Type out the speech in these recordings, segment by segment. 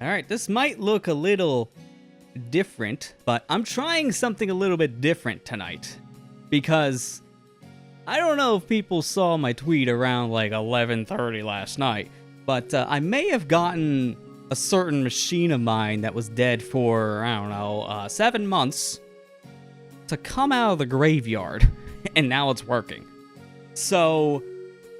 Alright, this might look a little different, but I'm trying something a little bit different tonight. Because I don't know if people saw my tweet around like 11:30 last night, but I may have gotten a certain machine of mine that was dead for, I don't know, 7 months to come out of the graveyard, and now it's working. So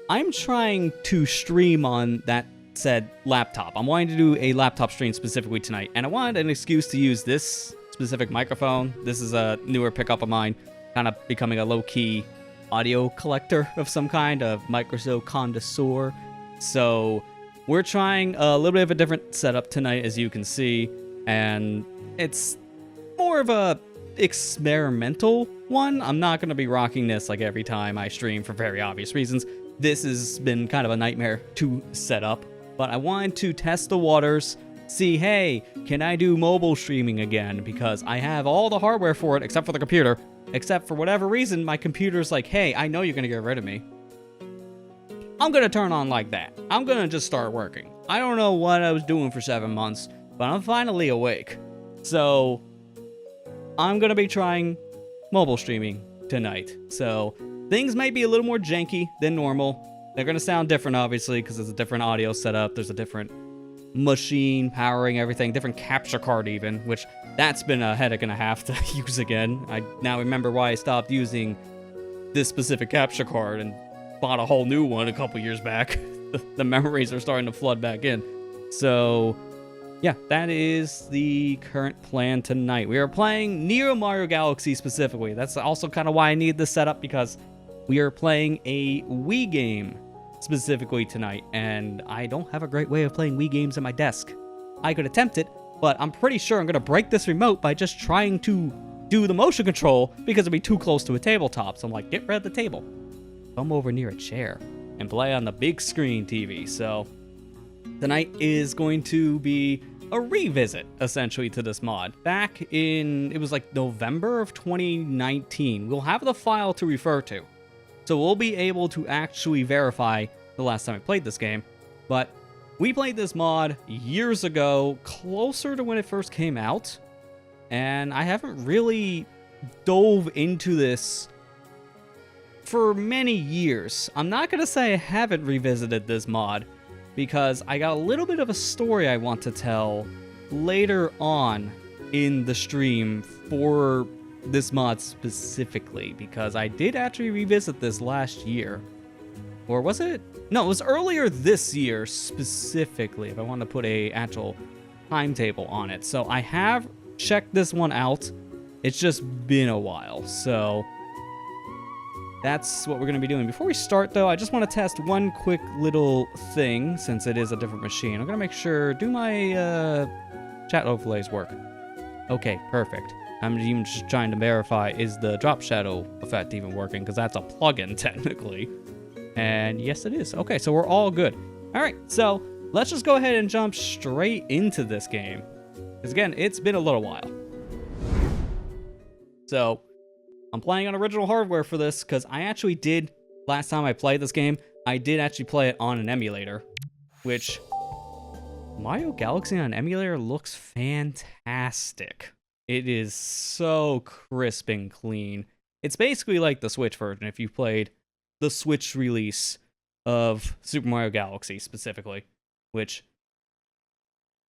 I'm trying to stream on that said laptop. I'm wanting to do a laptop stream specifically tonight, and I wanted an excuse to use this specific microphone. This is a newer pickup of mine, kind of becoming a low-key audio collector of some kind, of microphone connoisseur. So we're trying a little bit of a different setup tonight, as you can see, and it's more of a experimental one. I'm not going to be rocking this like every time I stream for very obvious reasons. This has been kind of a nightmare to set up, but I wanted to test the waters, see, hey, can I do mobile streaming again? Because I have all the hardware for it except for the computer. Except for whatever reason, my computer's like, hey, I know you're going to get rid of me. I'm going to turn on like that. I'm going to just start working. I don't know what I was doing for 7 months, but I'm finally awake. So I'm going to be trying mobile streaming tonight. So things might be a little more janky than normal. They're going to sound different, obviously, because there's a different audio setup. There's a different machine powering everything, different capture card even, which that's been a headache and a half to use again. I now remember why I stopped using this specific capture card and bought a whole new one a couple years back. The memories are starting to flood back in. So yeah, that is the current plan tonight. We are playing Neo Mario Galaxy specifically. That's also kind of why I need this setup, because we are playing a Wii game specifically tonight, and I don't have a great way of playing Wii games at my desk. I could attempt it, but I'm pretty sure I'm going to break this remote by just trying to do the motion control, because it'll be too close to a tabletop. So I'm like, get rid of the table. Come over near a chair and play on the big screen TV. So tonight is going to be a revisit, essentially, to this mod. Back in, it was like November of 2019. We'll have the file to refer to. So we'll be able to actually verify the last time I played this game. But we played this mod years ago, closer to when it first came out. And I haven't really dove into this for many years. I'm not going to say I haven't revisited this mod, because I got a little bit of a story I want to tell later on in the stream for this mod specifically, because I did actually revisit this last year. Or was it? No, it was earlier this year specifically, if I want to put a actual timetable on it. So I have checked this one out. It's just been a while, so that's what we're going to be doing. Before we start, though, I just want to test one quick little thing, since it is a different machine. I'm going to make sure, do my chat overlays work? Okay, perfect. I'm even just trying to verify, is the drop shadow effect even working? Because that's a plugin, technically. And yes, it is. Okay, so we're all good. All right, so let's just go ahead and jump straight into this game. Because again, it's been a little while. So I'm playing on original hardware for this, because I actually did, last time I played this game, I did actually play it on an emulator, which Mario Galaxy on an emulator looks fantastic. It is so crisp and clean. It's basically like the Switch version, if you played the Switch release of Super Mario Galaxy specifically, which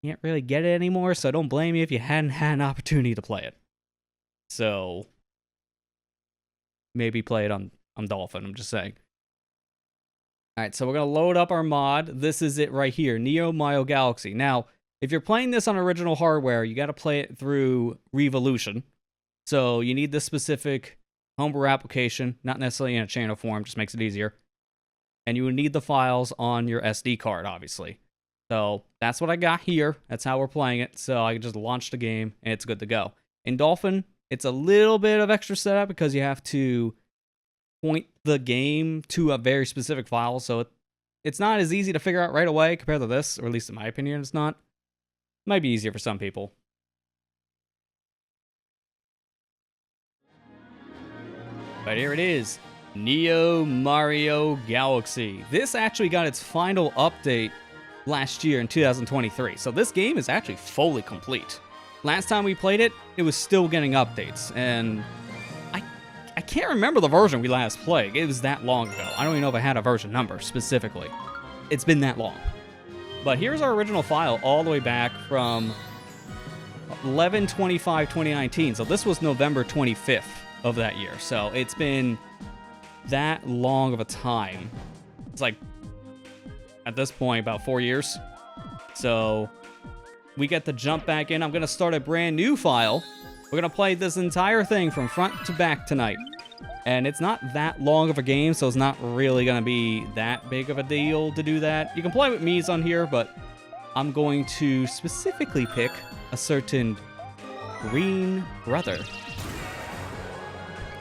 you can't really get it anymore, so don't blame you if you hadn't had an opportunity to play it. So maybe play it on Dolphin, I'm just saying. Alright, so we're going to load up our mod. This is it right here, Neo Mario Galaxy. Now, if you're playing this on original hardware, you got to play it through Revolution. So you need this specific homebrew application, not necessarily in a channel form, just makes it easier. And you would need the files on your SD card, obviously. So that's what I got here. That's how we're playing it. So I can just launch the game, and it's good to go. In Dolphin, it's a little bit of extra setup, because you have to point the game to a very specific file, so it's not as easy to figure out right away compared to this, or at least in my opinion, it's not. It might be easier for some people. But here it is, Neo Mario Galaxy. This actually got its final update last year in 2023. So this game is actually fully complete. Last time we played it, it was still getting updates, and I can't remember the version we last played. It was that long ago. I don't even know if I had a version number specifically. It's been that long. But here's our original file all the way back from 11/25/2019. So this was November 25th of that year. So it's been that long of a time. It's like, at this point, about 4 years. So we get to jump back in. I'm going to start a brand new file. We're going to play this entire thing from front to back tonight. And it's not that long of a game, so it's not really going to be that big of a deal to do that. You can play with Mii's on here, but I'm going to specifically pick a certain green brother.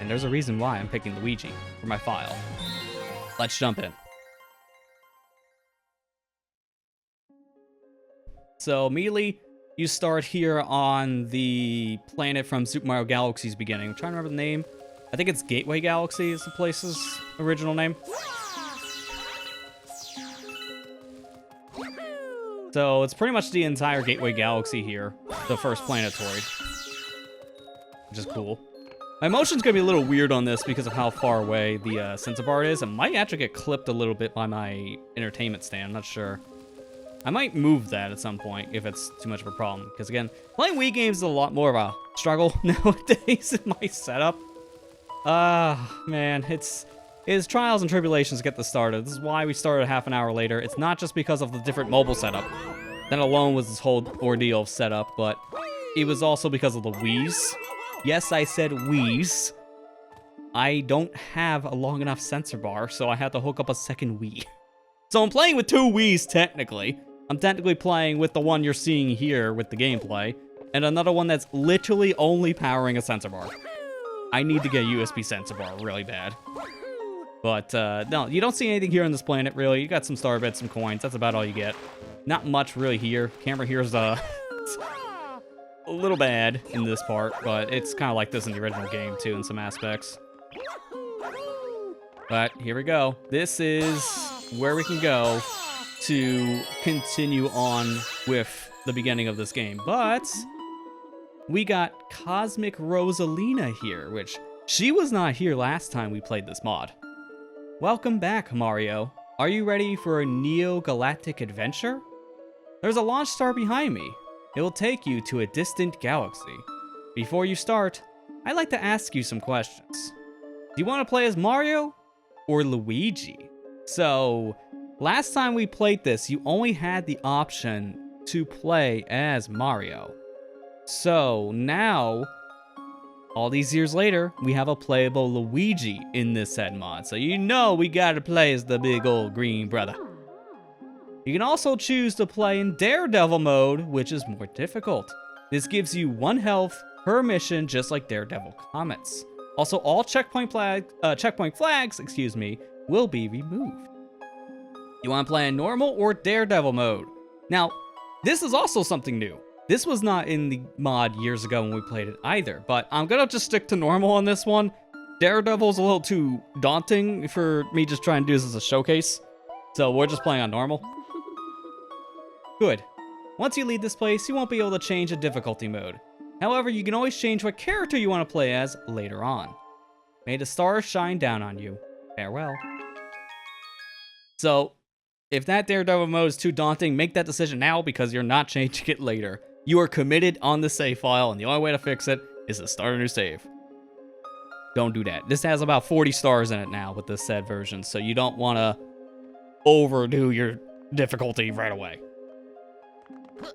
And there's a reason why I'm picking Luigi for my file. Let's jump in. So immediately, you start here on the planet from Super Mario Galaxy's beginning. I'm trying to remember the name. I think it's Gateway Galaxy is the place's original name. So it's pretty much the entire Gateway Galaxy here, the first planetoid, which is cool. My motion's gonna be a little weird on this because of how far away the sensor bar is. It might actually get clipped a little bit by my entertainment stand, I'm not sure. I might move that at some point if it's too much of a problem. Because again, playing Wii games is a lot more of a struggle nowadays in my setup. Man, it's trials and tribulations to get this started. This is why we started half an hour later. It's not just because of the different mobile setup. That alone was this whole ordeal of setup, but it was also because of the Wii's. Yes, I said Wii's. I don't have a long enough sensor bar, so I had to hook up a second Wii. So I'm playing with two Wii's, technically. I'm technically playing with the one you're seeing here with the gameplay, and another one that's literally only powering a sensor bar. I need to get a USB sensor bar really bad. But, no, you don't see anything here on this planet, really. You got some star bits, some coins. That's about all you get. Not much really here. Camera here's, a little bad in this part, but it's kind of like this in the original game, too, in some aspects. But here we go. This is where we can go to continue on with the beginning of this game. But we got Cosmic Rosalina here, which she was not here last time we played this mod. Welcome back, Mario. Are you ready for a neo-galactic adventure? There's a launch star behind me. It will take you to a distant galaxy. Before you start, I'd like to ask you some questions. Do you want to play as Mario or Luigi? So, last time we played this, you only had the option to play as Mario. So, now, all these years later, we have a playable Luigi in this set mod. So you know we gotta play as the big old green brother. You can also choose to play in Daredevil mode, which is more difficult. This gives you 1 health per mission, just like Daredevil Comets. Also, all checkpoint flags, will be removed. You want to play in normal or Daredevil mode? Now, this is also something new. This was not in the mod years ago when we played it either, but I'm gonna just stick to normal on this one. Daredevil's a little too daunting for me just trying to do this as a showcase, so we're just playing on normal. Good. Once you leave this place, you won't be able to change the difficulty mode. However, you can always change what character you want to play as later on. May the stars shine down on you. Farewell. So, if that Daredevil mode is too daunting, make that decision now because you're not changing it later. You are committed on the save file, and the only way to fix it is to start a new save. Don't do that. This has about 40 stars in it now with this said version, so you don't want to overdo your difficulty right away.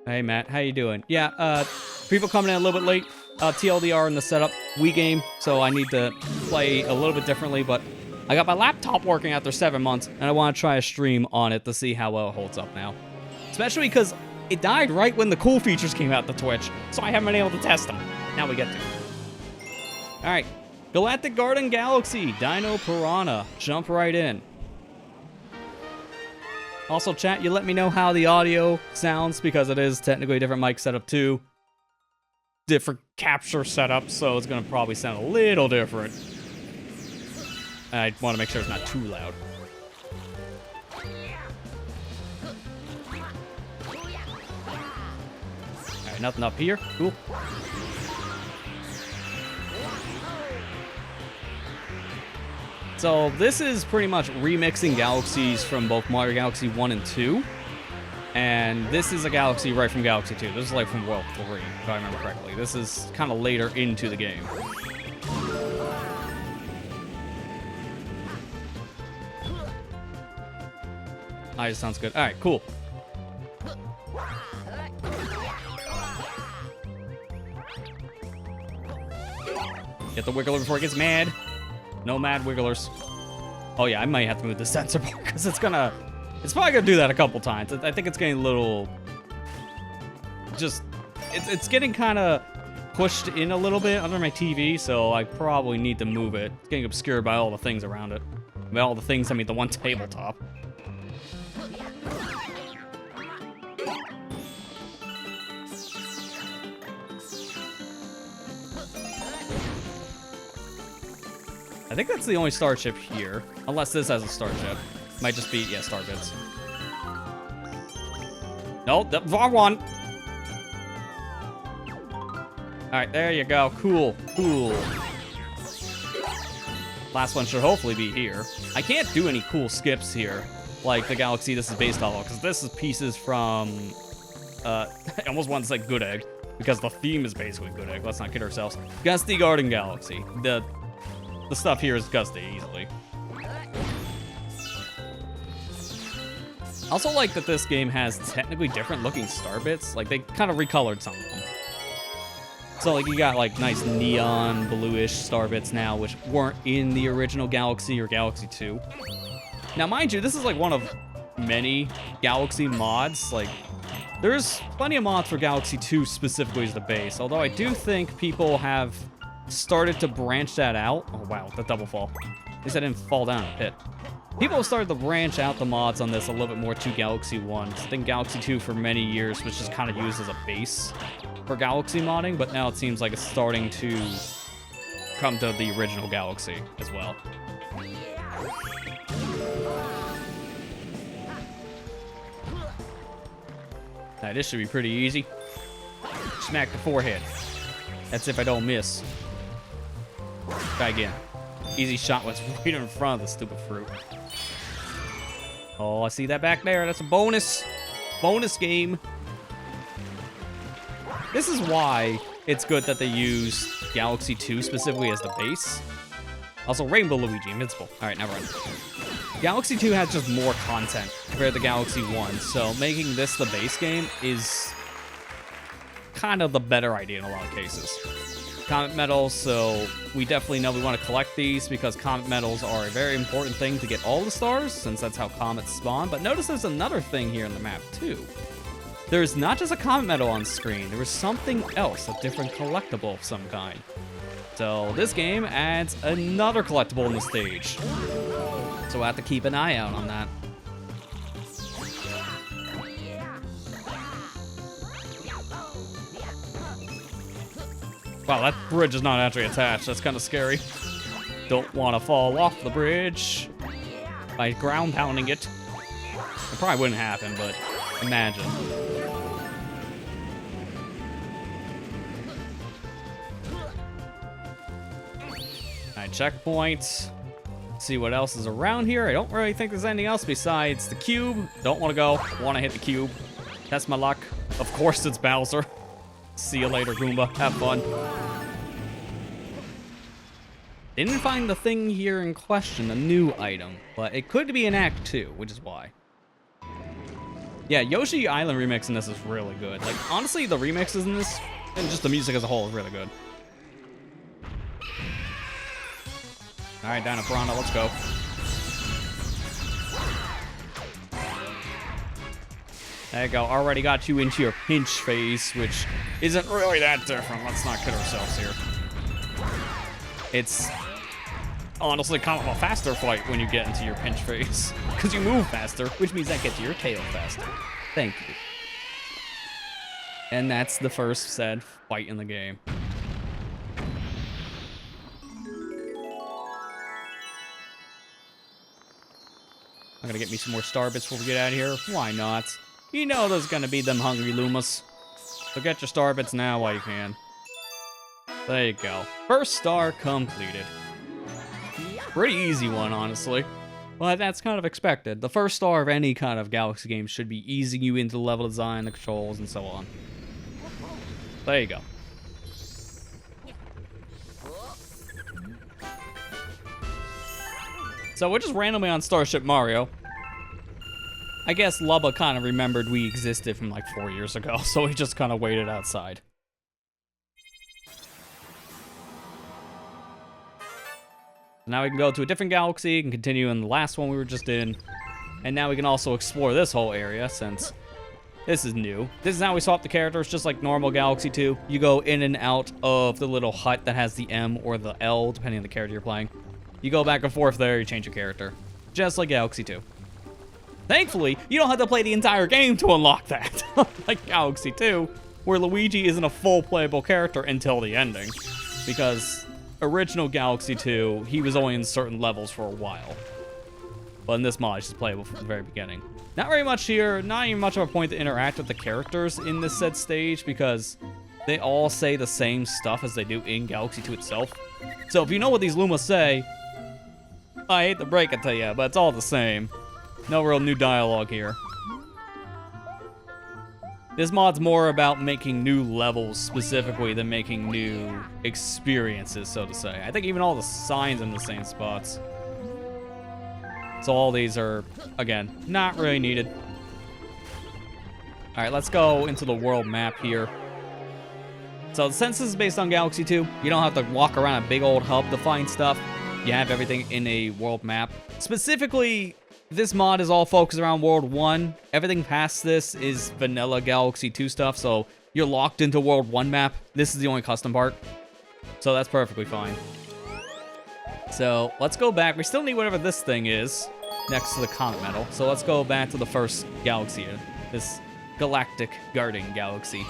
Hey, Matt, how you doing? Yeah, people coming in a little bit late. TLDR in the setup. Wii game, so I need to play a little bit differently, but I got my laptop working after 7 months, and I want to try a stream on it to see how well it holds up now. Especially because it died right when the cool features came out to Twitch, so I haven't been able to test them. Now we get to. Alright, Galactic Garden Galaxy, Dino Piranha. Jump right in. Also, chat, you let me know how the audio sounds, because it is technically a different mic setup too. Different capture setup, so it's going to probably sound a little different. I want to make sure it's not too loud. Alright, nothing up here. Cool. So this is pretty much remixing galaxies from both Mario Galaxy 1 and 2. And this is a galaxy right from Galaxy 2. This is like from World 3, if I remember correctly. This is kind of later into the game. Alright, sounds good. Alright, cool. Get the Wiggler before it gets mad. No mad Wigglers. Oh yeah, I might have to move the sensor bar because it's probably gonna do that a couple times. I think it's getting a little, it's getting kind of pushed in a little bit under my TV, so I probably need to move it. It's getting obscured by all the things around it. By all the things, I mean the one tabletop. I think that's the only starship here. Unless this has a starship. Might just be, yeah, starbits. Nope, the wrong one. Alright, there you go. Cool, cool. Last one should hopefully be here. I can't do any cool skips here, like the galaxy this is based off of, because this is pieces from, I almost want to say Good Egg, because the theme is basically Good Egg. Let's not kid ourselves. Gusty Garden Galaxy. The stuff here is Gusty, easily. I also like that this game has technically different looking star bits. Like, they kind of recolored some of them. So, like, you got, like, nice neon bluish star bits now, which weren't in the original Galaxy or Galaxy 2. Now, mind you, this is, like, one of many Galaxy mods. Like, there's plenty of mods for Galaxy 2 specifically as the base. Although I do think people have started to branch that out. Oh, wow, the double fall. At least I didn't fall down in a pit. People have started to branch out the mods on this a little bit more to Galaxy 1. I think Galaxy 2 for many years was just kind of used as a base for Galaxy modding, but now it seems like it's starting to come to the original Galaxy as well. Now, this should be pretty easy. Smack the forehead. That's if I don't miss. Try again. Easy shot was right in front of the stupid fruit. Oh, I see that back there. That's a bonus. Bonus game. This is why it's good that they use Galaxy 2 specifically as the base. Also, Rainbow Luigi, invincible. Alright, now run. Galaxy 2 has just more content compared to Galaxy 1, so making this the base game is kind of the better idea in a lot of cases. Comet medals, so we definitely know we want to collect these because comet medals are a very important thing to get all the stars, since that's how comets spawn. But notice there's another thing here in the map, too. There's not just a comet medal on screen, there was something else, a different collectible of some kind. So this game adds another collectible in the stage. So we'll have to keep an eye out on that. Wow, that bridge is not actually attached. That's kind of scary. Don't want to fall off the bridge by ground pounding it. It probably wouldn't happen, but imagine. Alright, checkpoint. Let's see what else is around here. I don't really think there's anything else besides the cube. Don't want to go. Want to hit the cube. Test my luck. Of course it's Bowser. See you later, Goomba. Have fun. Didn't find the thing here in question, a new item, but it could be in Act 2, which is why. Yeah, Yoshi Island remix in this is really good. Like, honestly, the remixes in this, and just the music as a whole, is really good. Alright, down to Piranha, let's go. There you go, already got you into your pinch phase, which isn't really that different. Let's not kid ourselves here. It's honestly kind of a faster fight when you get into your pinch phase, because you move faster, which means that gets your tail faster. Thank you. And that's the first said fight in the game. I'm gonna get me some more star bits before we get out of here. Why not? You know there's gonna be them hungry Lumas. So get your star bits now while you can. There you go. First star completed. Pretty easy one, honestly. But that's kind of expected. The first star of any kind of Galaxy game should be easing you into the level design, the controls, and so on. There you go. So we're just randomly on Starship Mario. I guess Lubba kind of remembered we existed from like 4 years ago, so he just kind of waited outside. Now we can go to a different galaxy and continue in the last one we were just in. And now we can also explore this whole area since this is new. This is how we swap the characters, just like normal Galaxy 2. You go in and out of the little hut that has the M or the L, depending on the character you're playing. You go back and forth there, you change your character. Just like Galaxy 2. Thankfully, you don't have to play the entire game to unlock that. Like Galaxy 2, where Luigi isn't a full playable character until the ending. Because original Galaxy 2, he was only in certain levels for a while. But in this mod, he's just playable from the very beginning. Not very much here, not even much of a point to interact with the characters in this said stage, because they all say the same stuff as they do in Galaxy 2 itself. So if you know what these Lumas say, I hate to break it to you, but it's all the same. No real new dialogue here. This mod's more about making new levels specifically than making new experiences, so to say. I think even all the signs in the same spots. So all these are, again, not really needed. Alright, let's go into the world map here. So since this is based on Galaxy 2, you don't have to walk around a big old hub to find stuff. You have everything in a world map. Specifically, this mod is all focused around World 1. Everything past this is vanilla Galaxy 2 stuff, so you're locked into World 1 map. This is the only custom part. So that's perfectly fine. So let's go back. We still need whatever this thing is next to the Comet Medal. So let's go back to the first galaxy, this galactic guarding galaxy.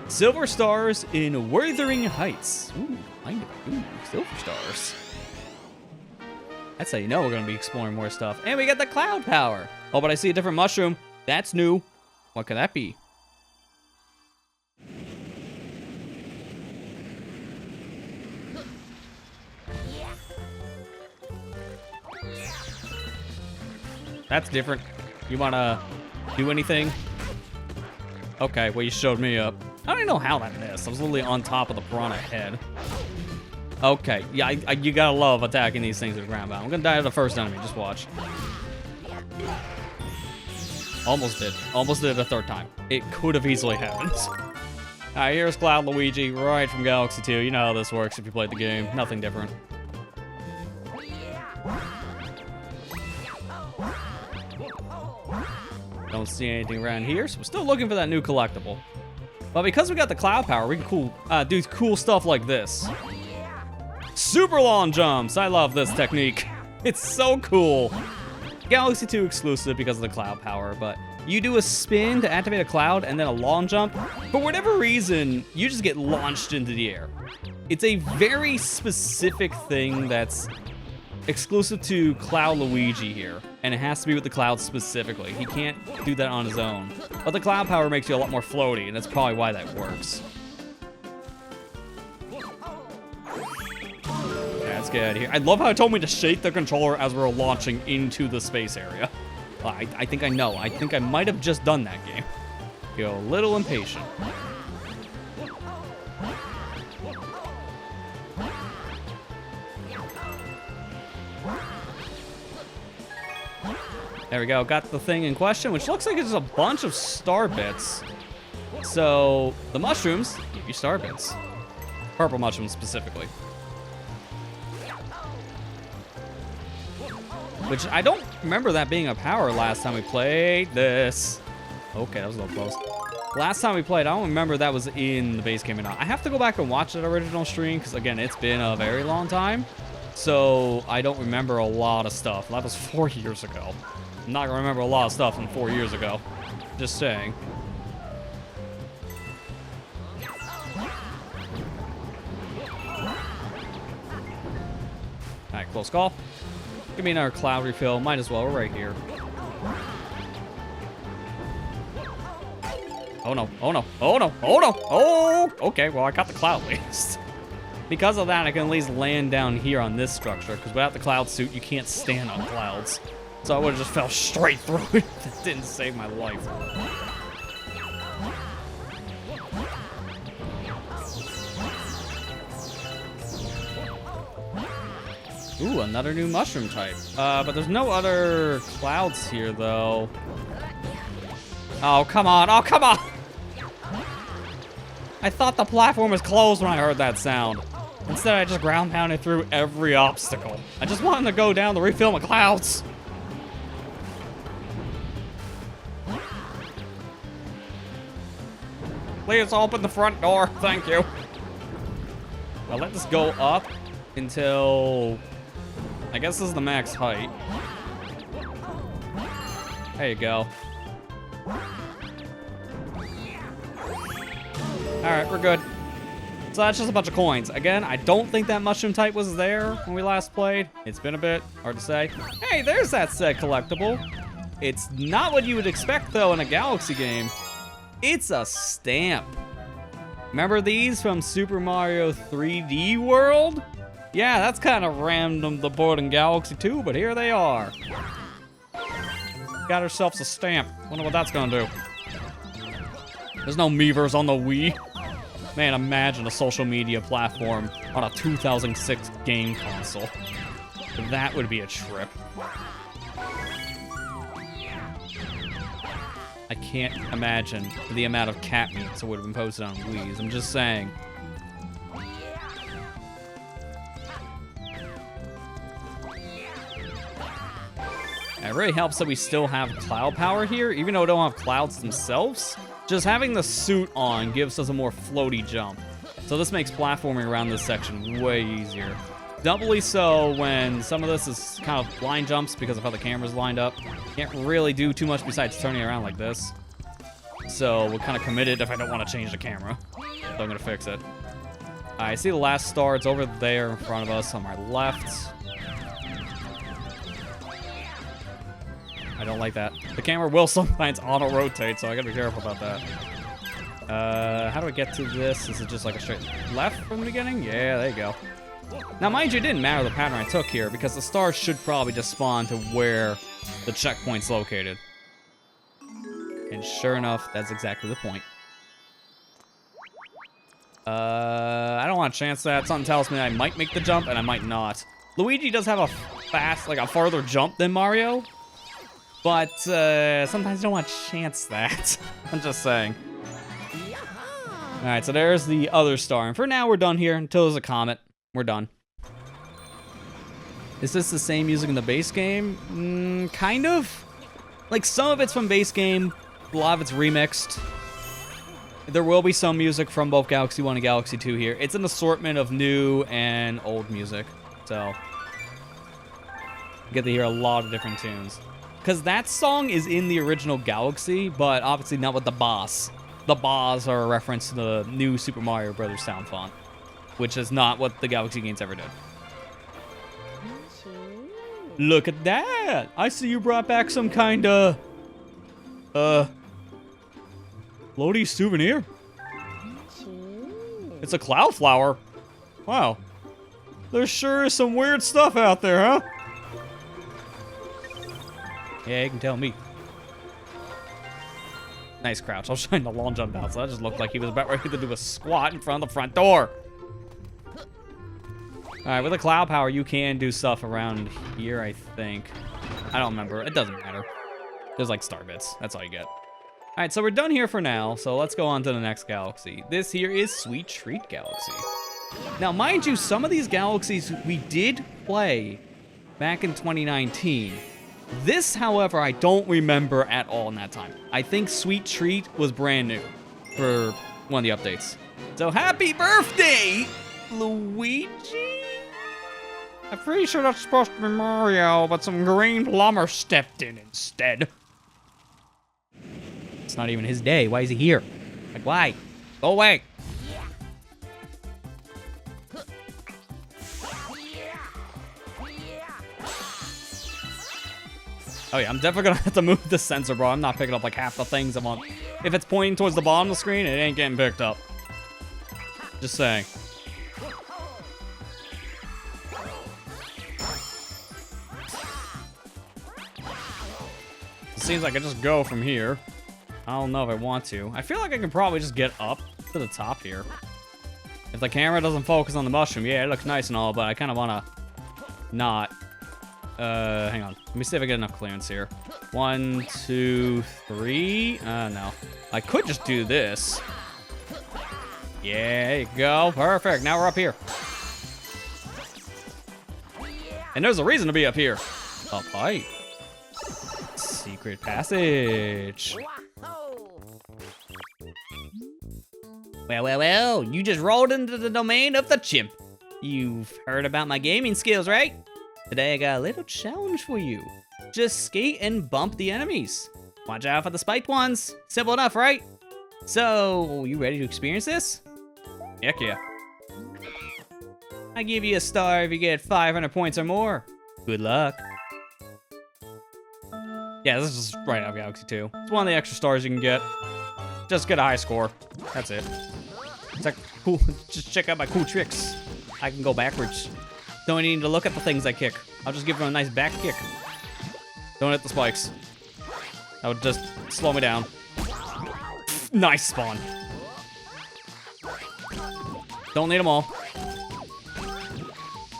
Silver stars in Wuthering Heights. Ooh, kind of. Ooh, silver stars. That's how you know we're going to be exploring more stuff. And we got the cloud power. Oh, but I see a different mushroom. That's new. What could that be? That's different. You want to do anything? Okay, well, you showed me up. I don't even know how that missed. I was literally on top of the piranha head. Okay, yeah, you gotta love attacking these things with ground bound. I'm gonna die to the first enemy, just watch. Almost did. Almost did it a third time. It could have easily happened. Alright, here's Cloud Luigi, right from Galaxy 2. You know how this works if you played the game. Nothing different. Don't see anything around here, so we're still looking for that new collectible. But because we got the cloud power, we can do cool stuff like this. Super long jumps! I love this technique. It's so cool. Galaxy 2 exclusive because of the cloud power, but you do a spin to activate a cloud and then a long jump. For whatever reason, you just get launched into the air. It's a very specific thing that's exclusive to Cloud Luigi here, and it has to be with the cloud specifically. He can't do that on his own. But the cloud power makes you a lot more floaty, and that's probably why that works. Okay, let's get out of here. I love how it told me to shake the controller as we were launching into the space area. Well, I think I know. I think I might have just done that game. Get a little impatient. There we go, got the thing in question, which looks like it's a bunch of star bits. So, the mushrooms give you star bits. Purple mushrooms specifically. Which, I don't remember that being a power last time we played this. Okay, that was a little close. Last time we played, I don't remember that was in the base game or not. I have to go back and watch that original stream, because again, it's been a very long time. So, I don't remember a lot of stuff. That was 4 years ago. I'm not gonna remember a lot of stuff from 4 years ago. Just saying. Alright, close call. Give me another cloud refill. Might as well. We're right here. Oh no, oh no, oh no, oh no, oh! Okay, well, I got the cloud at least. Because of that, I can at least land down here on this structure, because without the cloud suit, you can't stand on clouds. So I would have just fell straight through it. That didn't save my life. Ooh, another new mushroom type. But there's no other clouds here, though. Oh, come on. Oh, come on. I thought the platform was closed when I heard that sound. Instead, I just ground pounded through every obstacle. I just wanted to go down to refill my clouds. Please open the front door. Thank you. Well, let this go up until... I guess this is the max height. There you go. Alright, we're good. So that's just a bunch of coins. Again, I don't think that mushroom type was there when we last played. It's been a bit, hard to say. Hey, there's that said collectible. It's not what you would expect, though, in a Galaxy game. It's a stamp. Remember these from Super Mario 3D World? Yeah, that's kind of random, the board in Galaxy 2, but here they are. Got ourselves a stamp. Wonder what that's gonna do. There's no Miiverse on the Wii. Man, imagine a social media platform on a 2006 game console. That would be a trip. I can't imagine the amount of cat memes that would have been posted on Wii's. I'm just saying. It really helps that we still have cloud power here, even though we don't have clouds themselves. Just having the suit on gives us a more floaty jump. So this makes platforming around this section way easier. Doubly so when some of this is kind of blind jumps because of how the camera's lined up. Can't really do too much besides turning around like this. So we're kind of committed if I don't want to change the camera. So I'm going to fix it. I see the last star. It's over there in front of us on my left. I don't like that. The camera will sometimes auto-rotate, so I gotta be careful about that. How do I get to this? Is it just like a straight left from the beginning? Yeah, there you go. Now, mind you, it didn't matter the pattern I took here, because the stars should probably just spawn to where the checkpoint's located. And sure enough, that's exactly the point. I don't want to chance that. Something tells me I might make the jump, and I might not. Luigi does have a fast, like a farther jump than Mario. But sometimes you don't want to chance that. I'm just saying. Alright, so there's the other star. And for now, we're done here. Until there's a comet. We're done. Is this the same music in the base game? Kind of. Like, some of it's from base game. A lot of it's remixed. There will be some music from both Galaxy 1 and Galaxy 2 here. It's an assortment of new and old music. So, you get to hear a lot of different tunes. Because that song is in the original Galaxy, but obviously not with the boss. The boss are a reference to the new Super Mario Bros. Sound font, which is not what the Galaxy games ever did. Look at that! I see you brought back some kind of... floaty souvenir. It's a cloud flower. Wow. There sure is some weird stuff out there, huh? Yeah, you can tell me. Nice crouch. I was trying to long jump out, so that just looked like he was about ready to do a squat in front of the front door. Alright, with the cloud power, you can do stuff around here, I think. I don't remember. It doesn't matter. There's like star bits. That's all you get. Alright, so we're done here for now, so let's go on to the next galaxy. This here is Sweet Treat Galaxy. Now, mind you, some of these galaxies we did play back in 2019. This, however, I don't remember at all in that time. I think Sweet Treat was brand new for one of the updates. So happy birthday, Luigi! I'm pretty sure that's supposed to be Mario, but some green plumber stepped in instead. It's not even his day. Why is he here? Like, why? Go away. Oh yeah, I'm definitely gonna have to move the sensor, bro. I'm not picking up like half the things I want. If it's pointing towards the bottom of the screen, it ain't getting picked up. Just saying. It seems like I just go from here. I don't know if I want to. I feel like I can probably just get up to the top here. If the camera doesn't focus on the mushroom, yeah, it looks nice and all, but I kind of want to not. Hang on. Let me see if I get enough clearance here. 1, 2, 3. No. I could just do this. Yeah, there you go. Perfect. Now we're up here. And there's a reason to be up here. Up high. Secret passage. Well, you just rolled into the domain of the chimp. You've heard about my gaming skills, right? Today I got a little challenge for you. Just skate and bump the enemies. Watch out for the spiked ones. Simple enough, right? So, you ready to experience this? Heck yeah. I give you a star if you get 500 points or more. Good luck. Yeah, this is just right out of Galaxy 2. It's one of the extra stars you can get. Just get a high score. That's it. It's like, cool. Just check out my cool tricks. I can go backwards. Don't need to look at the things I kick. I'll just give them a nice back kick. Don't hit the spikes. That would just slow me down. Nice spawn. Don't need them all.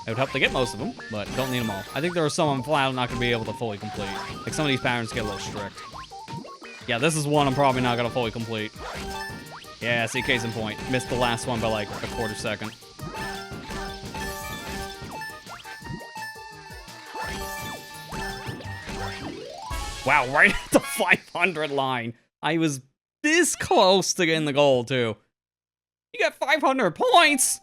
It would help to get most of them, but don't need them all. I think there are some I'm flat out not going to be able to fully complete. Like some of these patterns get a little strict. Yeah, this is one I'm probably not going to fully complete. Yeah, see, case in point. Missed the last one by like a quarter second. Wow, right at the 500 line. I was this close to getting the goal, too. You got 500 points!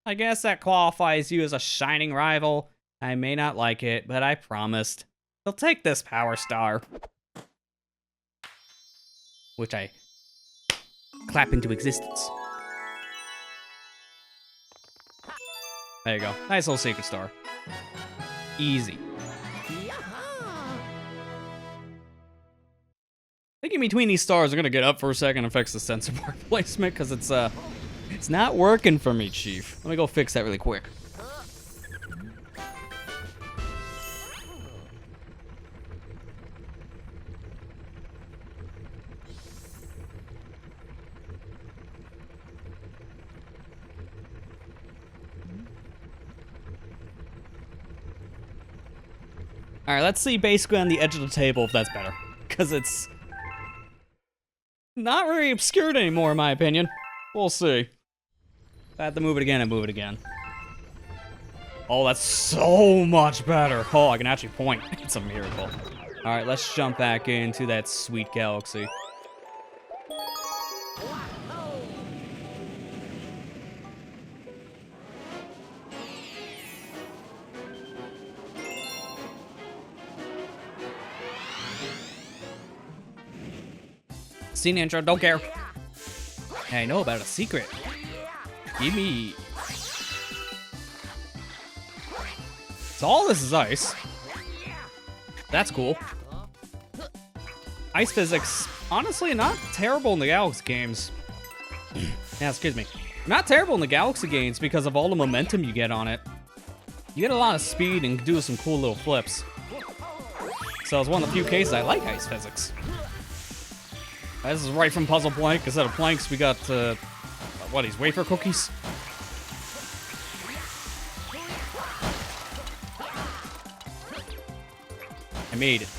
I guess that qualifies you as a shining rival. I may not like it, but I promised. They'll take this power star. Which I clap into existence. There you go. Nice little secret star. Easy. Thinking between these stars, I'm gonna get up for a second and fix the sensor bar placement because it's not working for me, Chief. Let me go fix that really quick. All right, let's see basically on the edge of the table if that's better, because it's not very obscured anymore, in my opinion. We'll see. If I have to move it again, I move it again. Oh, that's so much better. Oh, I can actually point. It's a miracle. All right, let's jump back into that sweet galaxy. Scene intro, don't care. Hey, I know about a secret. Give me. So all this is ice. That's cool. Ice physics, honestly, not terrible in the Galaxy games. Yeah, excuse me. Not terrible in the Galaxy games because of all the momentum you get on it. You get a lot of speed and do some cool little flips. So it's one of the few cases I like ice physics. This is right from Puzzle Plank. Instead of planks, we got, what, these wafer cookies? I made it.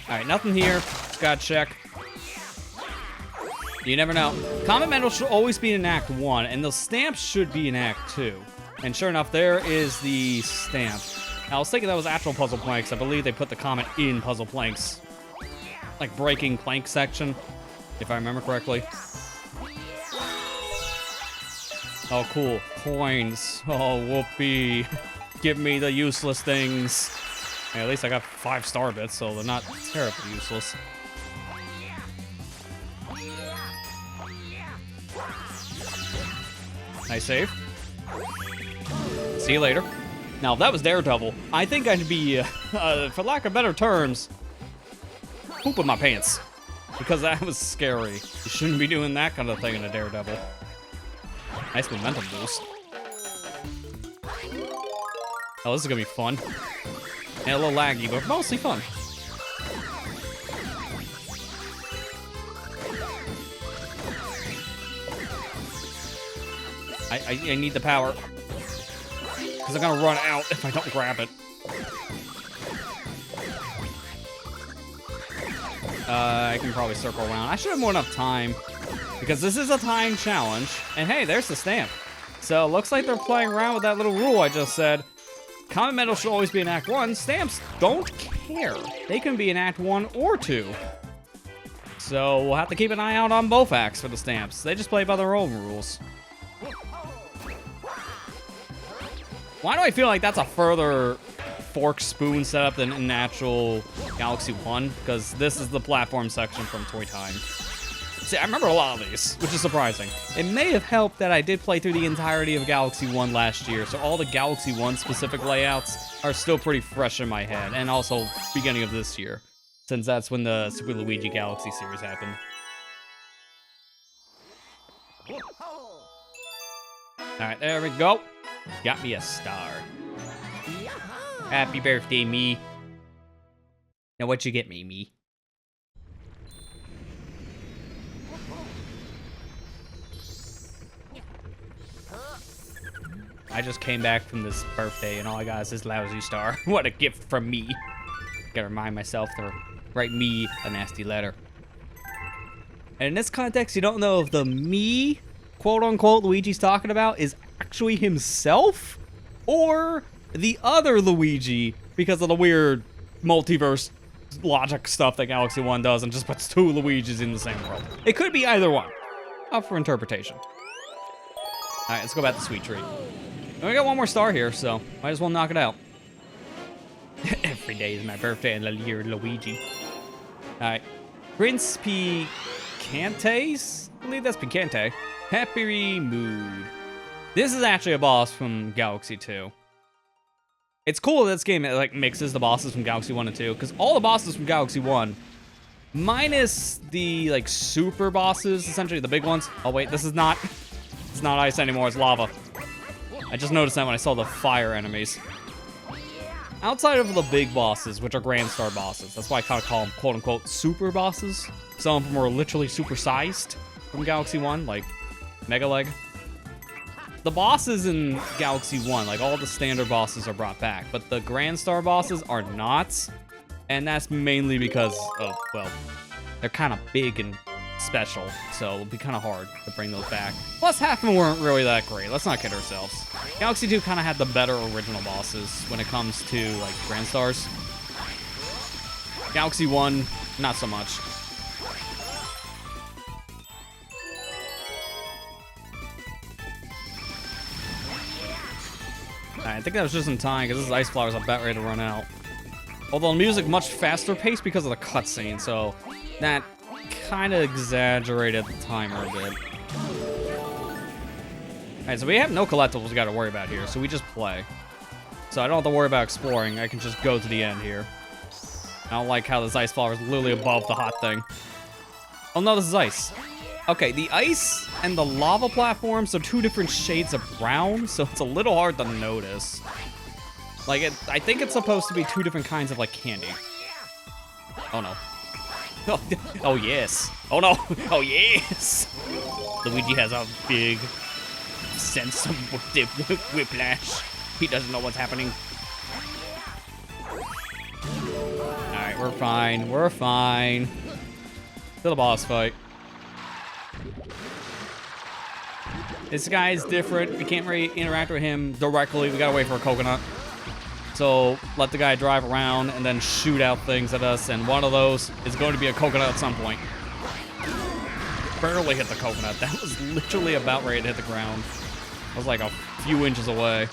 Alright, nothing here. Just gotta check. You never know. Comet Medal should always be in Act 1, and the stamp should be in Act 2. And sure enough, there is the stamp. I was thinking that was actual Puzzle Planks. I believe they put the comet in Puzzle Planks. Like breaking plank section, if I remember correctly. Oh, cool. Coins. Oh, whoopee. Give me the useless things. Yeah, at least I got 5 star bits, so they're not terribly useless. Nice save. See you later. Now, if that was Daredevil, I think I'd be, for lack of better terms, pooping my pants. Because that was scary. You shouldn't be doing that kind of thing in a Daredevil. Nice momentum boost. Oh, this is gonna be fun. And a little laggy, but mostly fun. I need the power. Because I'm gonna run out if I don't grab it. I can probably circle around. I should have more enough time. Because this is a time challenge. And hey, there's the stamp. So, looks like they're playing around with that little rule I just said. Comet medals should always be in Act 1. Stamps don't care. They can be in Act 1 or 2. So, we'll have to keep an eye out on both acts for the stamps. They just play by their own rules. Why do I feel like that's a further fork spoon setup than in actual Galaxy 1? Because this is the platform section from Toy Time. See, I remember a lot of these, which is surprising. It may have helped that I did play through the entirety of Galaxy 1 last year, so all the Galaxy 1 specific layouts are still pretty fresh in my head, and also beginning of this year, since that's when the Super Luigi Galaxy series happened. Alright, there we go. Got me a star. Happy birthday, me. Now what you get me, me? I just came back from this birthday and all I got is this lousy star. What a gift from me. Gotta remind myself to write me a nasty letter. And in this context, you don't know if the me, quote-unquote, Luigi's talking about is actually himself or the other Luigi because of the weird multiverse logic stuff that Galaxy 1 does and just puts two Luigis in the same world. It could be either one. Up for interpretation. Alright, let's go back to Sweet Treat. And we got one more star here, so might as well knock it out. Every day is my birthday and year Luigi. Alright. Prince Picantes? I believe that's Picante. Happy Mood. This is actually a boss from Galaxy 2. It's cool that this game like mixes the bosses from Galaxy 1 and 2, because all the bosses from Galaxy 1, minus the like super bosses, essentially the big ones. Oh wait, this is not it's not ice anymore, it's lava. I just noticed that when I saw the fire enemies. Outside of the big bosses, which are Grand Star bosses, that's why I kind of call them quote-unquote super bosses. Some of them were literally super-sized from Galaxy 1, like Mega Leg. The bosses in Galaxy 1, like all the standard bosses are brought back, but the Grand Star bosses are not. And that's mainly because of, well, they're kind of big and special, so it'll be kind of hard to bring those back. Plus, half of them weren't really that great. Let's not kid ourselves. Galaxy 2 kind of had the better original bosses when it comes to, like, Grand Stars. Galaxy 1, not so much. I think that was just in time, because this Ice Flower's about ready to run out. Although the music much faster paced because of the cutscene, so that kind of exaggerated the timer a bit. Alright, so we have no collectibles we got to worry about here, so we just play. So I don't have to worry about exploring, I can just go to the end here. I don't like how this Ice Flower is literally above the hot thing. Oh no, this is ice. Okay, the ice and the lava platforms are two different shades of brown, so it's a little hard to notice. Like, I think it's supposed to be two different kinds of, like, candy. Oh, no. Oh, yes. Oh, no. Oh, yes. Luigi has a big sense of whiplash. He doesn't know what's happening. Alright, we're fine. We're fine. Still a boss fight. This guy is different. We can't really interact with him directly. We gotta wait for a coconut. So let the guy drive around and then shoot out things at us, and one of those is going to be a coconut at some point. Barely hit the coconut. That was literally about ready to hit the ground. I was like a few inches away.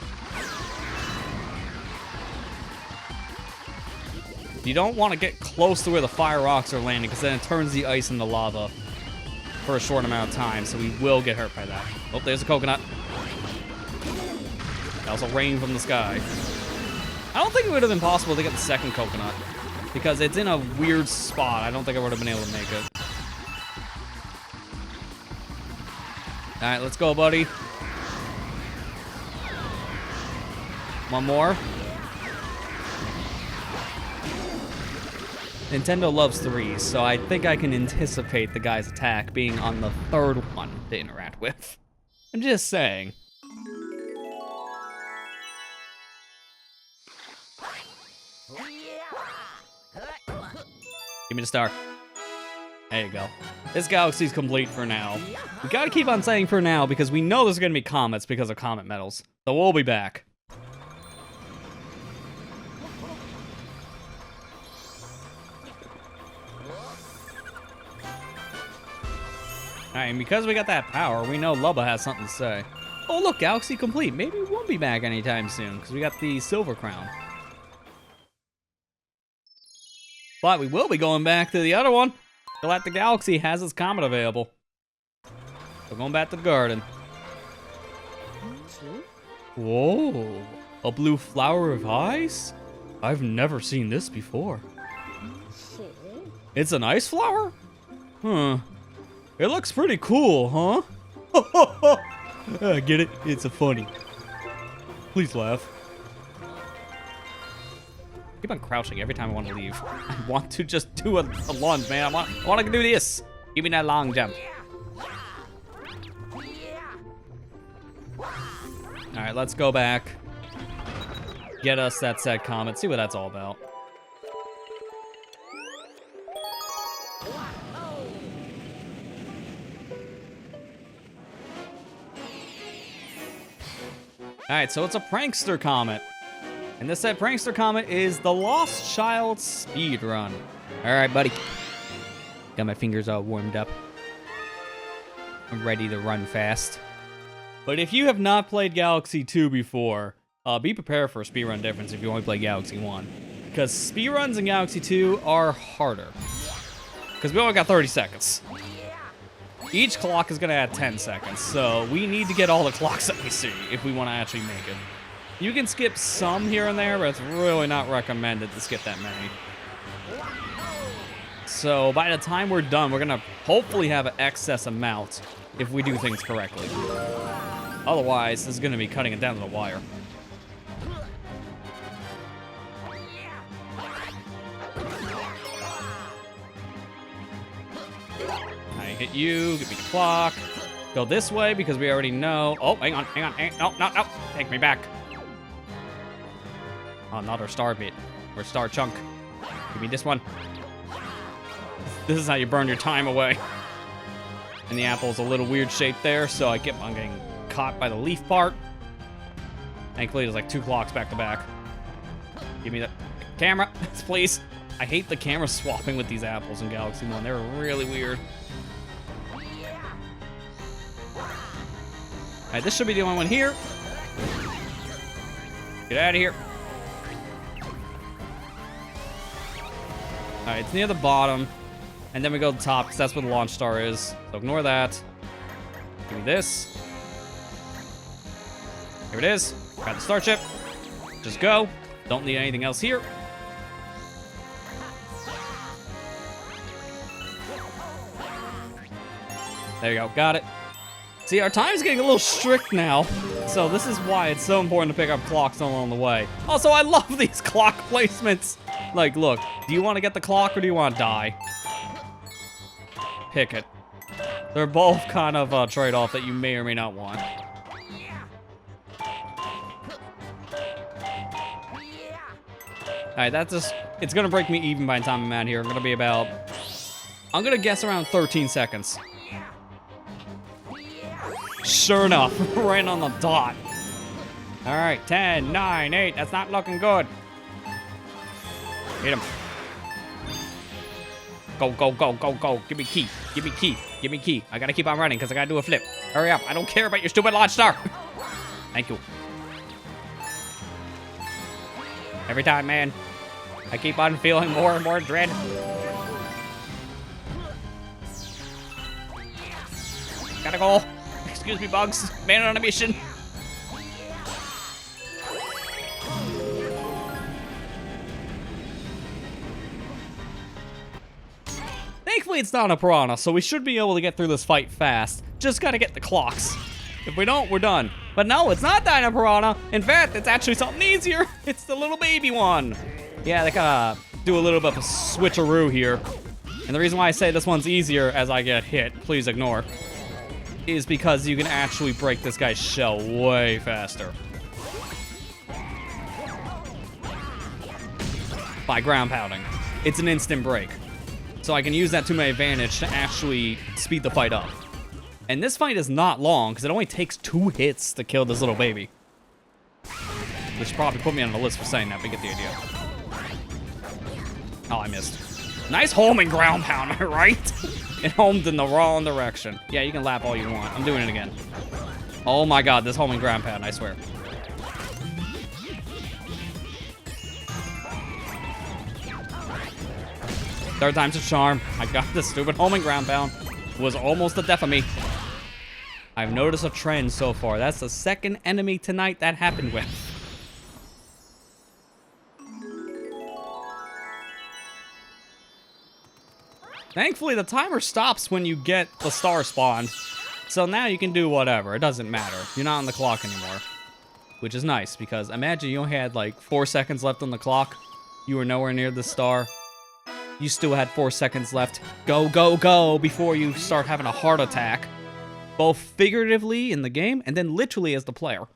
You don't want to get close to where the fire rocks are landing, because then it turns the ice into lava for a short amount of time, so we will get hurt by that. Oh, there's a coconut. That was a rain from the sky. I don't think it would have been possible to get the second coconut because it's in a weird spot. I don't think I would have been able to make it. All right, let's go, buddy. One more. Nintendo loves threes, so I think I can anticipate the guy's attack being on the third one to interact with. I'm just saying. Give me the star. There you go. This galaxy's complete for now. We gotta keep on saying for now because we know there's gonna be comets because of comet medals. So we'll be back. Alright, and because we got that power, we know Lubba has something to say. Oh look, galaxy complete. Maybe we won't be back anytime soon because we got the silver crown. But we will be going back to the other one. Galactic Galaxy has its comet available. We're going back to the garden. Whoa, a blue flower of ice? I've never seen this before. It's an ice flower? Huh. It looks pretty cool, huh? Get it? It's a funny. Please laugh. Keep on crouching every time I want to leave. I want to just do a lunge, man. I want to do this. Give me that long jump. All right, let's go back. Get us that said comet. See what that's all about. All right, so it's a prankster comet. And this said prankster comet is the Lost Child speed run. All right, buddy. Got my fingers all warmed up. I'm ready to run fast. But if you have not played Galaxy 2 before, be prepared for a speedrun difference if you only play Galaxy 1. Because speedruns in Galaxy 2 are harder. Because we only got 30 seconds. Each clock is going to add 10 seconds, so we need to get all the clocks that we see if we want to actually make it. You can skip some here and there, but it's really not recommended to skip that many. So by the time we're done, we're gonna hopefully have an excess amount if we do things correctly. Otherwise, this is gonna be cutting it down to the wire. I hit you, give me the clock. Go this way because we already know. Oh, hang on. No. Take me back. Oh, not our star bit. Or star chunk. Give me this one. This is how you burn your time away. And the apple's a little weird shape there, so I kept on getting caught by the leaf part. Thankfully, there's like 2 clocks back to back. Give me the camera, please. I hate the camera swapping with these apples in Galaxy 1. They're really weird. Alright, this should be the only one here. Get out of here. Alright, it's near the bottom. And then we go to the top, because that's where the launch star is. So ignore that. Give me this. Here it is. Got the starship. Just go. Don't need anything else here. There you go. Got it. See, our time's getting a little strict now. So this is why it's so important to pick up clocks along the way. Also, I love these clock placements. Like, look, do you want to get the clock or do you want to die? Pick it. They're both kind of a trade-off that you may or may not want. Alright, that's just... It's gonna break me even by the time I'm out here. I'm gonna be about... I'm gonna guess around 13 seconds. Sure enough, right on the dot. Alright, 10, 9, 8. That's not looking good. Hit him. Go, go, go, go, go. Give me key. Give me key. Give me key. I gotta keep on running because I gotta do a flip. Hurry up. I don't care about your stupid launch star. Thank you. Every time, man. I keep on feeling more and more dread. Gotta go. Excuse me, bugs. Man on a mission. Thankfully, it's not a piranha, so we should be able to get through this fight fast. Just gotta get the clocks. If we don't, we're done. But no, it's not Dino Piranha. In fact, it's actually something easier. It's the little baby one. Yeah, they gotta do a little bit of a switcheroo here. And the reason why I say this one's easier as I get hit, please ignore, is because you can actually break this guy's shell way faster. By ground pounding. It's an instant break. So I can use that to my advantage to actually speed the fight up. And this fight is not long, because it only takes 2 hits to kill this little baby. Which probably put me on the list for saying that, but you get the idea. Oh, I missed. Nice homing ground pounder, right? It homed in the wrong direction. Yeah, you can lap all you want. I'm doing it again. Oh my god, this homing ground pound, I swear. Third time's a charm. I got this stupid homing ground pound. It was almost the death of me. I've noticed a trend so far. That's the second enemy tonight that happened with. Thankfully, the timer stops when you get the star spawned. So now you can do whatever. It doesn't matter. You're not on the clock anymore. Which is nice, because imagine you only had like 4 seconds left on the clock. You were nowhere near the star. You still had 4 seconds left. Go, go, go before you start having a heart attack. Both figuratively in the game and then literally as the player.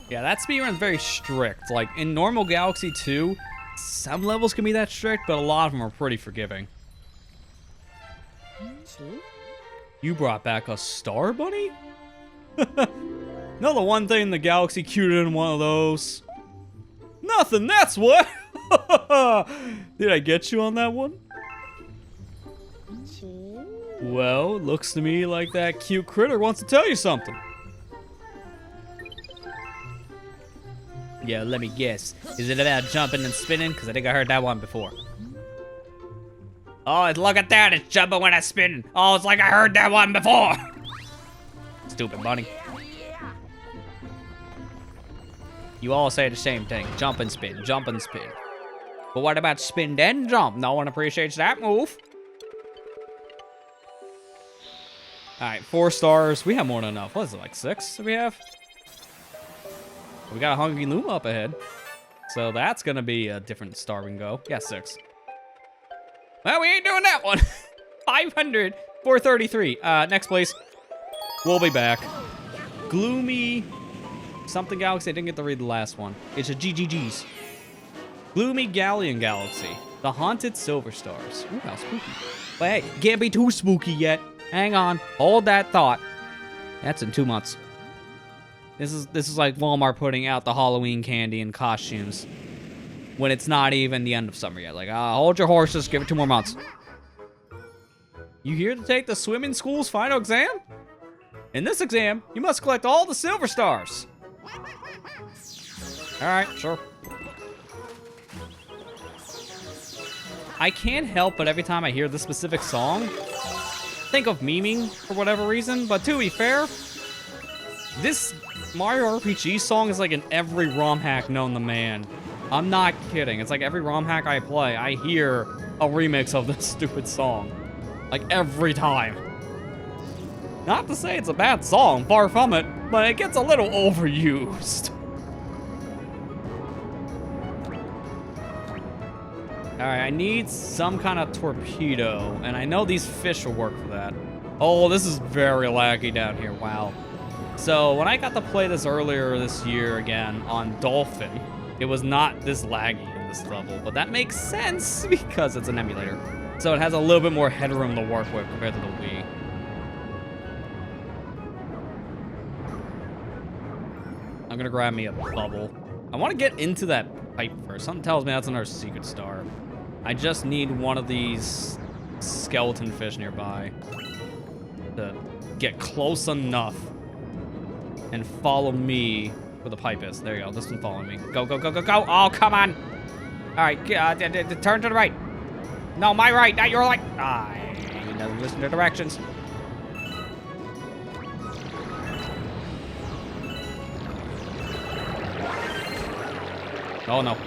Yeah, that speedrun's very strict. Like, in normal Galaxy 2, some levels can be that strict, but a lot of them are pretty forgiving. You brought back a star bunny? No, the one thing in the Galaxy queued in one of those. Nothing, that's what! Did I get you on that one? Well, looks to me like that cute critter wants to tell you something. Yeah, let me guess. Is it about jumping and spinning? Because I think I heard that one before. Oh, look at that. It's jumping when I spin. Oh, it's like I heard that one before. Stupid bunny. You all say the same thing. Jump and spin. Jump and spin. But what about spin then jump? No one appreciates that move. Alright, 4 stars. We have more than enough. What is it, like 6 we have? We got a Hungry Luma up ahead. So that's gonna be a different star we can go. Yeah, 6. Well, we ain't doing that one. 500, 433. Next place. We'll be back. Gloomy something Galaxy. I didn't get to read the last one. It's a GGG's. Gloomy Galleon Galaxy. The Haunted Silver Stars. Ooh, how spooky. But hey, can't be too spooky yet. Hang on. Hold that thought. That's in 2 months. This is like Walmart putting out the Halloween candy and costumes when it's not even the end of summer yet. Like, hold your horses, give it 2 more months. You here to take the swimming school's final exam? In this exam, you must collect all the silver stars. Alright, sure. I can't help but every time I hear this specific song, think of memeing for whatever reason, but to be fair, this Mario RPG song is like in every ROM hack known to man. I'm not kidding. It's like every ROM hack I play, I hear a remix of this stupid song. Like every time. Not to say it's a bad song, far from it, but it gets a little overused. Alright, I need some kind of torpedo, and I know these fish will work for that. Oh, this is very laggy down here, wow. So, when I got to play this earlier this year again on Dolphin, it was not this laggy in this level, but that makes sense because it's an emulator. So it has a little bit more headroom to work with compared to the Wii. I'm gonna grab me a bubble. I want to get into that pipe first. Something tells me that's another secret star. I just need one of these skeleton fish nearby to get close enough and follow me where the pipe is. There you go. This one's following me. Go, go, go, go, go. Oh, come on. All right, turn to the right. No, my right, not your right. He doesn't listen to directions. Oh, no.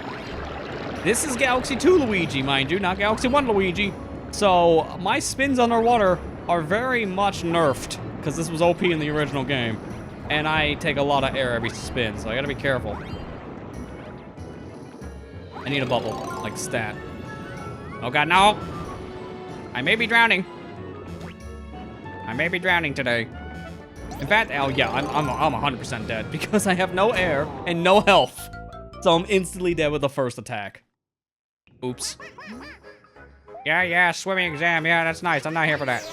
This is Galaxy 2 Luigi, mind you, not Galaxy 1 Luigi. So, my spins underwater are very much nerfed, because this was OP in the original game. And I take a lot of air every spin, so I gotta be careful. I need a bubble, like stat. Oh god, no! I may be drowning. I may be drowning today. In fact, oh yeah, I'm 100% dead, because I have no air and no health. So I'm instantly dead with the first attack. Oops. Yeah, swimming exam. Yeah, that's nice. I'm not here for that.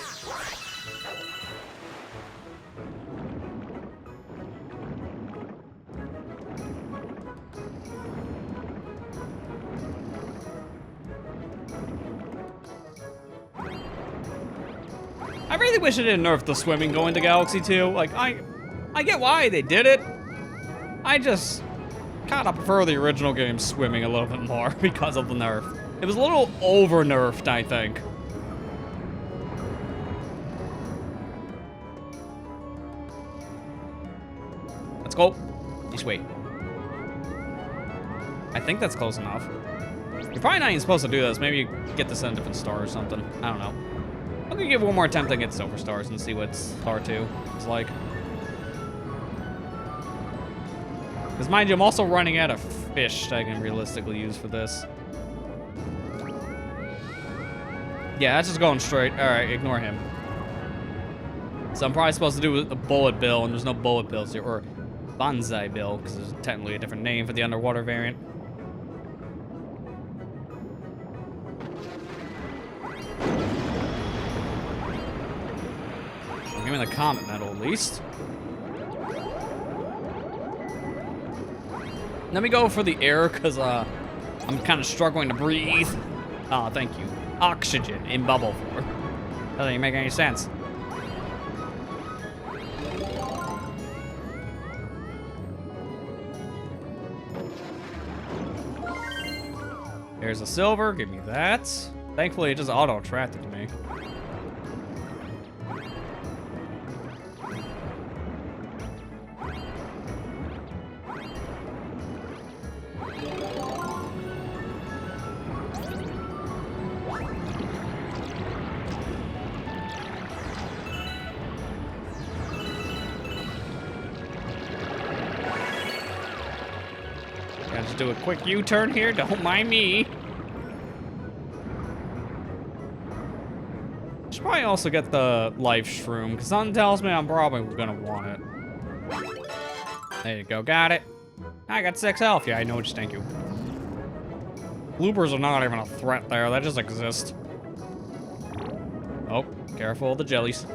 I really wish it didn't nerf the swimming going to Galaxy 2. Like, I get why they did it. I just kind of prefer the original game swimming a little bit more because of the nerf. It was a little over-nerfed, I think. Let's go. This way. I think that's close enough. You're probably not even supposed to do this. Maybe you get this on a different star or something. I don't know. I'm gonna give one more attempt to get silver stars and see what star 2 is like. Because mind you, I'm also running out of fish that I can realistically use for this. Yeah, that's just going straight. Alright, ignore him. So I'm probably supposed to do a bullet bill, and there's no bullet bills here. Or bonsai bill, because there's technically a different name for the underwater variant. Give me the comet medal, at least. Let me go for the air, because I'm kind of struggling to breathe. Oh, thank you. Oxygen in bubble form. Doesn't even make any sense. There's a silver. Give me that. Thankfully, it just auto-attracted to me. Gotta just do a quick U-turn here. Don't mind me. Should probably also get the life shroom, because something tells me I'm probably gonna want it. There you go, got it. I got 6 health. Yeah, I know, just thank you. Bloopers are not even a threat there, they just exist. Oh, careful of the jellies.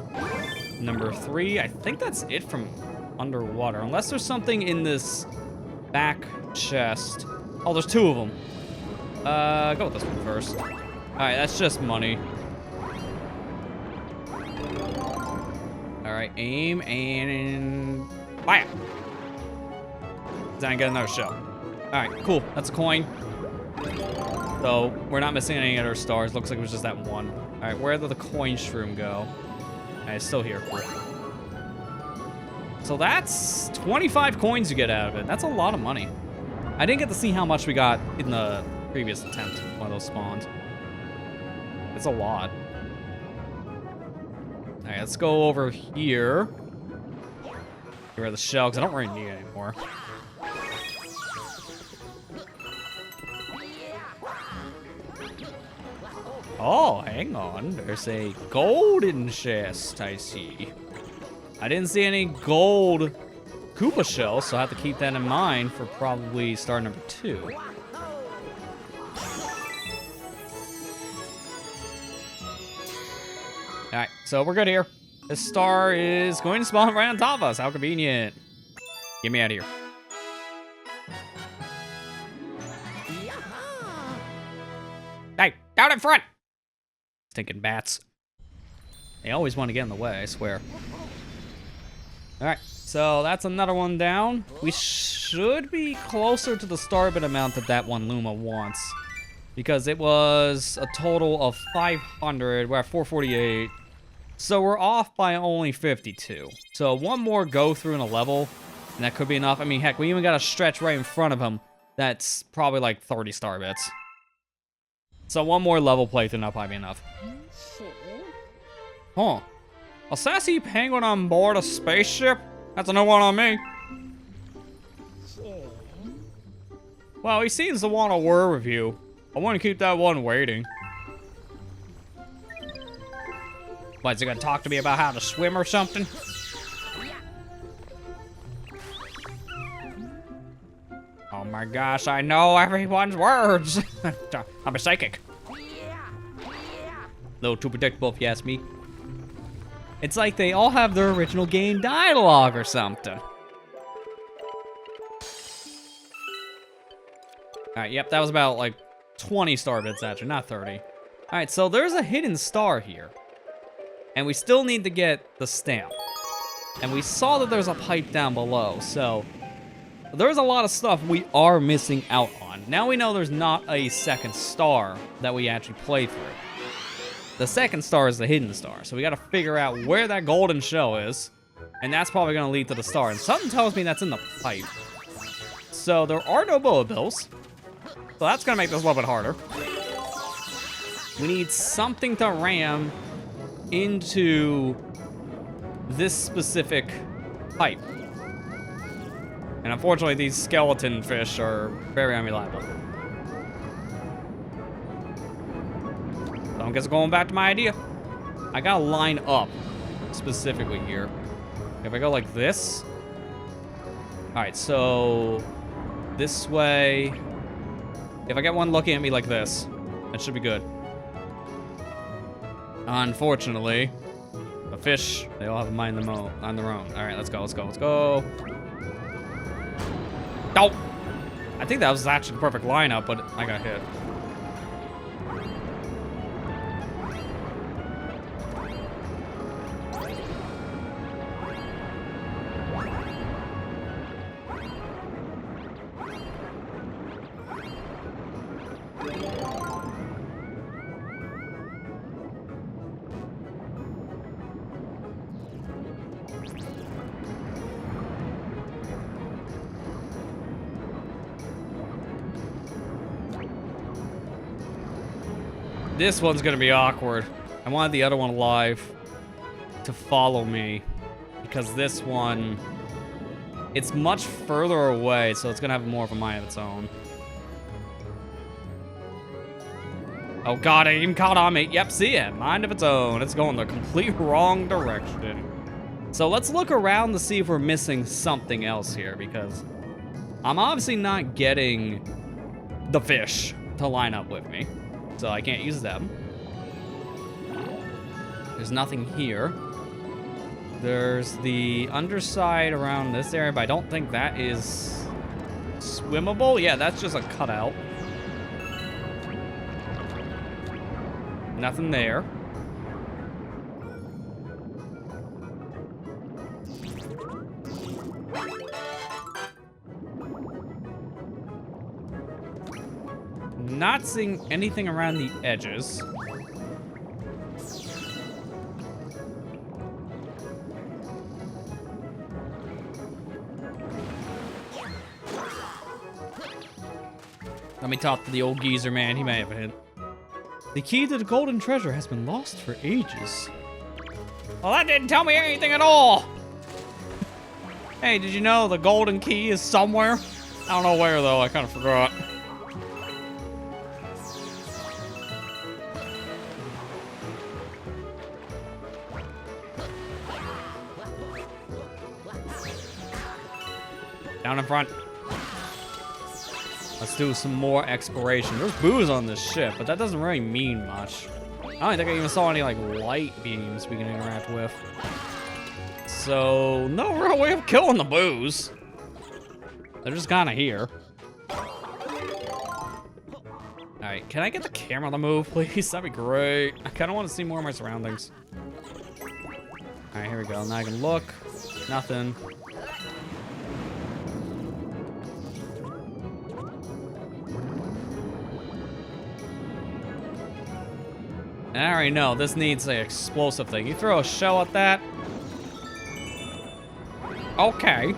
Number 3, I think that's it from underwater, unless there's something in this back chest. Oh, there's 2 of them. Go with this one first. Alright, that's just money. Alright, aim and fire. Then I get another shell. Alright, cool. That's a coin. So we're not missing any other stars. Looks like it was just that one. Alright, where did the coin shroom go? Alright, it's still here. Cool. So that's 25 coins you get out of it. That's a lot of money. I didn't get to see how much we got in the previous attempt when those spawned. It's a lot. Alright, let's go over here. Get rid of the shell, because I don't really need it anymore. Oh, hang on. There's a golden chest, I see. I didn't see any gold Koopa shells, so I have to keep that in mind for probably star number 2. Alright, so we're good here. This star is going to spawn right on top of us. How convenient. Get me out of here. Hey, down in front! Stinking bats. They always want to get in the way, I swear. Alright, so that's another one down. We should be closer to the starbit amount that one Luma wants. Because it was a total of 500. We're at 448. So we're off by only 52. So one more go through in a level, and that could be enough. I mean, heck, we even got a stretch right in front of him That's probably like 30 star bits. So one more level playthrough, that'll probably be enough. Huh. A sassy penguin on board a spaceship? That's a new one on me. Well, he seems to want a word with you. I want to keep that one waiting. What, is he gonna talk to me about how to swim or something? Oh my gosh, I know everyone's words. I'm a psychic. A little too predictable if you ask me. It's like they all have their original game dialogue or something. Alright, yep, that was about like 20 star bits actually, not 30. Alright, so there's a hidden star here. And we still need to get the stamp. And we saw that there's a pipe down below, so there's a lot of stuff we are missing out on. Now we know there's not a second star that we actually played through. The second star is the hidden star, so we gotta figure out where that golden shell is, and that's probably gonna lead to the star. And something tells me that's in the pipe. So there are no bullet bills, so that's gonna make this a little bit harder. We need something to ram into this specific pipe. And unfortunately, these skeleton fish are very unreliable. So I guess going back to my idea. I gotta line up specifically here. If I go like this. Alright, so this way. If I get one looking at me like this, that should be good. Unfortunately, the fish, they all have a mind on their own. Alright, let's go, let's go, let's go. Oh! I think that was actually the perfect lineup, but I got hit. This one's gonna be awkward. I wanted the other one alive to follow me because this one, it's much further away, so it's gonna have more of a mind of its own. Oh god, it even caught on me. Yep, see it, mind of its own. It's going the complete wrong direction. So let's look around to see if we're missing something else here, because I'm obviously not getting the fish to line up with me. So I can't use them. There's nothing here. There's the underside around this area, but I don't think that is swimmable. Yeah, that's just a cutout. Nothing there. Not seeing anything around the edges. Let me talk to the old geezer man. He may have a hint. The key to the golden treasure has been lost for ages. Well, that didn't tell me anything at all. Hey, did you know the golden key is somewhere? I don't know where, though. I kind of forgot. Down in front. Let's do some more exploration. There's booze on this ship, but that doesn't really mean much. I don't think I even saw any, like, light beams we can interact with. So, no real way of killing the booze. They're just kind of here. Alright, can I get the camera to move, please? That'd be great. I kind of want to see more of my surroundings. Alright, here we go. Now I can look. Nothing. And I already know this needs an explosive thing. You throw a shell at that. Okay.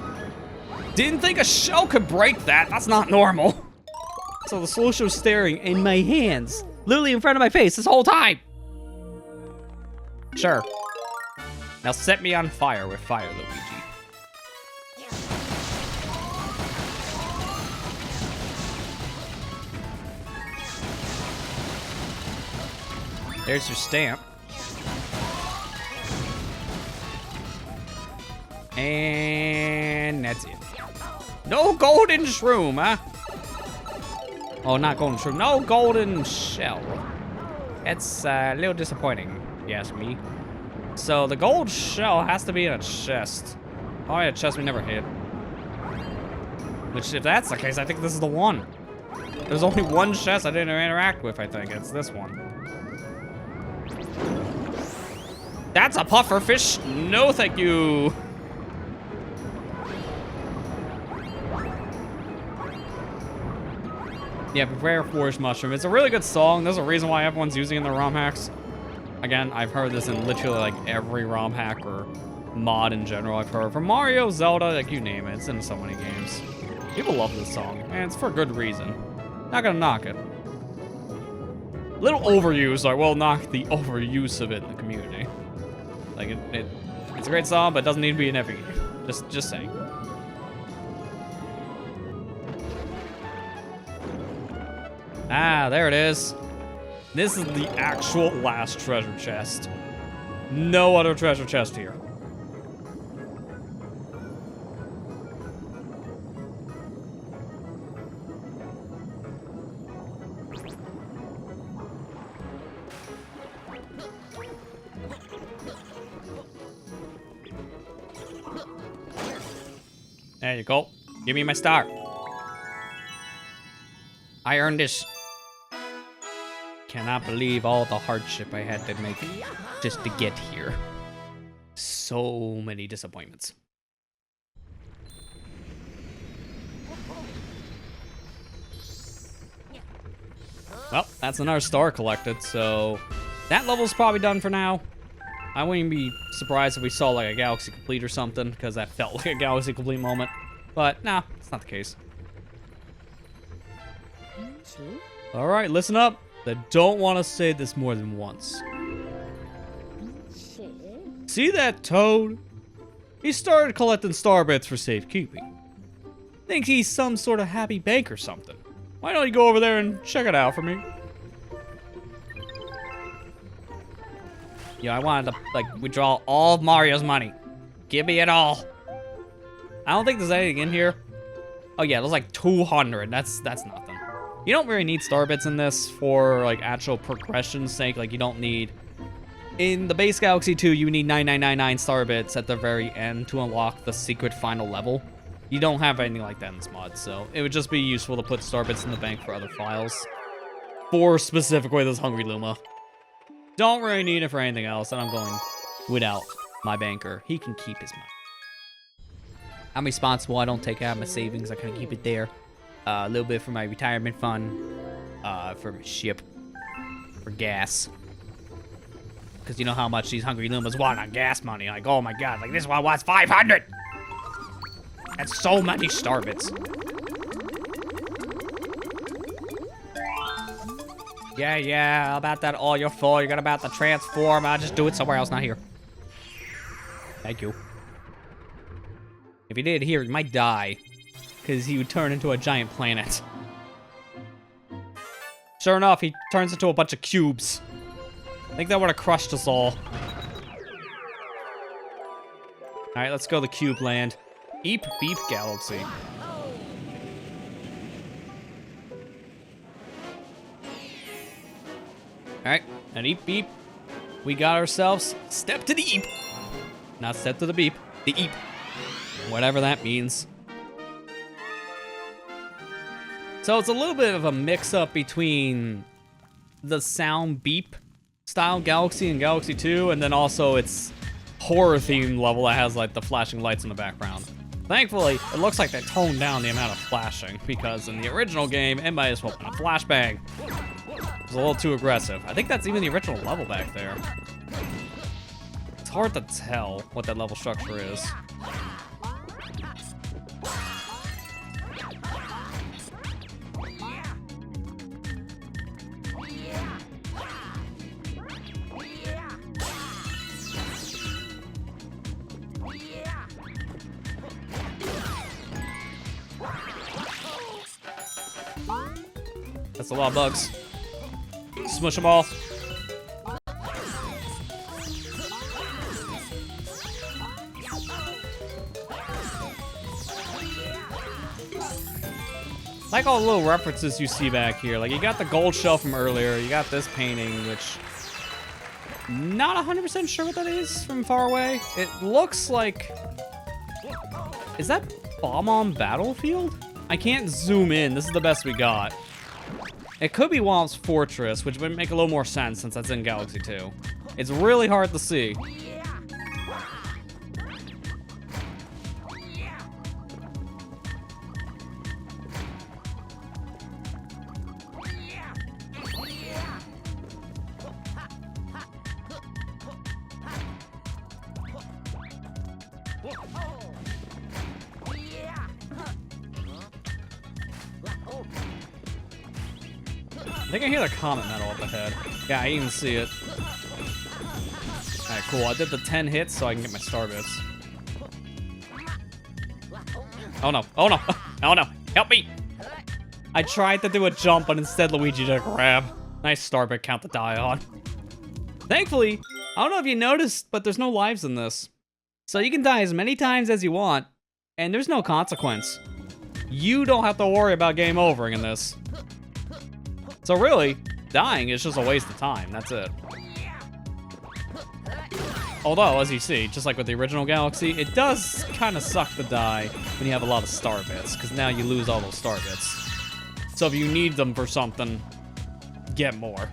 Didn't think a shell could break that. That's not normal. So the solution was staring in my hands, literally in front of my face this whole time. Sure. Now set me on fire with fire, Luigi. There's your stamp. And that's it. No golden shroom, huh? Oh, not golden shroom. No golden shell. That's a little disappointing, if you ask me. So the gold shell has to be in a chest. Oh yeah, chest we never hit. Which, if that's the case, I think this is the one. There's only one chest I didn't interact with, I think. It's this one. That's a puffer fish. No, thank you. Yeah, prepare forest mushroom. It's a really good song. There's a reason why everyone's using it in their ROM hacks. Again, I've heard this in literally like every ROM hack or mod in general I've heard. From Mario, Zelda, like you name it. It's in so many games. People love this song, and it's for a good reason. Not gonna knock it. Little overuse, I will knock the overuse of it in the community. Like it's a great song, but it doesn't need to be in every game. Just saying. Ah, there it is. This is the actual last treasure chest. No other treasure chest here. There you go. Give me my star. I earned this. Cannot believe all the hardship I had to make just to get here. So many disappointments. Well, that's another star collected, so that level's probably done for now. I wouldn't be surprised if we saw like a Galaxy Complete or something, because that felt like a Galaxy Complete moment. But no, it's not the case. Alright, listen up. I don't want to say this more than once. See that toad? He started collecting star bits for safekeeping. Thinks he's some sort of happy bank or something. Why don't you go over there and check it out for me? I wanted to, like, withdraw all of Mario's money. Give me it all. I don't think there's anything in here. Oh yeah, there's like 200. That's nothing. You don't really need star bits in this for, like, actual progression's sake. Like, you don't need... In the base Galaxy 2, you need 9999 star bits at the very end to unlock the secret final level. You don't have anything like that in this mod, so it would just be useful to put star bits in the bank for other files. For specifically this Hungry Luma. Don't really need it for anything else, and I'm going without my banker. He can keep his money. I'm responsible. I don't take out my savings. I kind of keep it there. A little bit for my retirement fund, for my ship, for gas. Because you know how much these Hungry Lumas want on gas money. Like, oh my god, like this one wants 500! That's so many star bits. Yeah, about that all you're full. You're about to transform. I'll just do it somewhere else, not here. Thank you. If you did it here, you might die. Because he would turn into a giant planet. Sure enough, he turns into a bunch of cubes. I think that would have crushed us all. Alright, let's go to Cube Land. Eep Beep Galaxy. Alright, and Eep Beep. We got ourselves Step to the Eep. Not Step to the Beep, the Eep. Whatever that means. So it's a little bit of a mix-up between the sound beep style Galaxy and Galaxy 2, and then also its horror-themed level that has like the flashing lights in the background. Thankfully, it looks like they toned down the amount of flashing, because in the original game, it might as well been a flashbang. It was a little too aggressive. I think that's even the original level back there. It's hard to tell what that level structure is. That's a lot of bugs. Smush them all. Like all the little references you see back here. Like, you got the gold shell from earlier. You got this painting, which... not 100% sure what that is from far away. It looks like... is that Bomb on Battlefield? I can't zoom in. This is the best we got. It could be Womp's Fortress, which would make a little more sense since that's in Galaxy 2. It's really hard to see. I think I hear the comet metal up ahead. Yeah, I even see it. Alright, cool. I did the 10 hits so I can get my star bits. Oh no. Oh no. Oh no. Help me. I tried to do a jump, but instead Luigi did a grab. Nice star bit count to die on. Thankfully, I don't know if you noticed, but there's no lives in this. So you can die as many times as you want, and there's no consequence. You don't have to worry about game overing in this. So really, dying is just a waste of time, that's it. Although, as you see, just like with the original Galaxy, it does kind of suck to die when you have a lot of star bits, because now you lose all those star bits. So if you need them for something, get more.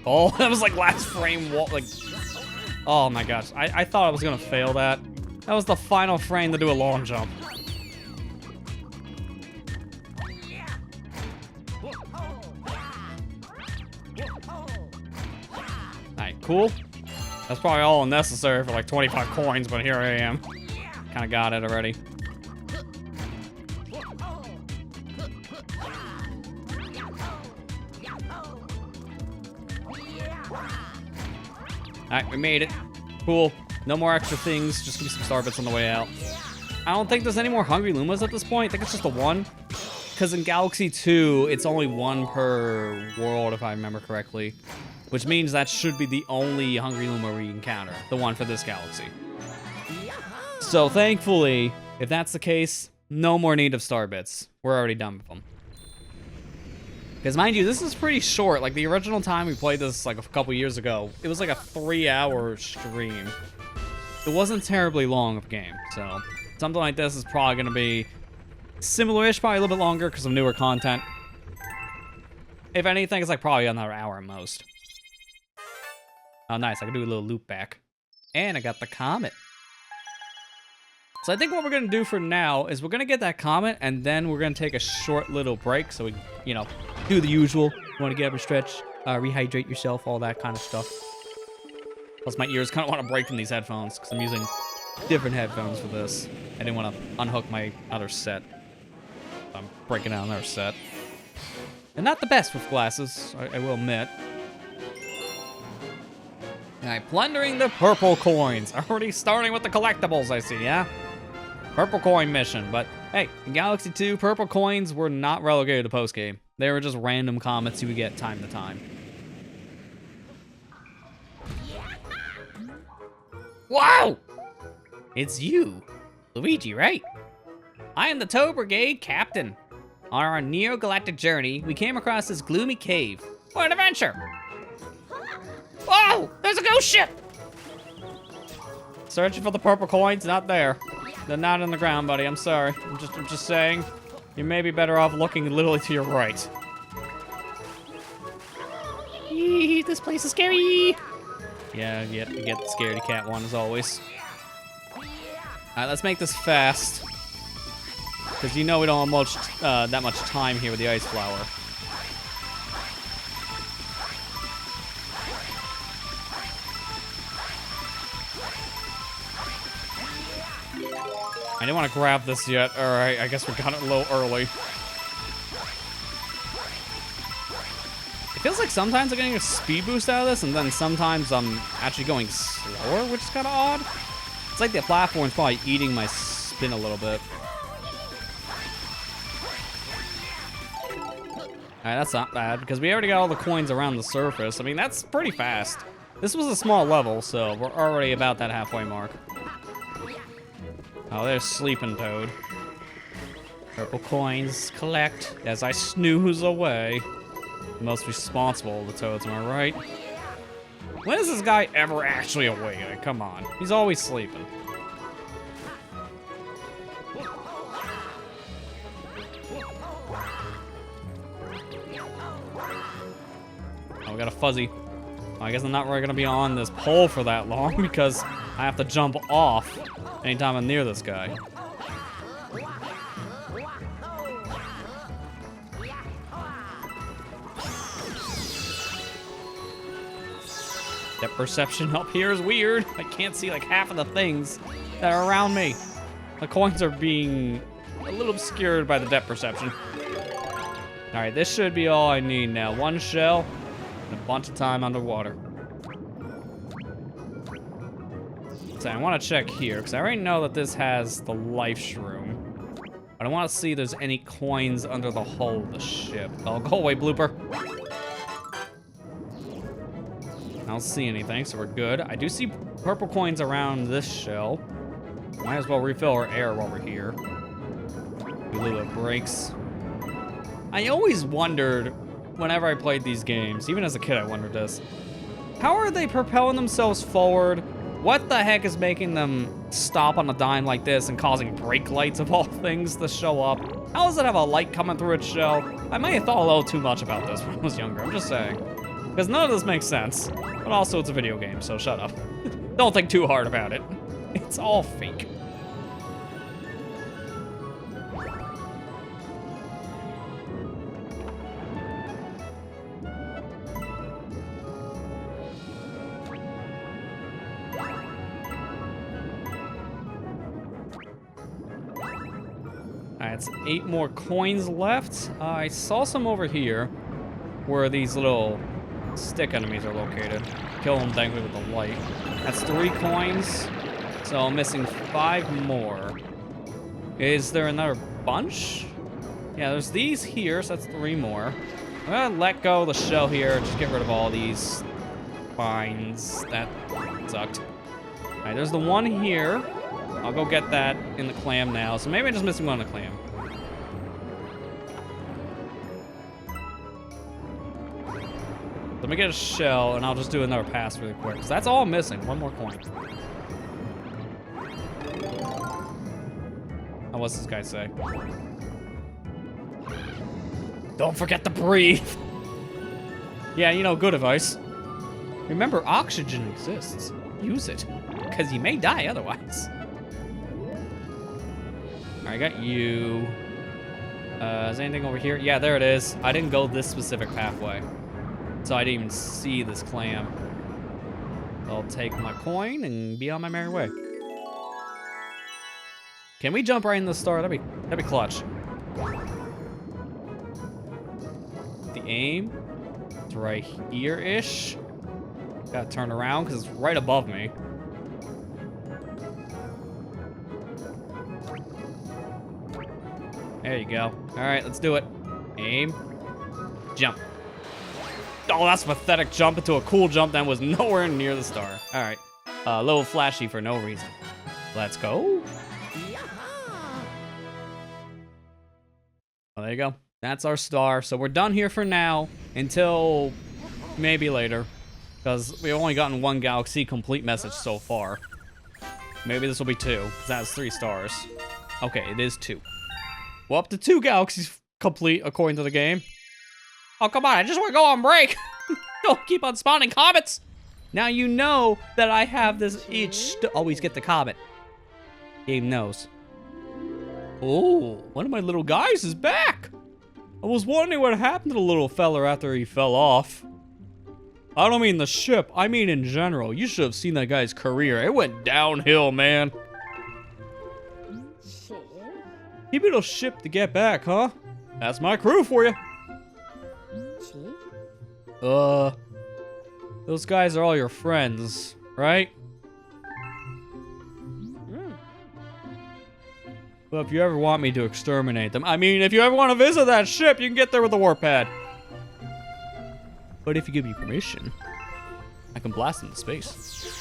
Oh, that was like last frame, like... oh my gosh, I thought I was gonna fail that. That was the final frame to do a long jump. Alright, cool. That's probably all unnecessary for like 25 coins, but here I am. Kinda got it already. Alright, we made it. Cool. No more extra things. Just give me some star bits on the way out. I don't think there's any more Hungry Lumas at this point. I think it's just the one. Because in Galaxy 2, it's only one per world, if I remember correctly. Which means that should be the only Hungry Luma we encounter. The one for this Galaxy. So thankfully, if that's the case, no more need of star bits. We're already done with them. Because mind you, this is pretty short. Like the original time we played this like a couple years ago, it was like a 3-hour stream. It wasn't terribly long of a game, so something like this is probably going to be similar-ish, probably a little bit longer because of newer content. If anything, it's like probably another hour at most. Oh, nice. I can do a little loop back. And I got the comet. So I think what we're going to do for now is we're going to get that comet, and then we're going to take a short little break so we, you know, do the usual. You want to get up and stretch, rehydrate yourself, all that kind of stuff. Plus, my ears kind of want to break from these headphones because I'm using different headphones for this. I didn't want to unhook my other set. I'm breaking out another set. And not the best with glasses, I will admit. Alright, plundering the purple coins. Already starting with the collectibles, I see, yeah? Purple coin mission, but hey, in Galaxy 2, purple coins were not relegated to post-game. They were just random comets you would get time to time. Wow! It's you, Luigi, right? I am the Tow Brigade captain. On our neo-galactic journey, we came across this gloomy cave. What an adventure! Whoa! There's a ghost ship! Searching for the purple coins, not there. They're not in the ground, buddy. I'm sorry. I'm just saying. You may be better off looking literally to your right. Eee, this place is scary. Yeah, you get the scaredy cat one as always. Alright, let's make this fast. Because you know we don't have much, that much time here with the ice flower. I didn't want to grab this yet. Alright, I guess we got it a little early. It feels like sometimes I'm getting a speed boost out of this, and then sometimes I'm actually going slower, which is kind of odd. It's like the platform's probably eating my spin a little bit. Alright, that's not bad, because we already got all the coins around the surface. I mean, that's pretty fast. This was a small level, so we're already about that halfway mark. Oh, there's Sleeping Toad. Purple coins collect as I snooze away. The most responsible of the toads, am I right? When is this guy ever actually awake? Like, come on. He's always sleeping. Oh, we got a fuzzy. I guess I'm not really gonna be on this pole for that long because I have to jump off anytime I'm near this guy. Depth perception up here is weird. I can't see like half of the things that are around me. The coins are being a little obscured by the depth perception. All right, this should be all I need now. One shell and a bunch of time underwater. So I want to check here because I already know that this has the life shroom. But I want to see if there's any coins under the hull of the ship. Oh, go away, blooper. I don't see anything, so we're good. I do see purple coins around this shell. Might as well refill our air while we're here. Do a little bit of breaks. I always wondered, whenever I played these games, even as a kid I wondered this, how are they propelling themselves forward? What the heck is making them stop on a dime like this and causing brake lights of all things to show up? How does it have a light coming through its shell? I might have thought a little too much about this when I was younger, I'm just saying. Because none of this makes sense. But also, it's a video game, so shut up. Don't think too hard about it. It's all fake. Alright, it's 8 more coins left. I saw some over here where these little stick enemies are located. Kill them, thankfully, with the light. That's 3 coins, so I'm missing 5 more. Is there another bunch? Yeah, there's these here, so that's 3 more. I'm gonna let go of the shell here, just get rid of all these fines. That sucked. Alright, there's the one here. I'll go get that in the clam now, so maybe I'm just missing one in the clam. Let me get a shell, and I'll just do another pass really quick. So that's all I'm missing. 1 more coin. Oh, what's this guy say? Don't forget to breathe. Yeah, you know, good advice. Remember, oxygen exists. Use it, because you may die otherwise. All right, I got you. Is there anything over here? Yeah, there it is. I didn't go this specific pathway, so I didn't even see this clam. I'll take my coin and be on my merry way. Can we jump right in the star? That'd be clutch. The aim, it's right here-ish. Gotta turn around because it's right above me. There you go. All right, let's do it. Aim, jump. Oh, that's a pathetic jump into a cool jump that was nowhere near the star. All right, a little flashy for no reason. Let's go. Well, there you go. That's our star. So we're done here for now until maybe later, because we've only gotten 1 galaxy complete message so far. Maybe this will be 2, because that's 3 stars. Okay, it is 2. Well, up to 2 galaxies complete according to the game. Oh, come on, I just want to go on break. Don't keep on spawning comets. Now you know that I have this itch to always get the comet. Game knows. Oh, one of my little guys is back. I was wondering what happened to the little fella after he fell off. I don't mean the ship, I mean in general. You should have seen that guy's career. It went downhill, man. He built a ship to get back, huh? That's my crew for you. Those guys are all your friends, right? Well, if you ever want me to exterminate them, I mean, if you ever want to visit that ship, you can get there with the warp pad. But if you give me permission, I can blast them to space.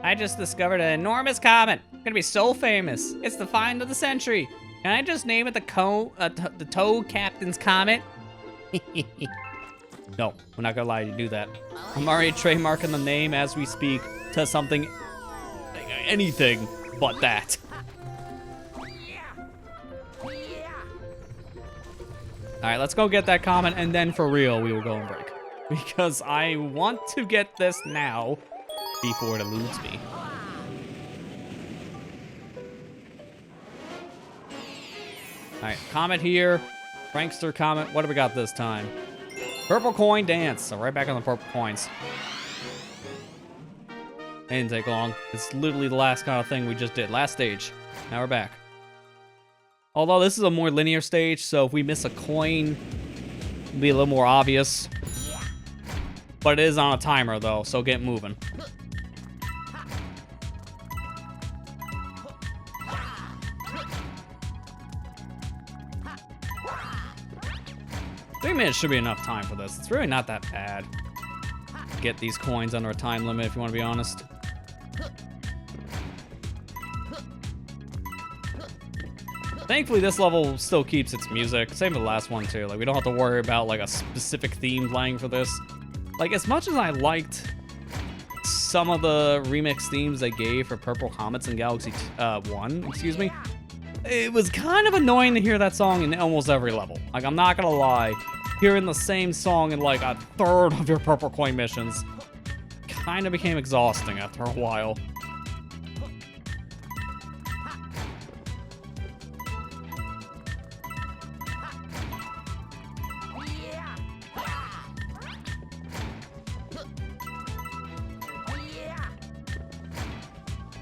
I just discovered an enormous comet. It's gonna be so famous. It's the find of the century. Can I just name it the Toad Captain's Comet? No, we're not gonna allow you to do that. I'm already trademarking the name as we speak to something, anything but that. All right, let's go get that comet, and then for real, we will go on break. Because I want to get this now before it eludes me. All right, comet here. Prankster comet. What do we got this time? Purple coin dance. So right back on the purple coins. It didn't take long. It's literally the last kind of thing we just did. Last stage. Now we're back. Although this is a more linear stage, so if we miss a coin, it'll be a little more obvious. But it is on a timer though, so get moving. I think should be enough time for this. It's really not that bad. Get these coins under a time limit if you want to be honest. Thankfully, this level still keeps its music. Same with the last one too. Like, we don't have to worry about like a specific theme playing for this. Like, as much as I liked some of the remix themes they gave for Purple Comets in Galaxy 1, excuse me, it was kind of annoying to hear that song in almost every level. Like, I'm not gonna lie. Hearing the same song in like a third of your purple coin missions kind of became exhausting after a while.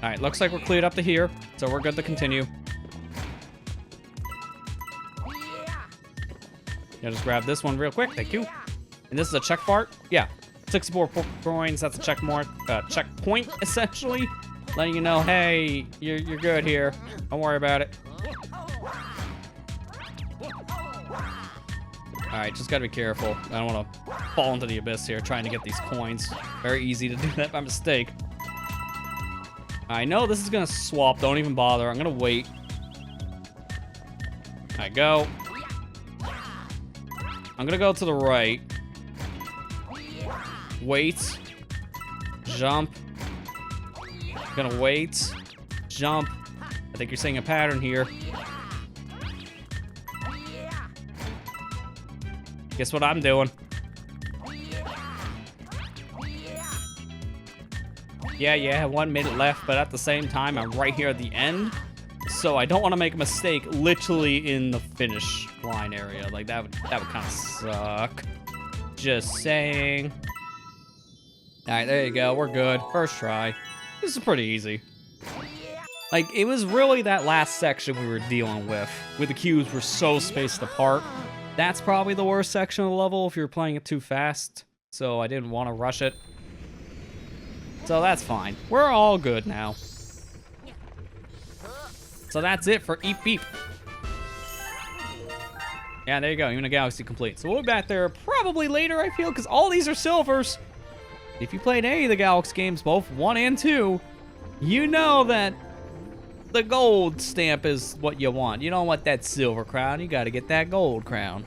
All right, looks like we're cleared up to here, so we're good to continue. Yeah, just grab this one real quick. Thank you. And this is a check part. Yeah, 64 coins. That's a checkpoint, essentially, letting you know, hey, you're good here. Don't worry about it. All right, just gotta be careful. I don't want to fall into the abyss here trying to get these coins. Very easy to do that by mistake. I know this is gonna swap. Don't even bother. I'm gonna wait. All right, go. I'm gonna go to the right. Wait. Jump. Gonna wait. Jump. I think you're seeing a pattern here. Guess what I'm doing? Yeah, 1 minute left, but at the same time, I'm right here at the end. So I don't want to make a mistake literally in the finish line area. Like, that would kind of suck. Just saying. All right, there you go. We're good. First try. This is pretty easy. Like, it was really that last section we were dealing with. The cubes were so spaced apart. That's probably the worst section of the level if you're playing it too fast. So I didn't want to rush it. So that's fine. We're all good now. So that's it for Eep Beep. Yeah, there you go. Even a galaxy complete. So we'll be back there probably later, I feel, because all these are silvers. If you played any of the Galaxy games, both 1 and 2, you know that the gold stamp is what you want. You don't want that silver crown. You got to get that gold crown.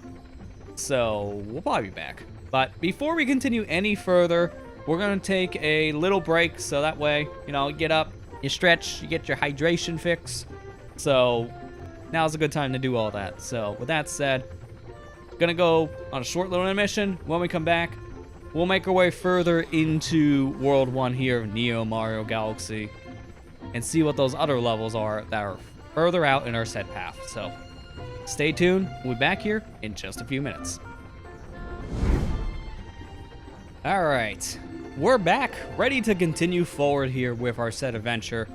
So we'll probably be back. But before we continue any further, we're going to take a little break. So that way, you know, get up, you stretch, you get your hydration fix. So now's a good time to do all that. So with that said, gonna go on a short little intermission. When we come back, we'll make our way further into World 1 here of Neo Mario Galaxy and see what those other levels are that are further out in our set path. So stay tuned. We'll be back here in just a few minutes. All right. We're back, ready to continue forward here with our said adventure.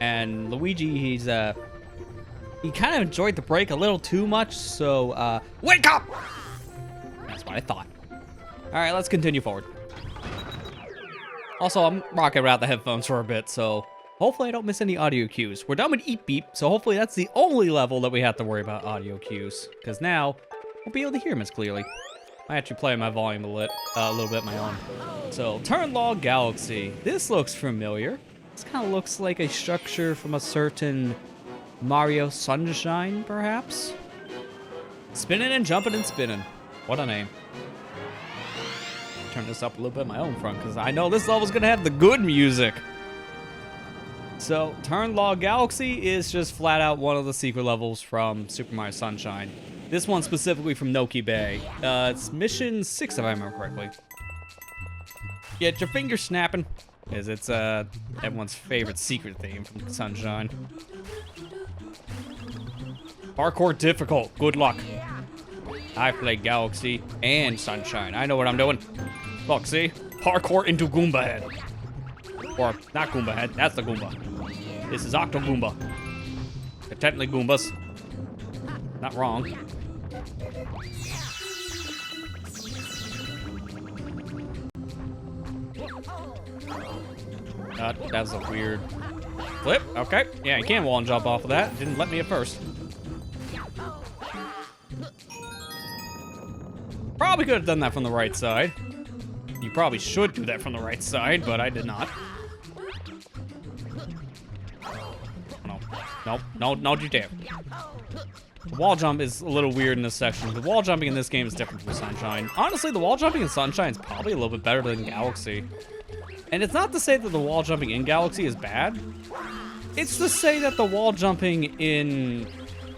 And Luigi, he kind of enjoyed the break a little too much, so, wake up! That's what I thought. All right, let's continue forward. Also, I'm rocking around the headphones for a bit, so hopefully I don't miss any audio cues. We're done with Eat Beep, so hopefully that's the only level that we have to worry about audio cues, because now we'll be able to hear them as clearly. I actually play my volume a little bit my own. So, Turnlog Galaxy. This looks familiar. This kind of looks like a structure from a certain Mario Sunshine, perhaps? Spinning and jumping and spinning. What a name. Turn this up a little bit my own front, because I know this level's going to have the good music. So, Turnlog Galaxy is just flat out one of the secret levels from Super Mario Sunshine. This one specifically from Noki Bay. It's mission 6, if I remember correctly. Get your fingers snapping, as it's everyone's favorite secret theme from Sunshine. Parkour difficult. Good luck. I play Galaxy and Sunshine. I know what I'm doing. Look, see? Parkour into Goomba Head. Or, not Goomba Head. That's the Goomba. This is Octo Goomba. They're technically Goombas. Not wrong. That was a weird flip. Okay. Yeah, you can wall and jump off of that. Didn't let me at first. Probably could have done that from the right side. You probably should do that from the right side, but I did not. No, don't you dare. The wall jump is a little weird in this section. The wall jumping in this game is different from Sunshine. Honestly, the wall jumping in Sunshine is probably a little bit better than Galaxy. And it's not to say that the wall jumping in Galaxy is bad. It's to say that the wall jumping in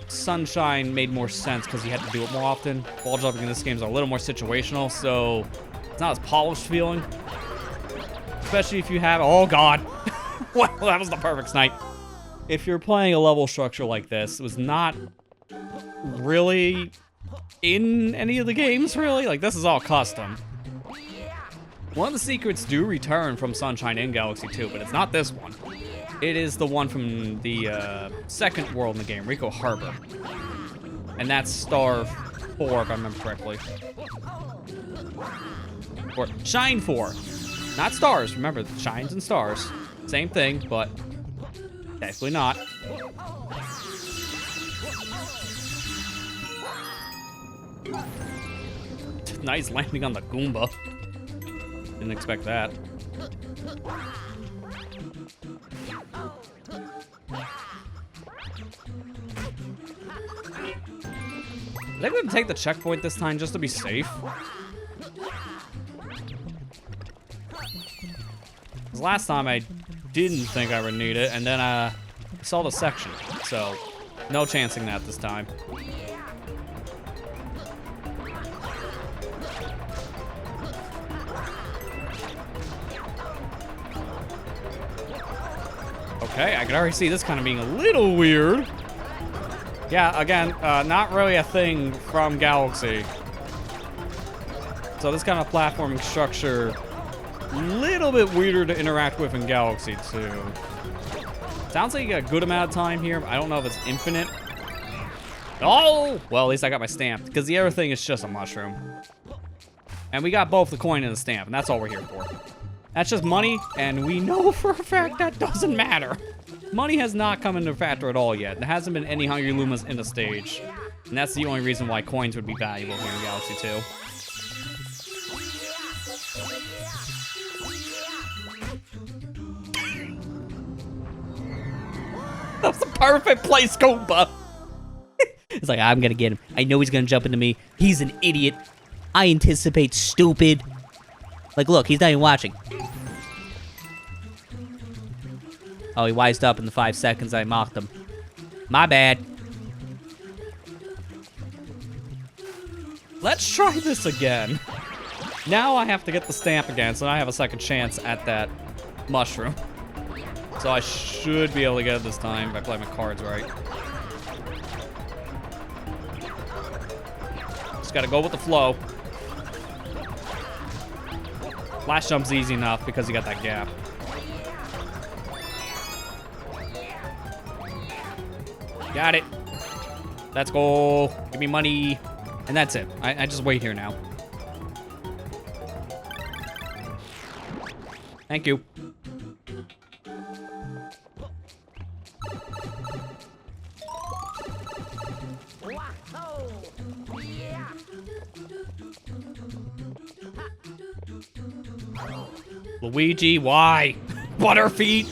Sunshine made more sense because you had to do it more often. Wall jumping in this game is a little more situational, so it's not as polished feeling. Especially if you have, oh god. Well, that was the perfect snipe. If you're playing a level structure like this, it was not really in any of the games, really. Like, this is all custom. One of the secrets do return from Sunshine and Galaxy 2, but it's not this one. It is the one from the second world in the game, Rico Harbor. And that's Star 4, if I remember correctly. Or Shine 4. Not stars, remember, shines and stars. Same thing, but definitely not. Nice landing on the Goomba. Didn't expect that. I think I'm gonna take the checkpoint this time just to be safe. Because last time I didn't think I would need it, and then I saw the section, so no chancing that this time. Okay, I can already see this kind of being a little weird. Yeah, again, not really a thing from Galaxy. So this kind of platforming structure, a little bit weirder to interact with in Galaxy 2. Sounds like you got a good amount of time here. I don't know if it's infinite. Oh! Well, at least I got my stamp, because the other thing is just a mushroom. And we got both the coin and the stamp, and that's all we're here for. That's just money, and we know for a fact that doesn't matter. Money has not come into factor at all yet. There hasn't been any Hungry Lumas in the stage. And that's the only reason why coins would be valuable here in Galaxy 2. That was the perfect place, Goomba. It's like, I'm gonna get him. I know he's gonna jump into me. He's an idiot. I anticipate stupid. Like, look, he's not even watching. Oh, he wised up in the 5 seconds I mocked him. My bad. Let's try this again. Now I have to get the stamp again, so I have a second chance at that mushroom. So I should be able to get it this time if I play my cards right. Just gotta go with the flow. Flash jump's easy enough because you got that gap. Got it. Let's go. Give me money. And that's it. I just wait here now. Thank you. Luigi, why? Butterfeet!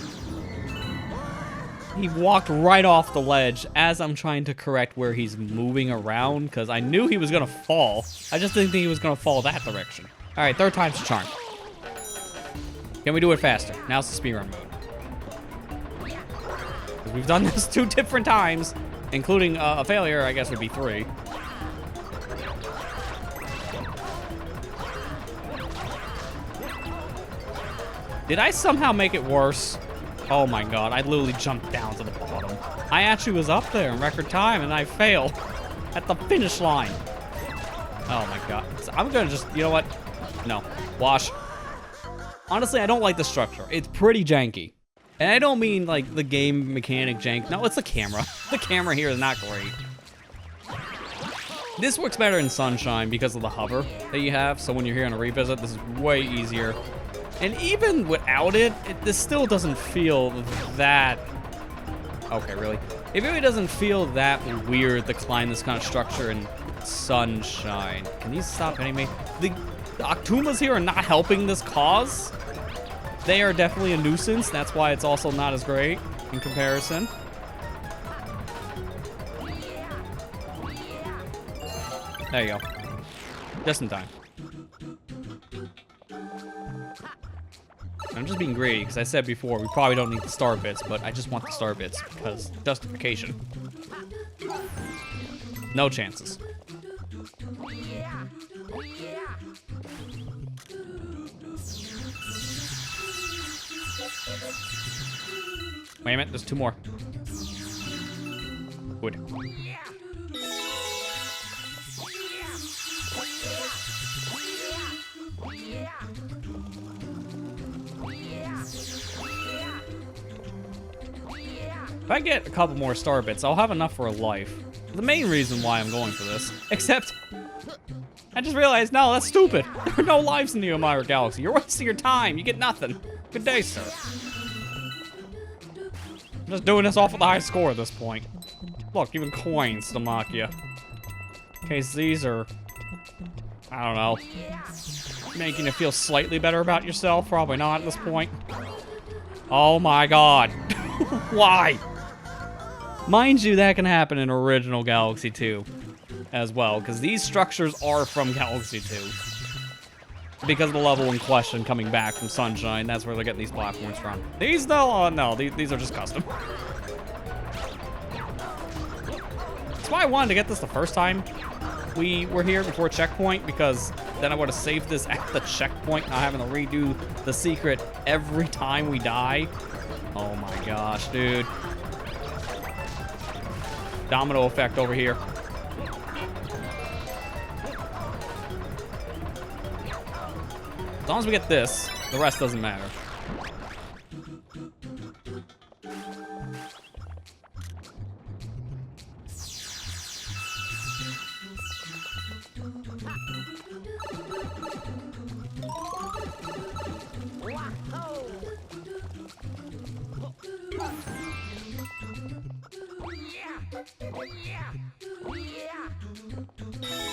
He walked right off the ledge as I'm trying to correct where he's moving around, because I knew he was going to fall. I just didn't think he was going to fall that direction. All right, third time's a charm. Can we do it faster? Now's the speedrun mode. 'Cause we've done this 2 different times, including a failure, I guess would be 3. Did I somehow make it worse? Oh my god, I literally jumped down to the bottom. I actually was up there in record time and I failed at the finish line. Oh my god. So I'm gonna just, you know what? No. Wash. Honestly, I don't like the structure. It's pretty janky. And I don't mean like the game mechanic jank. No, it's the camera. The camera here is not great. This works better in Sunshine because of the hover that you have. So when you're here on a revisit, this is way easier. And even without it, this still doesn't feel that... Okay, really? It really doesn't feel that weird to climb this kind of structure in Sunshine. Can you stop hitting me? The Octumas here are not helping this cause. They are definitely a nuisance. That's why it's also not as great in comparison. There you go. Just in time. I'm just being greedy, because I said before, we probably don't need the star bits, but I just want the star bits, because justification. No chances. Wait a minute, there's 2 more. Good. If I get a couple more star bits, I'll have enough for a life. The main reason why I'm going for this. Except, I just realized, no, that's stupid. There are no lives in the Elmira Galaxy. You're wasting your time. You get nothing. Good day, sir. I'm just doing this off with a high score at this point. Look, even coins to mock you. In case these are, I don't know, making you feel slightly better about yourself. Probably not at this point. Oh my god. Why? Mind you, that can happen in original Galaxy 2 as well, because these structures are from Galaxy 2. Because of the level in question coming back from Sunshine, that's where they're getting these platforms from. These, though? Oh, no, these are just custom. That's why I wanted to get this the first time we were here before checkpoint, because then I would have saved this at the checkpoint, not having to redo the secret every time we die. Oh my gosh, dude. Domino effect over here. As long as we get this, the rest doesn't matter.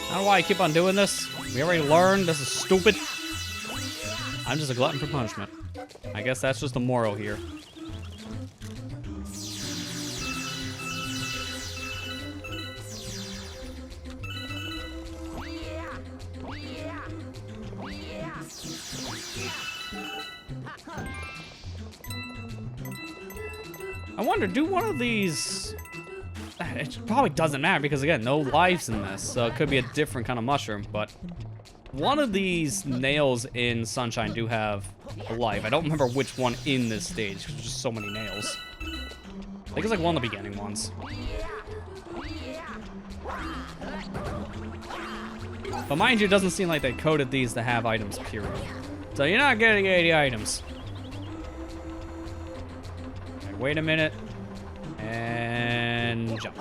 I don't know why I keep on doing this. We already learned this is stupid. I'm just a glutton for punishment. I guess that's just the moral here. I wonder, do one of these... It probably doesn't matter because, again, no lives in this, so it could be a different kind of mushroom, but one of these nails in Sunshine do have a life. I don't remember which one in this stage, because there's just so many nails. I think it's like one of the beginning ones. But mind you, it doesn't seem like they coded these to have items, period. So you're not getting 80 items. Okay, wait a minute. And jump.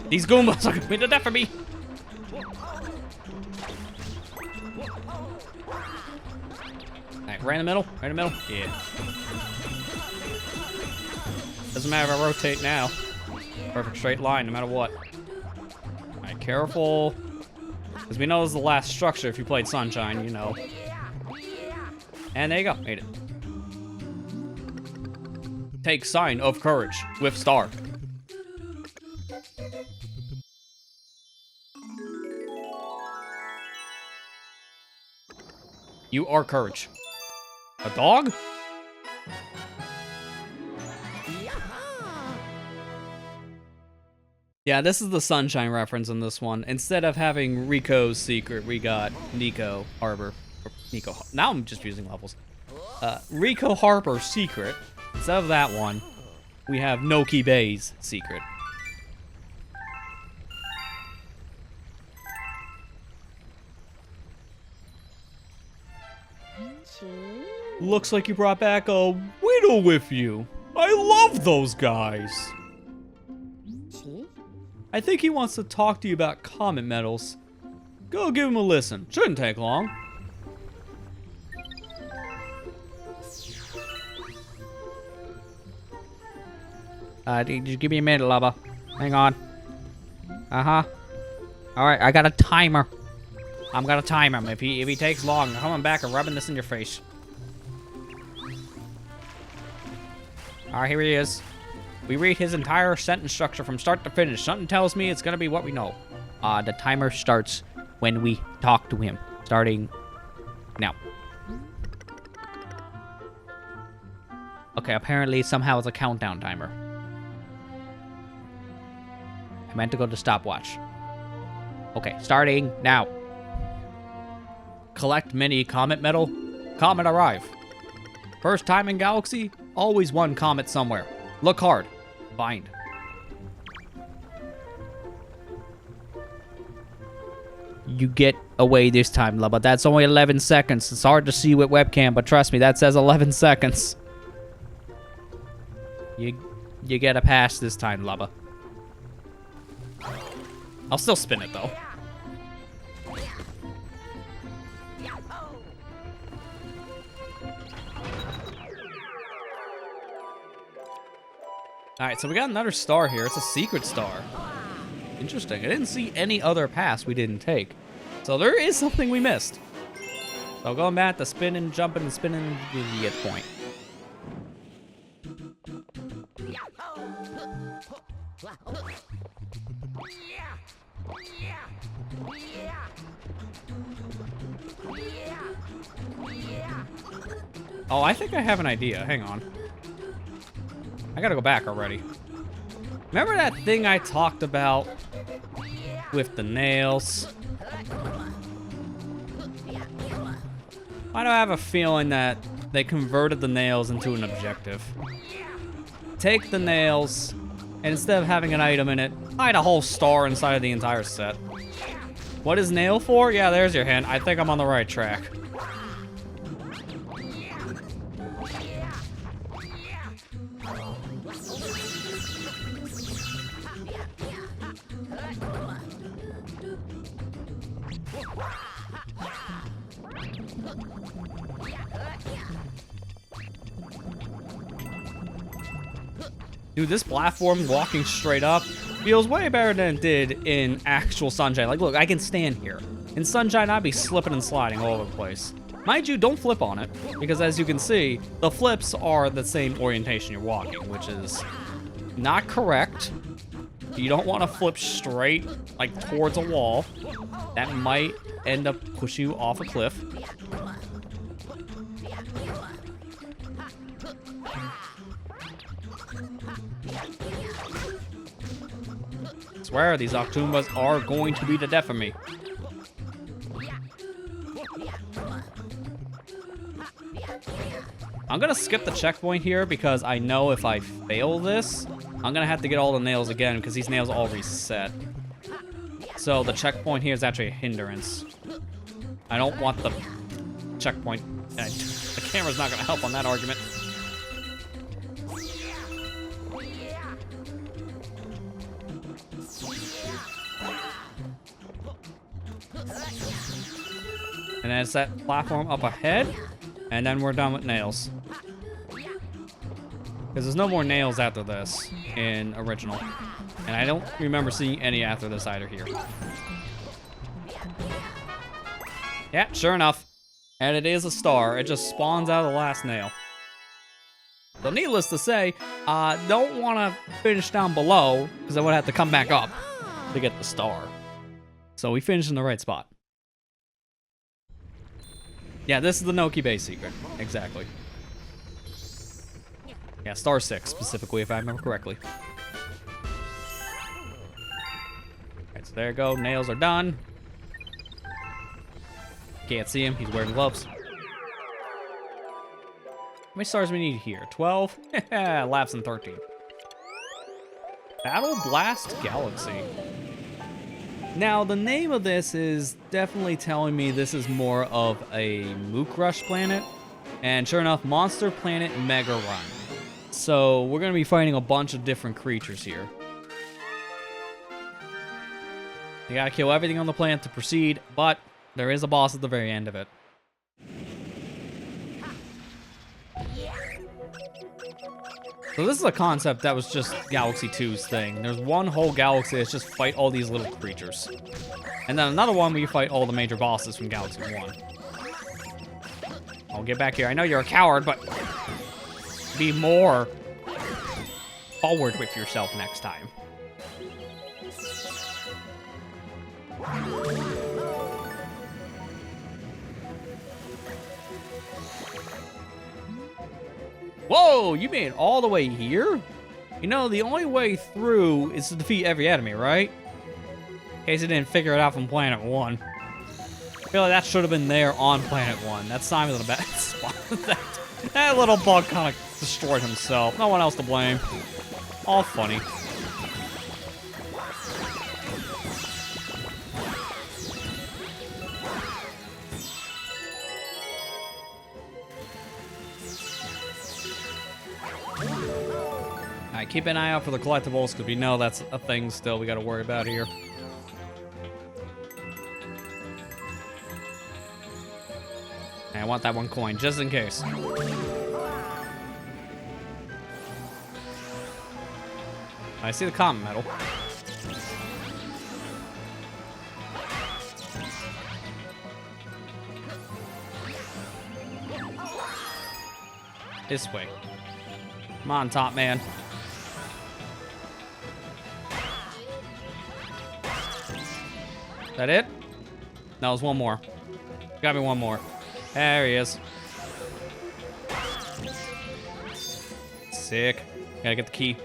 These Goombas are gonna be the death for me. Alright, right in the middle. Right in the middle. Yeah. Doesn't matter if I rotate now. Perfect straight line, no matter what. Alright, careful. Because we know this is the last structure if you played Sunshine, you know. And there you go. Made it. Take sign of courage with star. You are courage. A dog? Yeah, this is the Sunshine reference in this one. Instead of having Rico's secret, we got Nico Harbor. Now I'm just using levels. Rico Harper's secret. Instead of that one, we have Noki Bay's secret. Looks like you brought back a Widow with you. I love those guys. I think he wants to talk to you about comet medals. Go give him a listen. Shouldn't take long. Just give me a minute, Lubba. Hang on. Uh-huh. Alright, I got a timer. I'm gonna time him. If he takes long, I'm coming back and rubbing this in your face. Alright, here he is. We read his entire sentence structure from start to finish. Something tells me it's gonna be what we know. The timer starts when we talk to him. Starting now. Okay, apparently somehow it's a countdown timer. I meant to go to stopwatch. Okay, starting now. Collect mini comet medal. Comet arrive. First time in galaxy, always one comet somewhere. Look hard. Find. You get away this time, Lubba. That's only 11 seconds. It's hard to see with webcam, but trust me, that says 11 seconds. You get a pass this time, Lubba. I'll still spin it, though. Alright, so we got another star here. It's a secret star. Interesting. I didn't see any other pass we didn't take. So there is something we missed. So going back to spinning, jumping, and spinning, you get the point. Oh, I think I have an idea. Hang on. I gotta go back already. Remember that thing I talked about with the nails? Why do I have a feeling that they converted the nails into an objective? Take the nails, and instead of having an item in it, hide a whole star inside of the entire set. What is nail for? Yeah, there's your hint. I think I'm on the right track. Dude, this platform walking straight up feels way better than it did in actual Sunshine. Like, look, I can stand here. In Sunshine, I'd be slipping and sliding all over the place. Mind you, don't flip on it, because as you can see, the flips are the same orientation you're walking, which is not correct. You don't want to flip straight, like, towards a wall. That might end up pushing you off a cliff. I swear, these Octoombas are going to be the death of me. I'm gonna skip the checkpoint here because I know if I fail this, I'm gonna have to get all the nails again because these nails all reset. So the checkpoint here is actually a hindrance. I don't want the checkpoint. The camera's not gonna help on that argument. And then it's that platform up ahead, and then we're done with nails. Because there's no more nails after this in original. And I don't remember seeing any after this either here. Yeah, sure enough. And it is a star. It just spawns out of the last nail. So needless to say, don't want to finish down below, because I would have to come back up to get the star. So we finished in the right spot. Yeah, this is the Noki Bay secret. Exactly. Yeah, star 6 specifically, if I remember correctly. Alright, so there you go. Nails are done. Can't see him. He's wearing gloves. How many stars do we need here? 12? Laps in 13. Battle Blast Galaxy. Now, the name of this is definitely telling me this is more of a Mook Rush planet. And sure enough, Monster Planet Mega Run. So, we're going to be fighting a bunch of different creatures here. You gotta kill everything on the planet to proceed, but there is a boss at the very end of it. So this is a concept that was just Galaxy 2's thing. There's one whole galaxy that's just fight all these little creatures. And then another one where you fight all the major bosses from Galaxy 1. I'll get back here. I know you're a coward, but be more forward with yourself next time. Whoa, you made it all the way here? You know, the only way through is to defeat every enemy, right? In case you didn't figure it out from Planet 1. I feel like that should have been there on Planet 1. That's Simon in the bad spot. That little bug kind of destroyed himself. No one else to blame. All funny. Alright, keep an eye out for the collectibles, because we know that's a thing still we gotta worry about here. And I want that one coin, just in case. I see the common medal. This way. Come on, top man. Is that it? No, there's one more. Got me one more. There he is. Sick. Gotta get the key.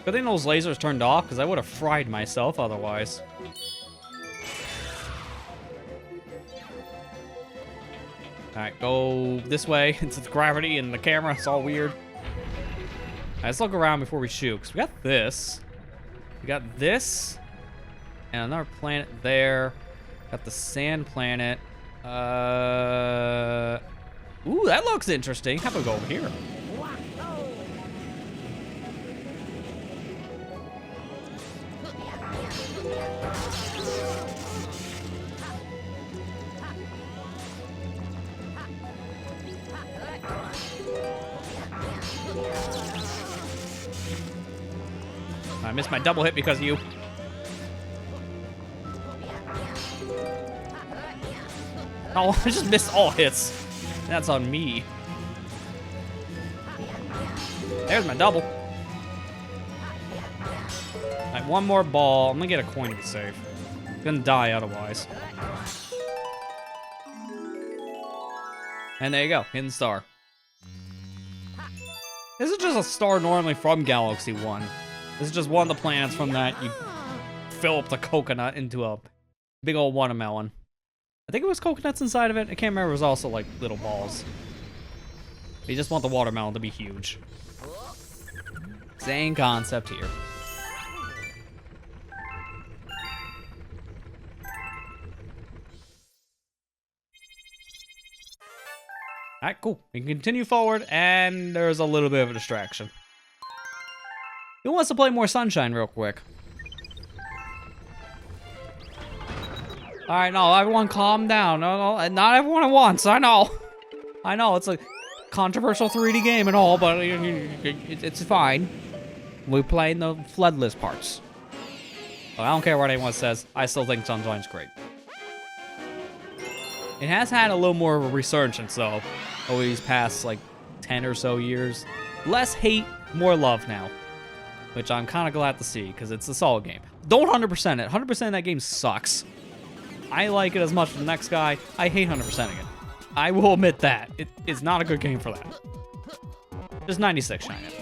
Good thing those lasers turned off, because I would have fried myself otherwise. Alright, go this way into the gravity and the camera. It's all weird. Alright, let's look around before we shoot, because we got this. We got this. And another planet there. Got the sand planet. Ooh, that looks interesting. How about we go over here? I missed my double hit because of you. Oh, I just missed all hits. That's on me. There's my double. Alright, one more ball. I'm gonna get a coin to be safe. I'm gonna die otherwise. And there you go, hidden star. This is just a star normally from Galaxy 1. This is just one of the planets from that. You fill up the coconut into a big old watermelon. I think it was coconuts inside of it. I can't remember. It was also like little balls. You just want the watermelon to be huge. Same concept here. Alright, cool. We can continue forward, and there's a little bit of a distraction. Who wants to play more Sunshine real quick? Alright, no, everyone calm down. No, not everyone at once, I know. I know, it's a controversial 3D game and all, but it's fine. We're playing the floodless parts. I don't care what anyone says, I still think Sunshine's great. It has had a little more of a resurgence, though, over these past, like, 10 or so years. Less hate, more love now. Which I'm kind of glad to see, because it's a solid game. Don't 100% it. 100% of that game sucks. I like it as much as the next guy. I hate 100%ing it. I will admit that. It is not a good game for that. Just 96 shine it.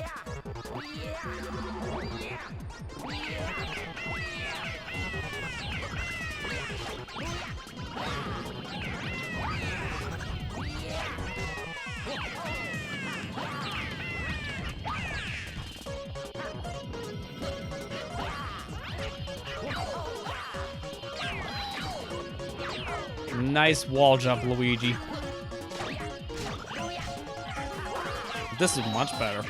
Nice wall jump, Luigi. This is much better.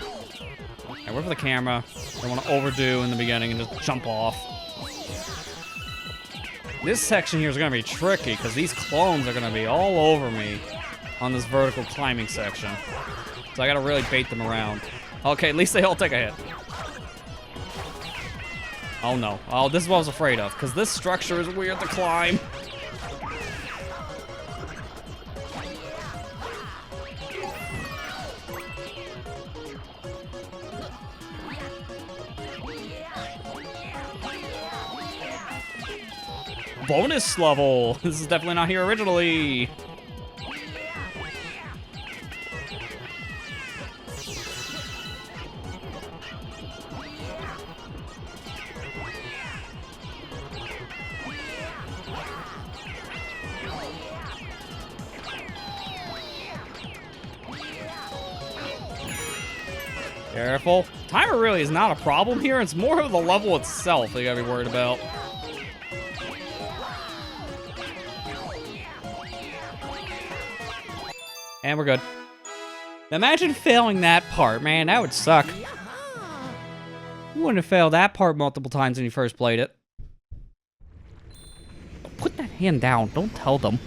I wait for the camera. I want to overdo in the beginning and just jump off. This section here is going to be tricky because these clones are going to be all over me on this vertical climbing section. So I got to really bait them around. Okay, at least they all take a hit. Oh no. Oh, this is what I was afraid of because this structure is weird to climb. Bonus level. This is definitely not here originally. Careful. Timer really is not a problem here. It's more of the level itself that you gotta be worried about. And we're good. Imagine failing that part, man. That would suck. You wouldn't have failed that part multiple times when you first played it. Put that hand down. Don't tell them.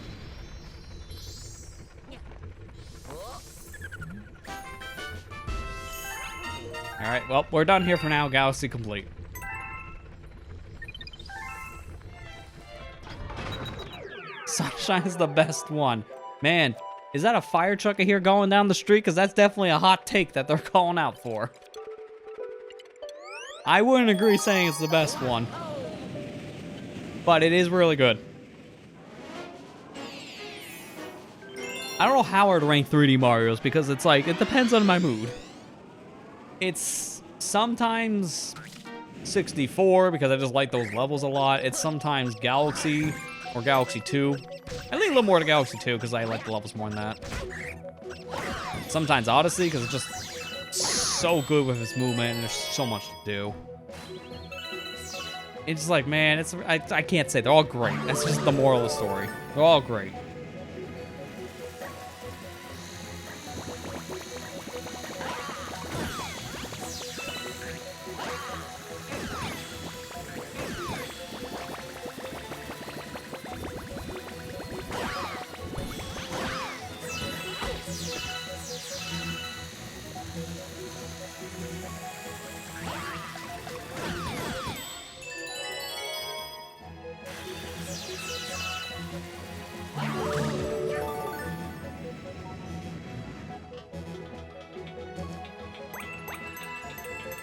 Alright, well, we're done here for now. Galaxy complete. Sunshine's the best one. Man. Is that a fire truck I hear going down the street? Because that's definitely a hot take that they're calling out for. I wouldn't agree saying it's the best one. But it is really good. I don't know how I'd rank 3D Marios because it's like, it depends on my mood. It's sometimes 64 because I just like those levels a lot. It's sometimes Galaxy or Galaxy 2. I lean a little more to Galaxy 2 because I like the levels more than that. Sometimes Odyssey because it's just so good with its movement and there's so much to do. It's like, man, I can't say. They're all great. That's just the moral of the story. They're all great.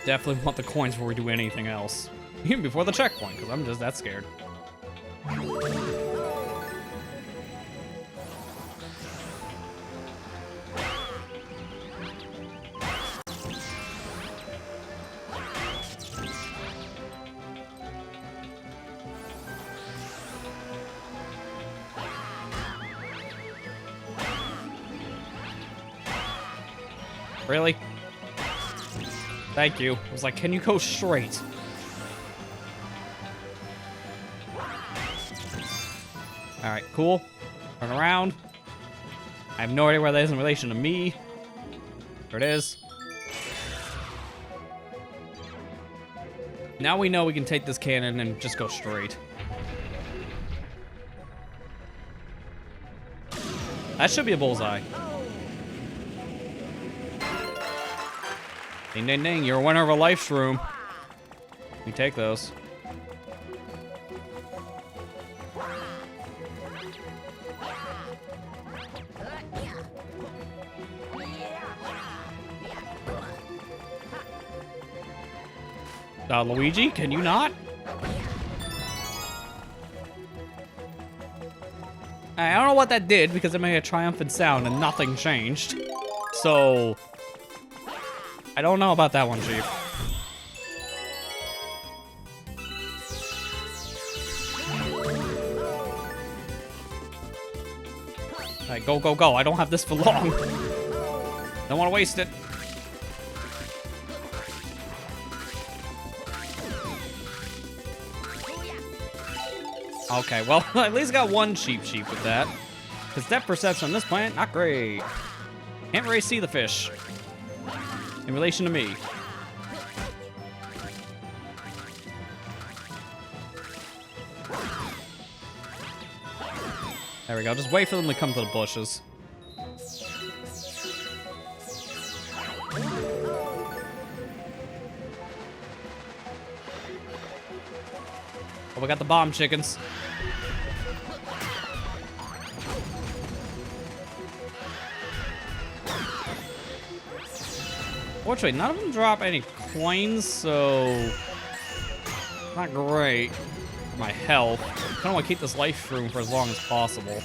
Definitely want the coins before we do anything else. Even before the checkpoint, because I'm just that scared. Really? Thank you. I was like, can you go straight? Alright, cool. Turn around. I have no idea where that is in relation to me. There it is. Now we know we can take this cannon and just go straight. That should be a bullseye. Ding, ding, ding. You're a winner of a life shroom. You take those. Luigi, can you not? I don't know what that did because it made a triumphant sound and nothing changed. So, I don't know about that one, Chief. Alright, go, go, go. I don't have this for long. Don't want to waste it. Okay, well, at least got one sheep with that. Because depth perception on this planet, not great. Can't really see the fish. In relation to me. There we go, just wait for them to come to the bushes. Oh, we got the bomb chickens. Fortunately, none of them drop any coins, so not great for my health. I kind of want to keep this life room for as long as possible.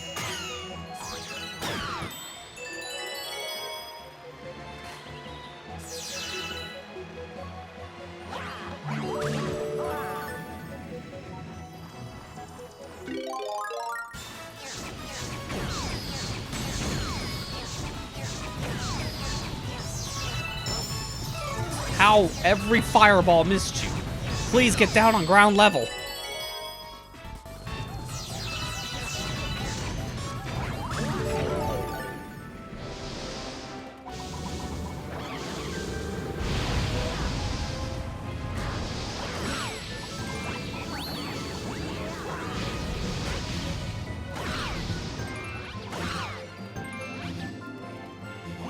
How every fireball missed you. Please get down on ground level.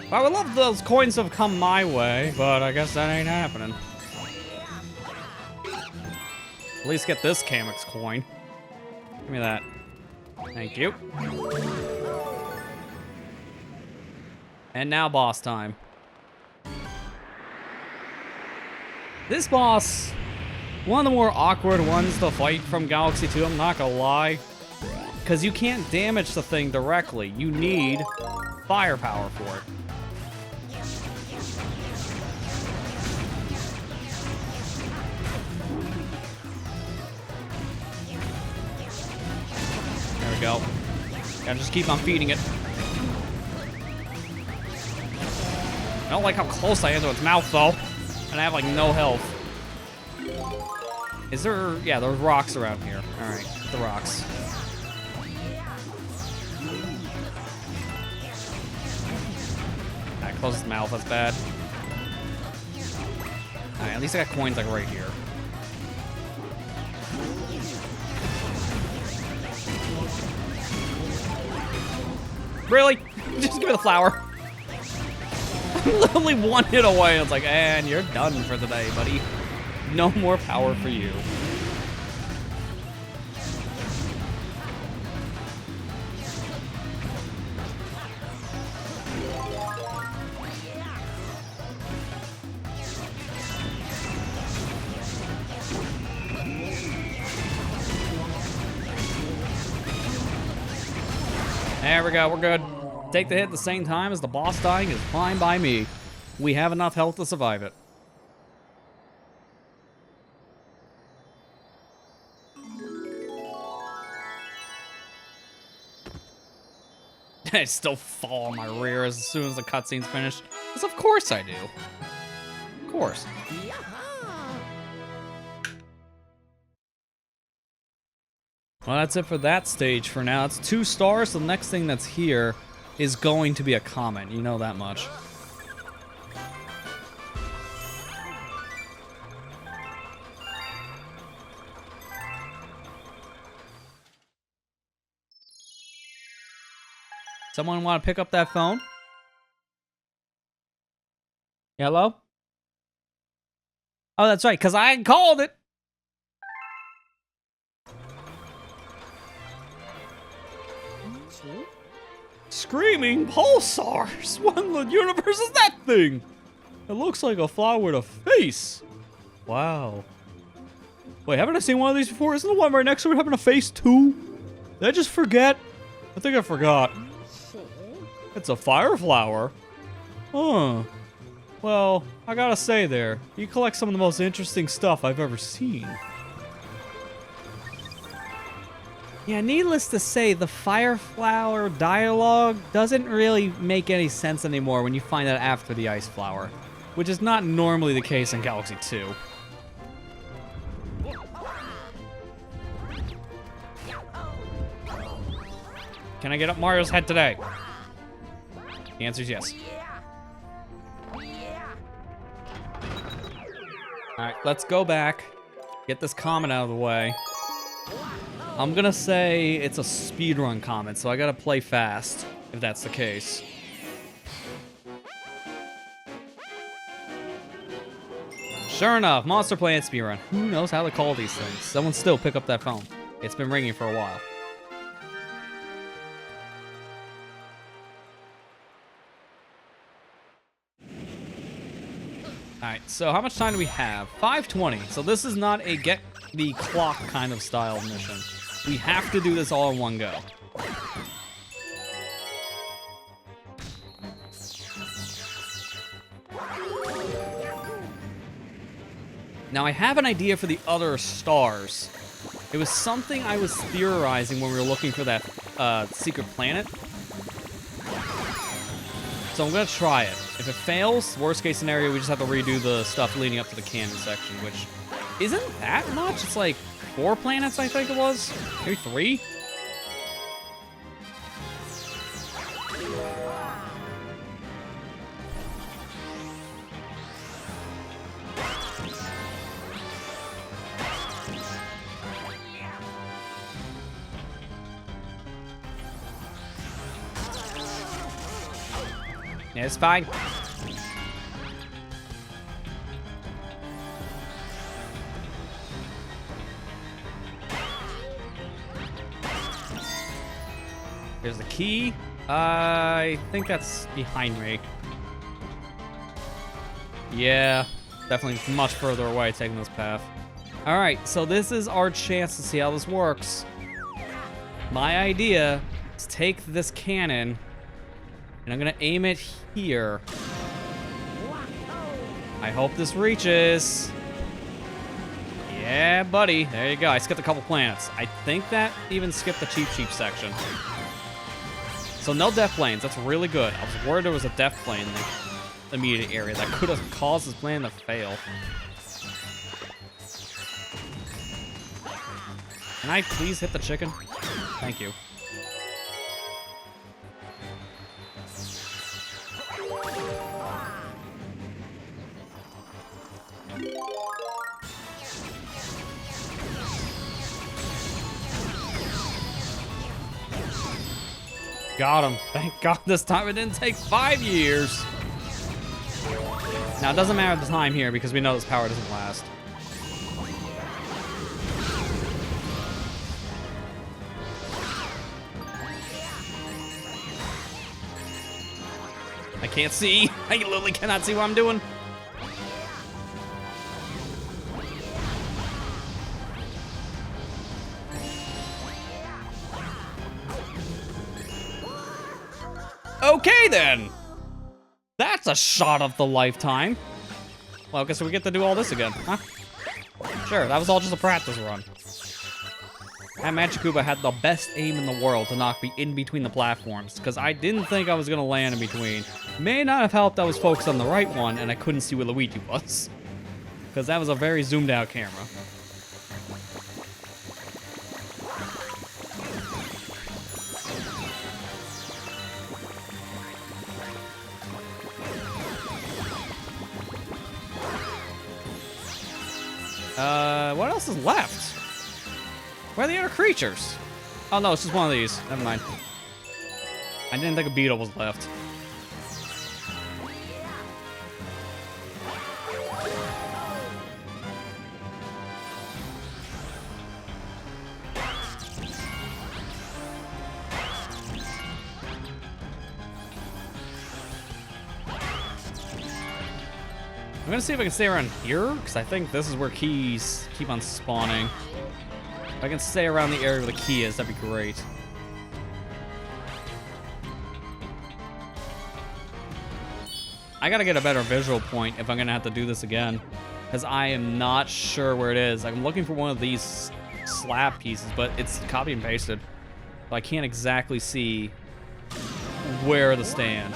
I would love those coins to have come my way, but I guess that ain't happening. At least get this Kamek's coin. Give me that. Thank you. And now boss time. This boss, one of the more awkward ones to fight from Galaxy 2, I'm not gonna lie. Because you can't damage the thing directly. You need firepower for it. There we go. Gotta just keep on feeding it. I don't like how close I am to its mouth, though. And I have, like, no health. Is there... Yeah, there's rocks around here. Alright, the rocks. Alright, close its mouth, that's bad. Alright, at least I got coins, like, right here. Really? Just give me the flower. I'm literally one hit away. It's like, and you're done for the day, buddy. No more power for you. There we go, we're good. Take the hit at the same time as the boss dying is fine by me. We have enough health to survive it. I still fall on my rear as soon as the cutscene's finished. Because of course I do. Of course. Well, that's it for that stage for now. It's 2 stars. The next thing that's here is going to be a comment. You know that much. Someone want to pick up that phone? Hello? Oh, that's right, because I called it. Screaming pulsars. What in the universe is that thing? It looks like a flower with a face. Wow. Wait, haven't I seen one of these before? Isn't the one right next to it having a face too? Did I just forget? I think I forgot. It's a fire flower. Huh. Well, I gotta say there, you collect some of the most interesting stuff I've ever seen. Yeah, needless to say, the fire flower dialogue doesn't really make any sense anymore when you find out after the ice flower, which is not normally the case in Galaxy 2. Can I get up Mario's head today? The answer is yes. Alright, let's go back. Get this comment out of the way. I'm gonna say it's a speedrun comment, so I gotta play fast, if that's the case. Sure enough, Monster Planet speedrun. Who knows how to call these things? Someone still pick up that phone. It's been ringing for a while. Alright, so how much time do we have? 5:20. So this is not a get the clock kind of style mission. We have to do this all in one go. Now I have an idea for the other stars. It was something I was theorizing when we were looking for that secret planet. So I'm gonna try it. If it fails, worst case scenario, we just have to redo the stuff leading up to the cannon section, which isn't that much. It's like 4 planets, I think it was. Maybe 3? Yeah, it's fine. There's the key. I think that's behind me. Yeah, definitely much further away taking this path. All right, so this is our chance to see how this works. My idea is take this cannon and I'm gonna aim it here. I hope this reaches. Yeah, buddy. There you go. I skipped a couple planets. I think that even skipped the cheap section. So no death planes. That's really good. I was worried there was a death plane in the immediate area that could have caused this plan to fail. Can I please hit the chicken? Thank you. Got him. Thank God this time it didn't take 5 years. Now, it doesn't matter the time here because we know this power doesn't last. I can't see. I literally cannot see what I'm doing. Okay, then. That's a shot of the lifetime. Well, I guess we get to do all this again, huh? Sure, that was all just a practice run. That Magikuba had the best aim in the world to knock me in between the platforms, because I didn't think I was going to land in between. May not have helped I was focused on the right one, and I couldn't see where Luigi was. Because that was a very zoomed out camera. What else is left? Where are the other creatures? Oh no, it's just one of these. Never mind. I didn't think a beetle was left. I'm gonna see if I can stay around here, because I think this is where keys keep on spawning. If I can stay around the area where the key is, that'd be great. I gotta get a better visual point if I'm gonna have to do this again, because I am not sure where it is. I'm looking for one of these slab pieces, but it's copy and pasted. So I can't exactly see where to stand.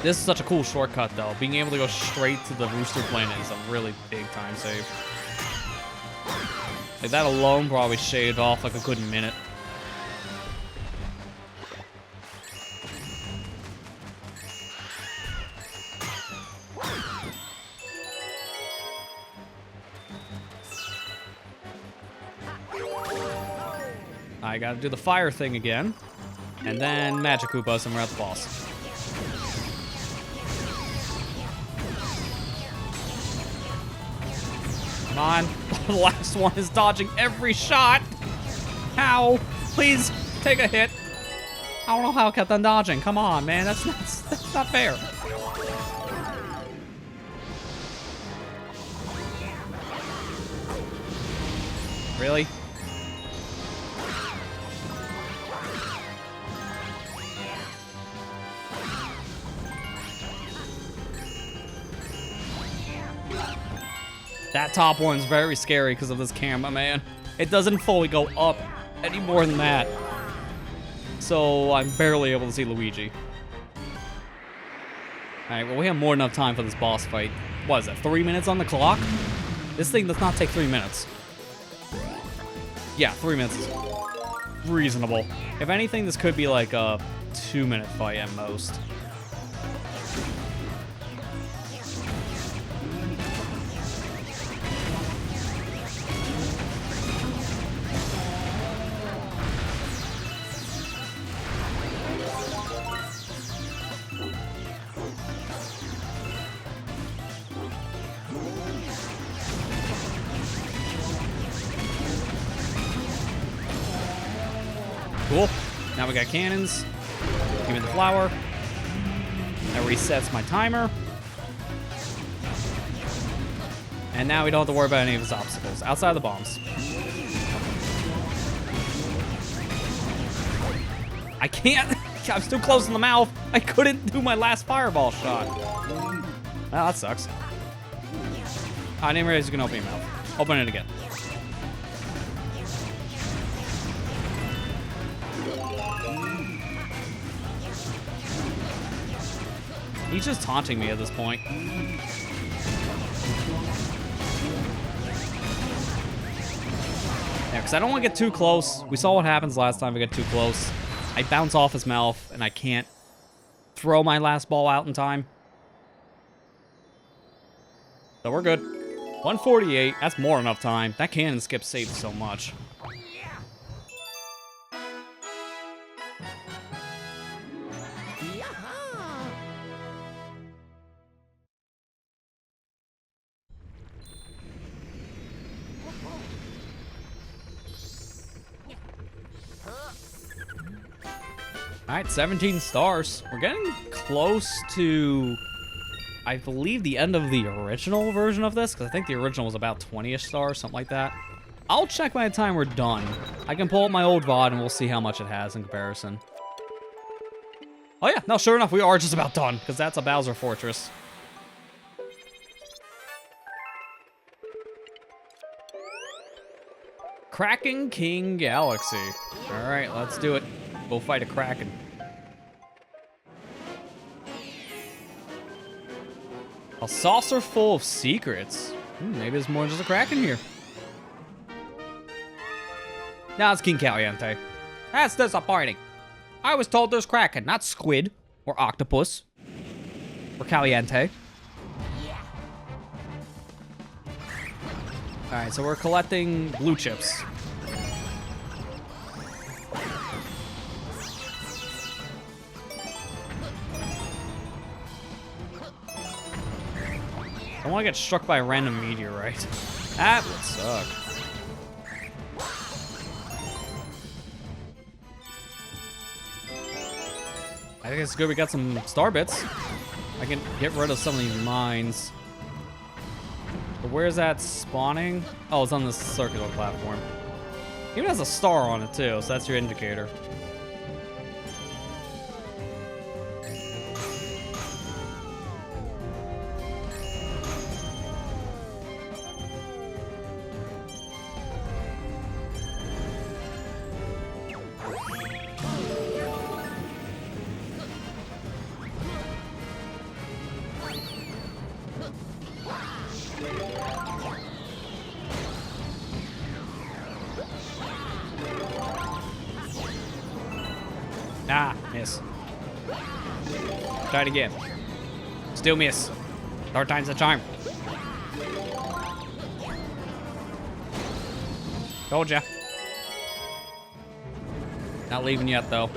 This is such a cool shortcut, though. Being able to go straight to the Rooster Planet is a really big time save. Like, that alone probably shaved off like a good minute. I gotta do the fire thing again. And then Magic Koopas and we're at the boss. Come on. The last one is dodging every shot. How? Please take a hit. I don't know how I kept on dodging. Come on, man. That's not fair. Really? That top one's very scary because of this camera, man. It doesn't fully go up any more than that. So I'm barely able to see Luigi. Alright, well, we have more than enough time for this boss fight. What is that, 3 minutes on the clock? This thing does not take 3 minutes. Yeah, 3 minutes is reasonable. If anything, this could be like a 2-minute fight at most. Cool. Now we got cannons. Give me the flower. That resets my timer. And now we don't have to worry about any of his obstacles outside of the bombs. I can't. I'm too close in the mouth. I couldn't do my last fireball shot. Well, that sucks. I didn't realize you can open your mouth. Open it again. He's just taunting me at this point. Yeah, because I don't want to get too close. We saw what happens last time we get too close. I bounce off his mouth, and I can't throw my last ball out in time. So we're good. 148, that's more than enough time. That cannon skip saved so much. Alright, 17 stars. We're getting close to, I believe, the end of the original version of this, because I think the original was about 20-ish stars, something like that. I'll check by the time we're done. I can pull up my old VOD and we'll see how much it has in comparison. Oh yeah, no, sure enough, we are just about done, because that's a Bowser Fortress. Kraken King Galaxy. Alright, let's do it. Go fight a Kraken. A saucer full of secrets. Maybe there's more than just a Kraken here. Now it's King Caliente. That's disappointing. I was told there's Kraken, not squid or octopus or Caliente. Alright, so we're collecting blue chips. I don't want to get struck by a random meteorite. That would suck. I think it's good we got some star bits. I can get rid of some of these mines. But where's that spawning? Oh, it's on this circular platform. It even has a star on it too, so that's your indicator. Ah, miss. Try it again. Still miss. Third time's the charm. Told ya. Not leaving yet, though.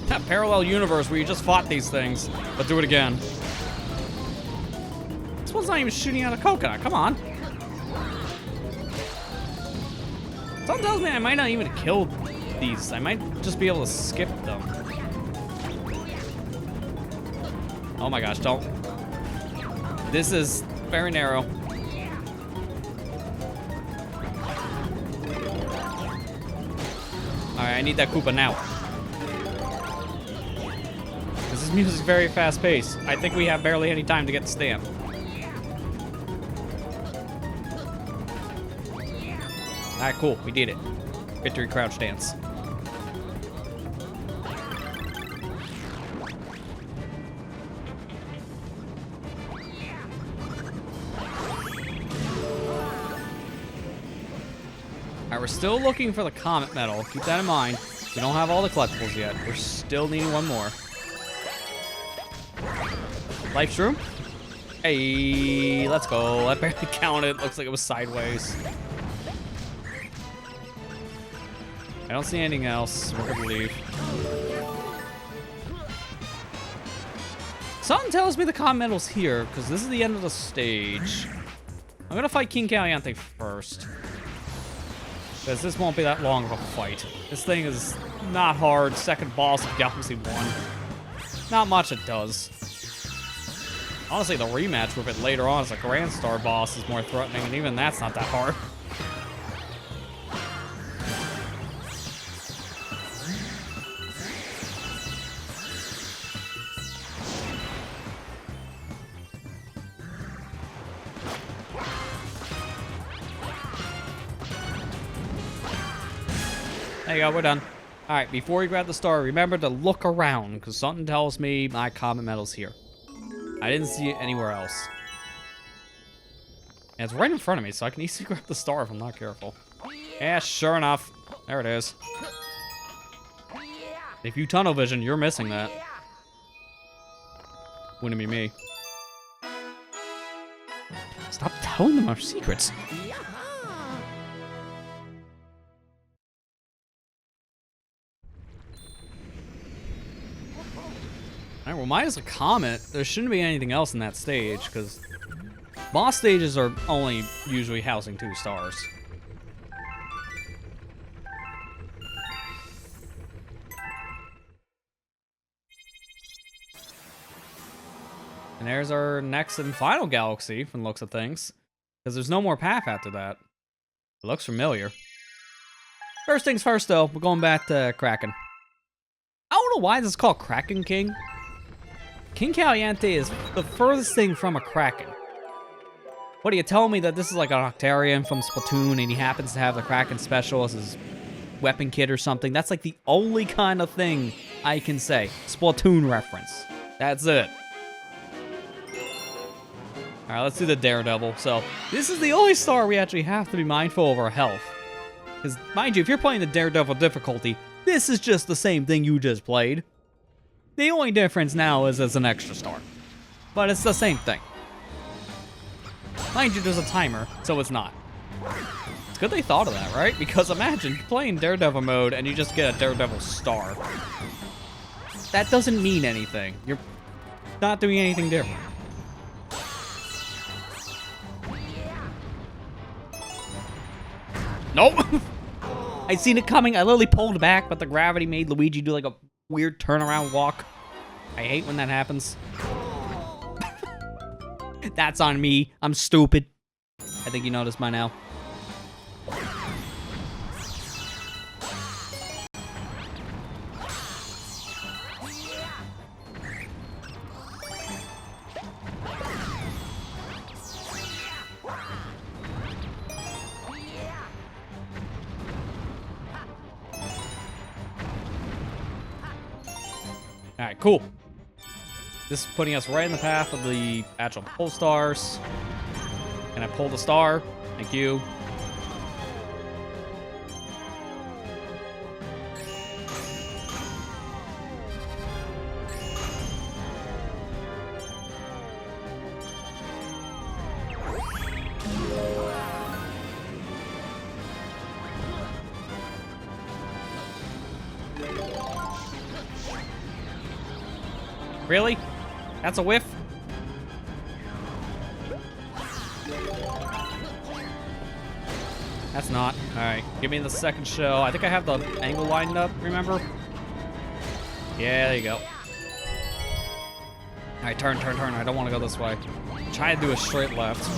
That parallel universe where you just fought these things, but do it again. This one's not even shooting out a coconut. Come on. Something tells me I might not even kill these. I might just be able to skip them. Oh my gosh, don't. This is very narrow. Alright, I need that Koopa now. This music's very fast paced. I think we have barely any time to get the stamp. Alright, cool. We did it. Victory crouch dance. Alright, we're still looking for the comet medal. Keep that in mind. We don't have all the collectibles yet. We're still needing one more. Life shroom? Hey, let's go. I barely counted. Looks like it was sideways. I don't see anything else. We're gonna leave. Something tells me the comet medal's here, because this is the end of the stage. I'm gonna fight King Caliente first. Because this won't be that long of a fight. This thing is not hard. Second boss of Galaxy 1. Not much it does. Honestly, the rematch with it later on as a Grand Star boss is more threatening, and even that's not that hard. There you go, we're done. Alright, before you grab the star, remember to look around, because something tells me my comet medal's here. I didn't see it anywhere else. And it's right in front of me, so I can easily grab the star if I'm not careful. Yeah, sure enough. There it is. If you tunnel vision, you're missing that. Wouldn't be me. Stop telling them our secrets. Alright, well, minus a comet, there shouldn't be anything else in that stage, because boss stages are only usually housing 2 stars. And there's our next and final galaxy, from the looks of things, because there's no more path after that. It looks familiar. First things first, though, we're going back to Kraken. I don't know why this is called Kraken King. King Caliente is the furthest thing from a Kraken. What, are you telling me that this is like an Octarian from Splatoon and he happens to have the Kraken special as his weapon kit or something? That's like the only kind of thing I can say. Splatoon reference. That's it. Alright, let's do the Daredevil. So, this is the only star we actually have to be mindful of our health. Because, mind you, if you're playing the Daredevil difficulty, this is just the same thing you just played. The only difference now is it's an extra star. But it's the same thing. Mind you, there's a timer, so it's not. It's good they thought of that, right? Because imagine playing Daredevil mode and you just get a Daredevil star. That doesn't mean anything. You're not doing anything different. Nope! I seen it coming. I literally pulled back, but the gravity made Luigi do like a weird turnaround walk. I hate when that happens. That's on me. I'm stupid. I think you noticed by now. Alright, cool. This is putting us right in the path of the actual pull stars. Can I pull the star? Thank you. Really? That's a whiff? That's not. Alright, give me the second shell. I think I have the angle lined up, remember? Yeah, there you go. Alright, turn. I don't want to go this way. Try to do a straight left.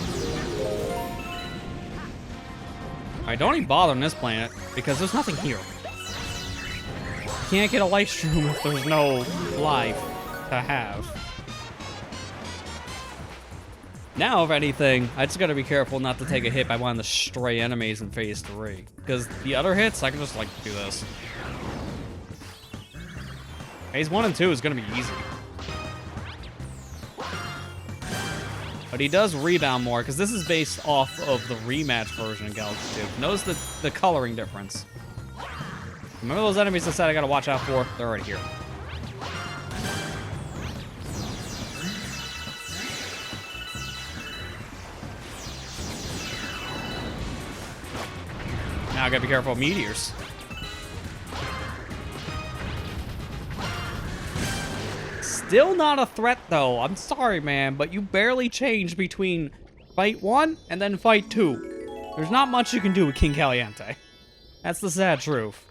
Alright, don't even bother on this planet, because there's nothing here. You can't get a life stream if there's no life to have. Now, if anything, I just gotta be careful not to take a hit by one of the stray enemies in phase 3. Because the other hits, I can just, like, do this. Phase 1 and 2 is gonna be easy. But he does rebound more, because this is based off of the rematch version of Galaxy 2. Notice the coloring difference. Remember those enemies I said I gotta watch out for? They're already here. Now I gotta be careful of meteors. Still not a threat though. I'm sorry, man, but you barely changed between fight 1 and then fight 2. There's not much you can do with King Caliente. That's the sad truth.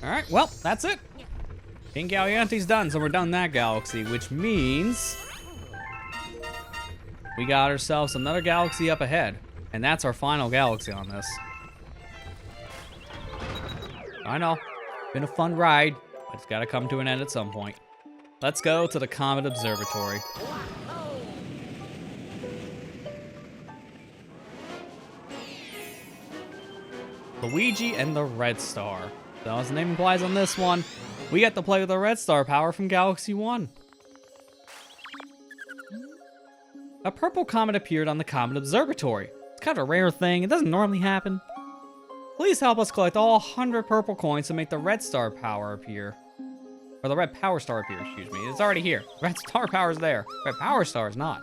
Alright, well, that's it. King Caliente's done, so we're done that galaxy, which means we got ourselves another galaxy up ahead. And that's our final galaxy on this. I know, been a fun ride, but it's gotta come to an end at some point. Let's go to the Comet Observatory. Luigi and the Red Star. So as the name implies on this one, we get to play with the Red Star power from Galaxy 1. A purple comet appeared on the Comet Observatory. It's kind of a rare thing, it doesn't normally happen. Please help us collect all 100 purple coins to make the Red Star power appear. Or the Red Power Star appear, excuse me. It's already here. Red Star power is there. Red Power Star is not.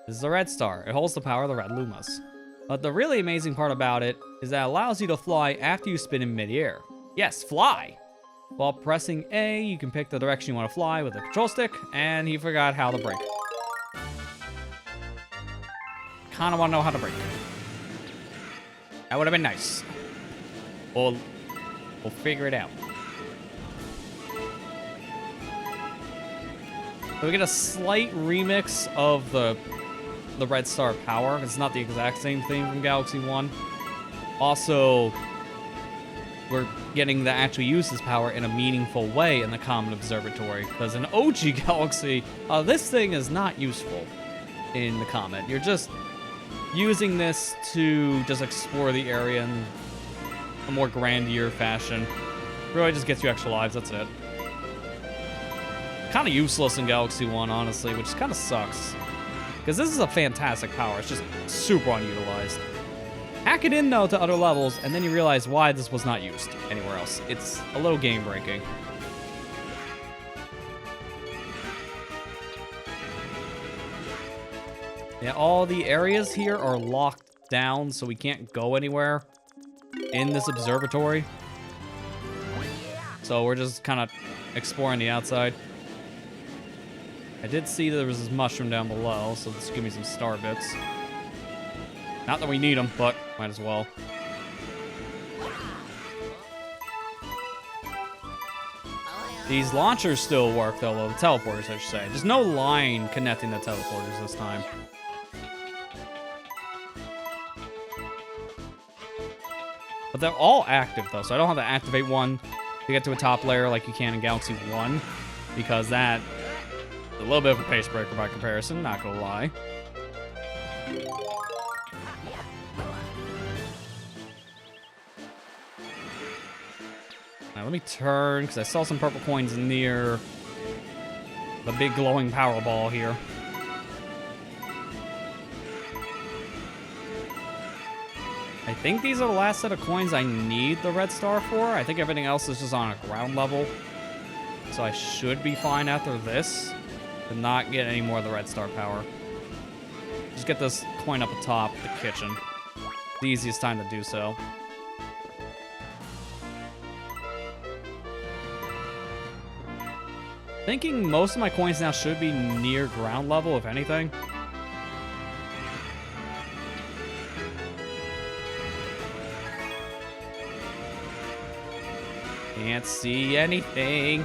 This is the Red Star. It holds the power of the Red Lumas. But the really amazing part about it is that it allows you to fly after you spin in midair. Yes, fly! While pressing A, you can pick the direction you want to fly with the control stick, and he forgot how to brake. Kinda want to know how to brake. That would have been nice. We'll figure it out. So we get a slight remix of the Red Star power. It's not the exact same thing from Galaxy 1. Also, we're getting to actually use this power in a meaningful way in the Comet Observatory. Because in OG Galaxy, this thing is not useful in the Comet. You're just using this to just explore the area in a more grandeur fashion. Really just gets you extra lives, that's it. Kind of useless in Galaxy 1, honestly, which kind of sucks. Because this is a fantastic power, it's just super unutilized. Hack it in, though, to other levels, and then you realize why this was not used anywhere else. It's a little game-breaking. Yeah, all the areas here are locked down, so we can't go anywhere in this observatory. So we're just kind of exploring the outside. I did see there was this mushroom down below, so this will give me some star bits. Not that we need them, but might as well. These launchers still work, though, the teleporters, I should say. There's no line connecting the teleporters this time. But they're all active, though, so I don't have to activate one to get to a top layer like you can in Galaxy 1, because that is a little bit of a pace breaker by comparison, not gonna lie. Now, let me turn, because I saw some purple coins near the big glowing power ball here. I think these are the last set of coins I need the red star for. I think everything else is just on a ground level. So I should be fine after this to not get any more of the red star power. Just get this coin up atop the kitchen. The easiest time to do so. Thinking most of my coins now should be near ground level, if anything. Can't see anything.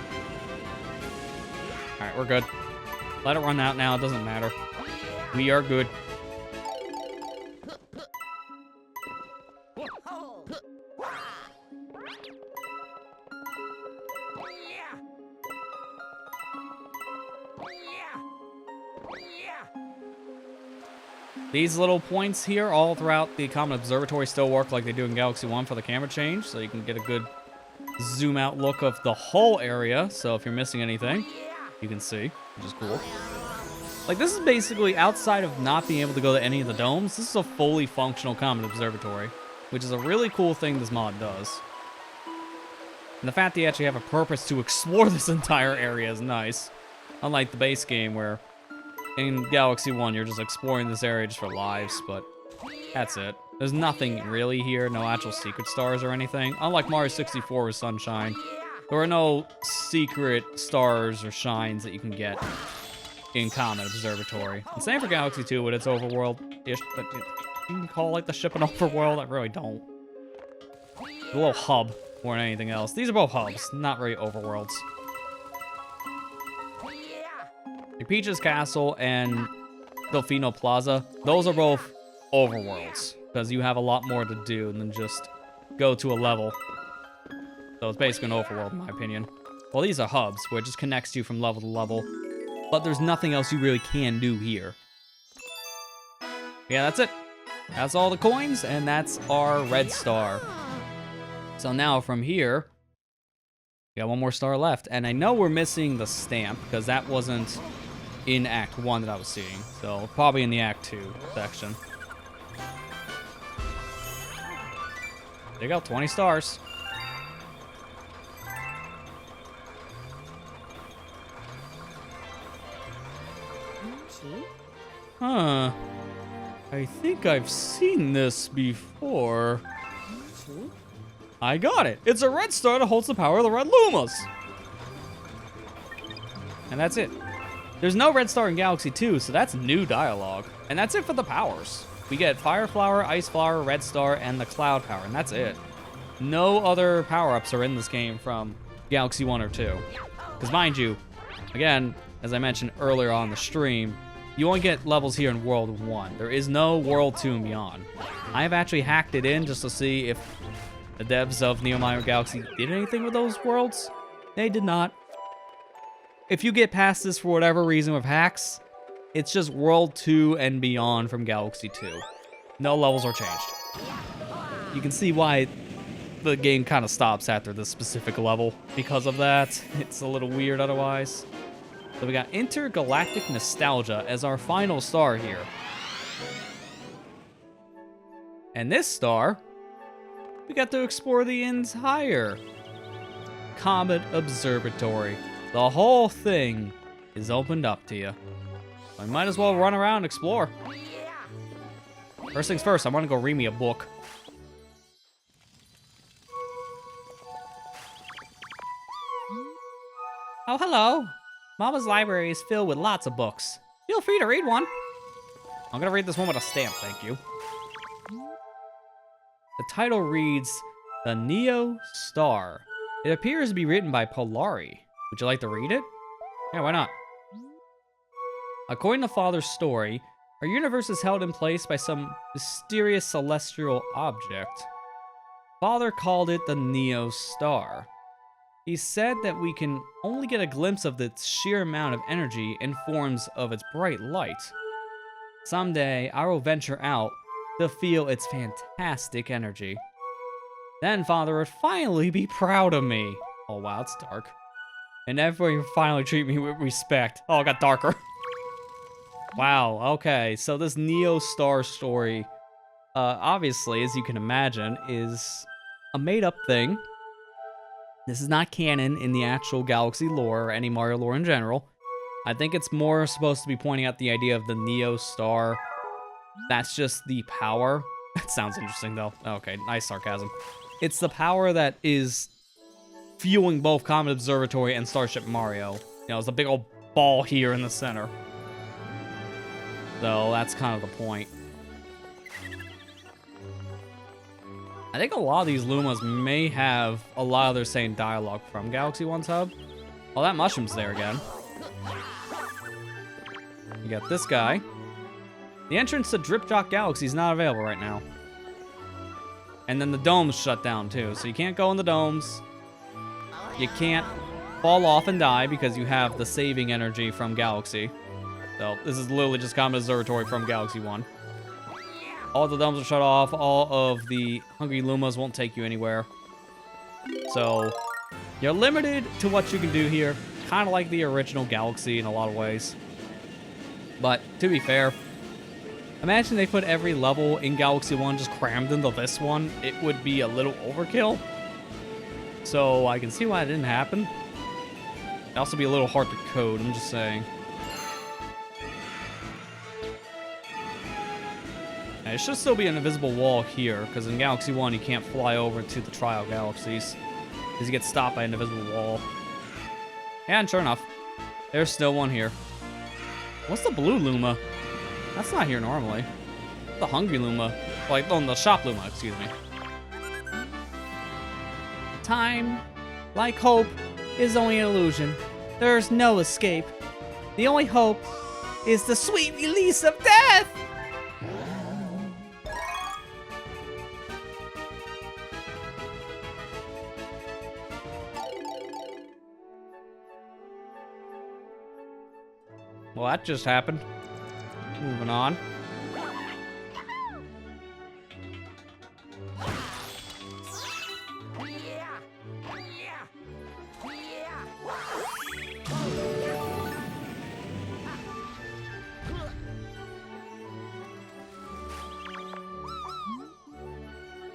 Alright, we're good. Let it run out now, it doesn't matter. We are good. These little points here all throughout the Comet Observatory still work like they do in Galaxy 1 for the camera change, so you can get a good zoom out look of the whole area. So if you're missing anything, you can see, which is cool. Like, this is basically, outside of not being able to go to any of the domes, this is a fully functional Comet Observatory, which is a really cool thing this mod does. And the fact that you actually have a purpose to explore this entire area is nice. Unlike the base game where in Galaxy 1 you're just exploring this area just for lives, but that's it. There's nothing really here, no actual secret stars or anything. Unlike Mario 64 with Sunshine, there are no secret stars or shines that you can get in Comet Observatory. And same for Galaxy 2 with its overworld-ish, but you can call like the ship an overworld? I really don't. A little hub more than anything else. These are both hubs, not really overworlds. Your Peach's Castle and Delfino Plaza, those are both overworlds, because you have a lot more to do than just go to a level. So it's basically an overworld, in my opinion. Well, these are hubs, where it just connects you from level to level, but there's nothing else you really can do here. Yeah, that's it. That's all the coins, and that's our red star. So now from here, we got one more star left, and I know we're missing the stamp, because that wasn't in Act 1 that I was seeing, so probably in the Act 2 section. There you go, 20 stars. Huh. I think I've seen this before. I got it. It's a red star that holds the power of the red Lumas. And that's it. There's no red star in Galaxy 2, so that's new dialogue. And that's it for the powers. We get Fire Flower, Ice Flower, Red Star, and the Cloud Power, and that's it. No other power-ups are in this game from Galaxy 1 or 2. Because mind you, again, as I mentioned earlier on the stream, you only get levels here in World 1. There is no World 2 and beyond. I have actually hacked it in just to see if the devs of Neo Mario Galaxy did anything with those worlds. They did not. If you get past this for whatever reason with hacks, it's just World 2 and beyond from Galaxy 2. No levels are changed. You can see why the game kind of stops after this specific level because of that. It's a little weird otherwise. So we got Intergalactic Nostalgia as our final star here. And this star, we got to explore the entire Comet Observatory. The whole thing is opened up to you. I might as well run around and explore. First things first, I want to go read me a book. Oh, hello. Mama's library is filled with lots of books. Feel free to read one. I'm gonna read this one with a stamp, thank you. The title reads, The Neo Star. It appears to be written by Polari. Would you like to read it? Yeah, why not? According to Father's story, our universe is held in place by some mysterious celestial object. Father called it the Neo Star. He said that we can only get a glimpse of its sheer amount of energy in forms of its bright light. Someday, I will venture out to feel its fantastic energy. Then Father would finally be proud of me. Oh wow, it's dark. And everyone would finally treat me with respect. Oh, it got darker. Wow, okay, so this Neo Star story, obviously, as you can imagine, is a made-up thing. This is not canon in the actual Galaxy lore or any Mario lore in general. I think it's more supposed to be pointing out the idea of the Neo Star. That's just the power. That sounds interesting, though. Okay, nice sarcasm. It's the power that is fueling both Comet Observatory and Starship Mario. You know, it's a big old ball here in the center. So that's kind of the point. I think a lot of these Lumas may have a lot of their same dialogue from Galaxy 1's hub. Oh, that mushroom's there again. You got this guy. The entrance to Dripjock Galaxy is not available right now. And then the dome's shut down too, so you can't go in the domes. You can't fall off and die because you have the saving energy from Galaxy. So this is literally just Comet Observatory from Galaxy 1. All the domes are shut off. All of the Hungry Lumas won't take you anywhere. So you're limited to what you can do here. Kind of like the original Galaxy in a lot of ways. But to be fair, imagine they put every level in Galaxy 1 just crammed into this one. It would be a little overkill. So I can see why it didn't happen. It'd also be a little hard to code, I'm just saying. Now, it should still be an invisible wall here, because in Galaxy 1 you can't fly over to the Trial Galaxies, because you get stopped by an invisible wall. Yeah, and sure enough, there's still one here. What's the blue Luma? That's not here normally. The Hungry Luma. Like, oh, the Shop Luma, excuse me. Time, like hope, is only an illusion. There's no escape. The only hope is the sweet release of death! Well, that just happened. Moving on.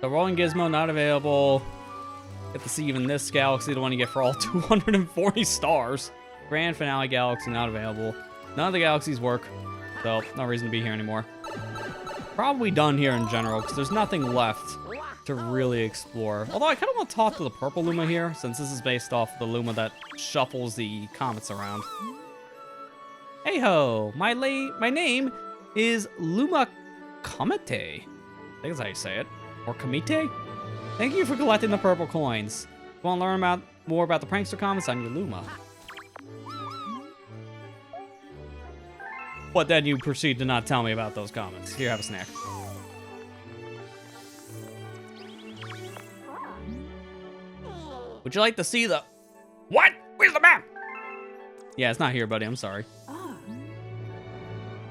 The Rolling Gizmo not available. Get to see even this galaxy, the one you get for all 240 stars. Grand Finale Galaxy not available. None of the galaxies work, so no reason to be here anymore. Probably done here in general, because there's nothing left to really explore. Although I kind of want to talk to the purple Luma here, since this is based off the Luma that shuffles the comets around. Hey ho, my name is Luma Komete. I think that's how you say it. Or Komite? Thank you for collecting the purple coins. Want to learn more about the prankster comments on your Luma? But then you proceed to not tell me about those comments. Here, have a snack. Would you like to see the... What? Where's the map? Yeah, it's not here, buddy. I'm sorry.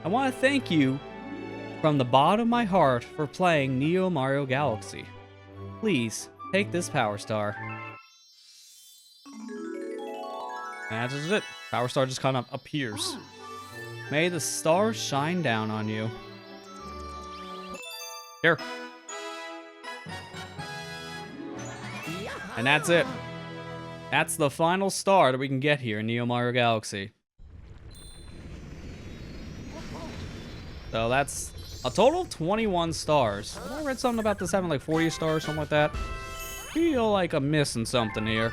I want to thank you from the bottom of my heart for playing Neo Mario Galaxy. Please, take this Power Star. And that's it. Power Star just kind of appears. May the stars shine down on you. Here. And that's it. That's the final star that we can get here in Neo Mario Galaxy. So that's a total of 21 stars. I read something about this having like 40 stars, something like that. Feel like I'm missing something here.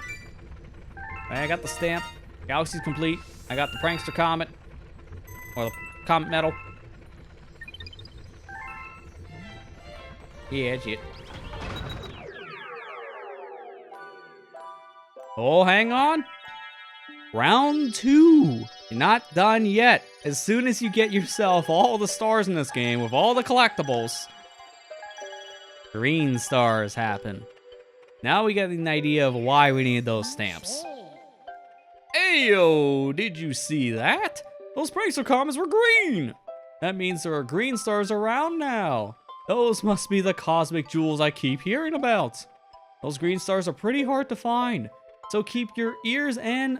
I got the stamp. Galaxy's complete. I got the Prankster Comet. Or the Comet Medal. Yeah, shit. Oh, hang on. Round 2. You're not done yet. As soon as you get yourself all the stars in this game with all the collectibles, green stars happen. Now we get an idea of why we need those stamps. Ayo, did you see that? Those Prankster Comets were green. That means there are green stars around now. Those must be the cosmic jewels I keep hearing about. Those green stars are pretty hard to find, so keep your ears and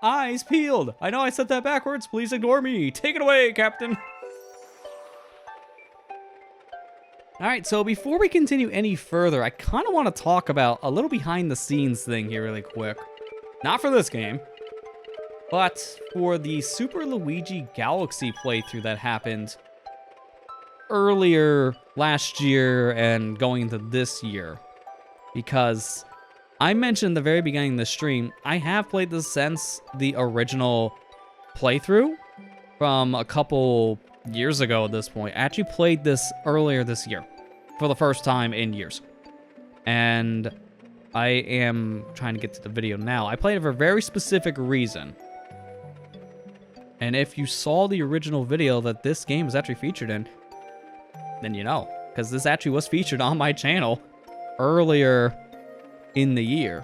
eyes peeled. I know I said that backwards. Please ignore me. Take it away, Captain. Alright, so before we continue any further, I kind of want to talk about a little behind the scenes thing here really quick. Not for this game, but for the Super Luigi Galaxy playthrough that happened earlier last year and going into this year. Because I mentioned at the very beginning of the stream, I have played this since the original playthrough from a couple years ago at this point. I actually played this earlier this year for the first time in years. And I am trying to get to the video now. I played it for a very specific reason. And if you saw the original video that this game was actually featured in, then you know. Because this actually was featured on my channel earlier in the year.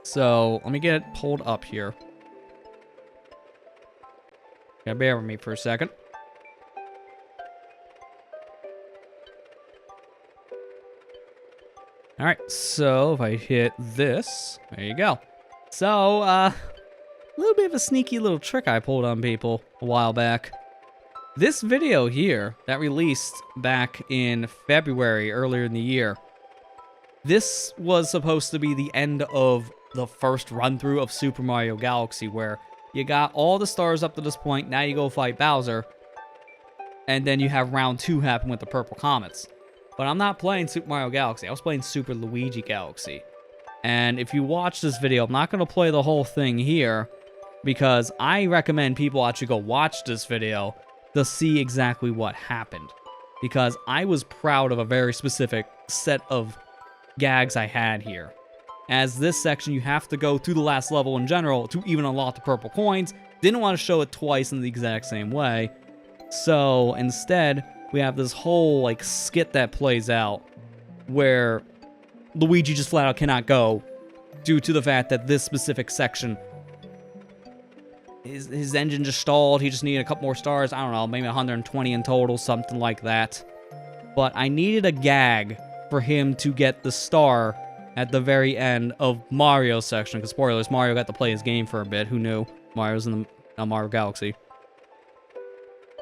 So, let me get it pulled up here. Gotta bear with me for a second. Alright, so if I hit this, there you go. So, a little bit of a sneaky little trick I pulled on people a while back. This video here that released back in February, earlier in the year, this was supposed to be the end of the first run-through of Super Mario Galaxy, where you got all the stars up to this point, now you go fight Bowser, and then you have round 2 happen with the purple comets. But I'm not playing Super Mario Galaxy, I was playing Super Luigi Galaxy. And if you watch this video, I'm not going to play the whole thing here, because I recommend people actually go watch this video to see exactly what happened. Because I was proud of a very specific set of gags I had here. As this section, you have to go through the last level in general to even unlock the purple coins. Didn't want to show it twice in the exact same way. So instead, we have this whole like skit that plays out where Luigi just flat out cannot go due to the fact that this specific section, his engine just stalled. He just needed a couple more stars. I don't know, maybe 120 in total, something like that. But I needed a gag for him to get the star at the very end of Mario's section. Because spoilers, Mario got to play his game for a bit. Who knew? Mario's in the Mario Galaxy.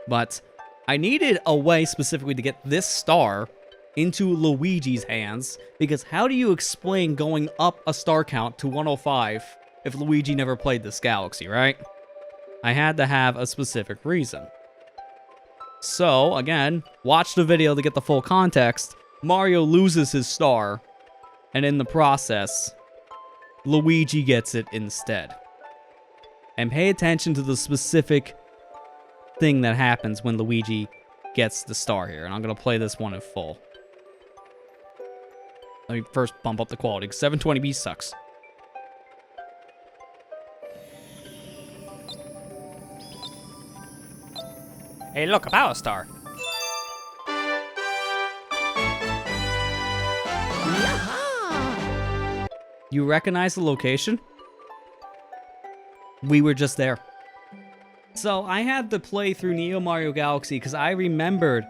But I needed a way specifically to get this star into Luigi's hands. Because how do you explain going up a star count to 105 if Luigi never played this galaxy, right? I had to have a specific reason. So, again, watch the video to get the full context. Mario loses his star, and in the process, Luigi gets it instead. And pay attention to the specific thing that happens when Luigi gets the star here. And I'm going to play this one in full. Let me first bump up the quality, because 720p sucks. Hey, look, a power star. You recognize the location? We were just there. So I had to play through Neo Mario Galaxy because I remembered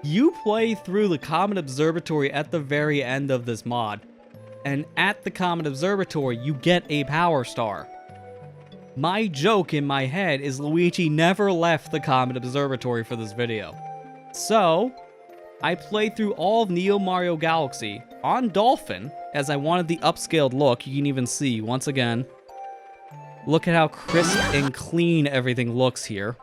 you play through the Comet Observatory at the very end of this mod. And at the Comet Observatory, you get a Power Star. My joke in my head is Luigi never left the Comet Observatory for this video. So, I played through all of Neo Mario Galaxy on Dolphin, as I wanted the upscaled look. You can even see, once again, look at how crisp and clean everything looks here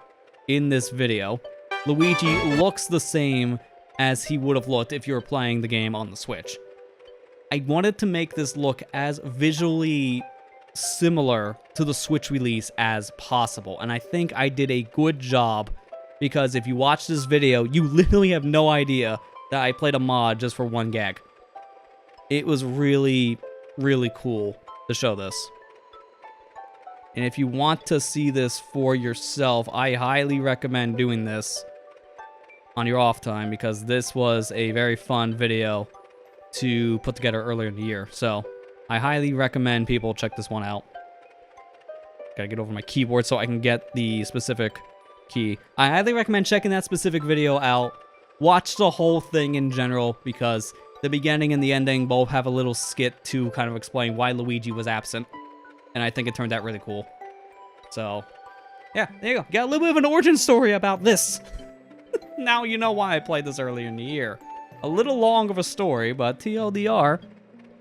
in this video. Luigi looks the same as he would have looked if you were playing the game on the Switch. I wanted to make this look as visually similar to the Switch release as possible, and I think I did a good job, because if you watch this video, you literally have no idea that I played a mod just for one gag. It was really, really cool to show this. And if you want to see this for yourself, I highly recommend doing this on your off time, because this was a very fun video to put together earlier in the year. So I highly recommend people check this one out. Gotta get over my keyboard so I can get the specific key. I highly recommend checking that specific video out. Watch the whole thing in general, because the beginning and the ending both have a little skit to kind of explain why Luigi was absent. And I think it turned out really cool. So, yeah, there you go. Got a little bit of an origin story about this. Now you know why I played this earlier in the year. A little long of a story, but TLDR,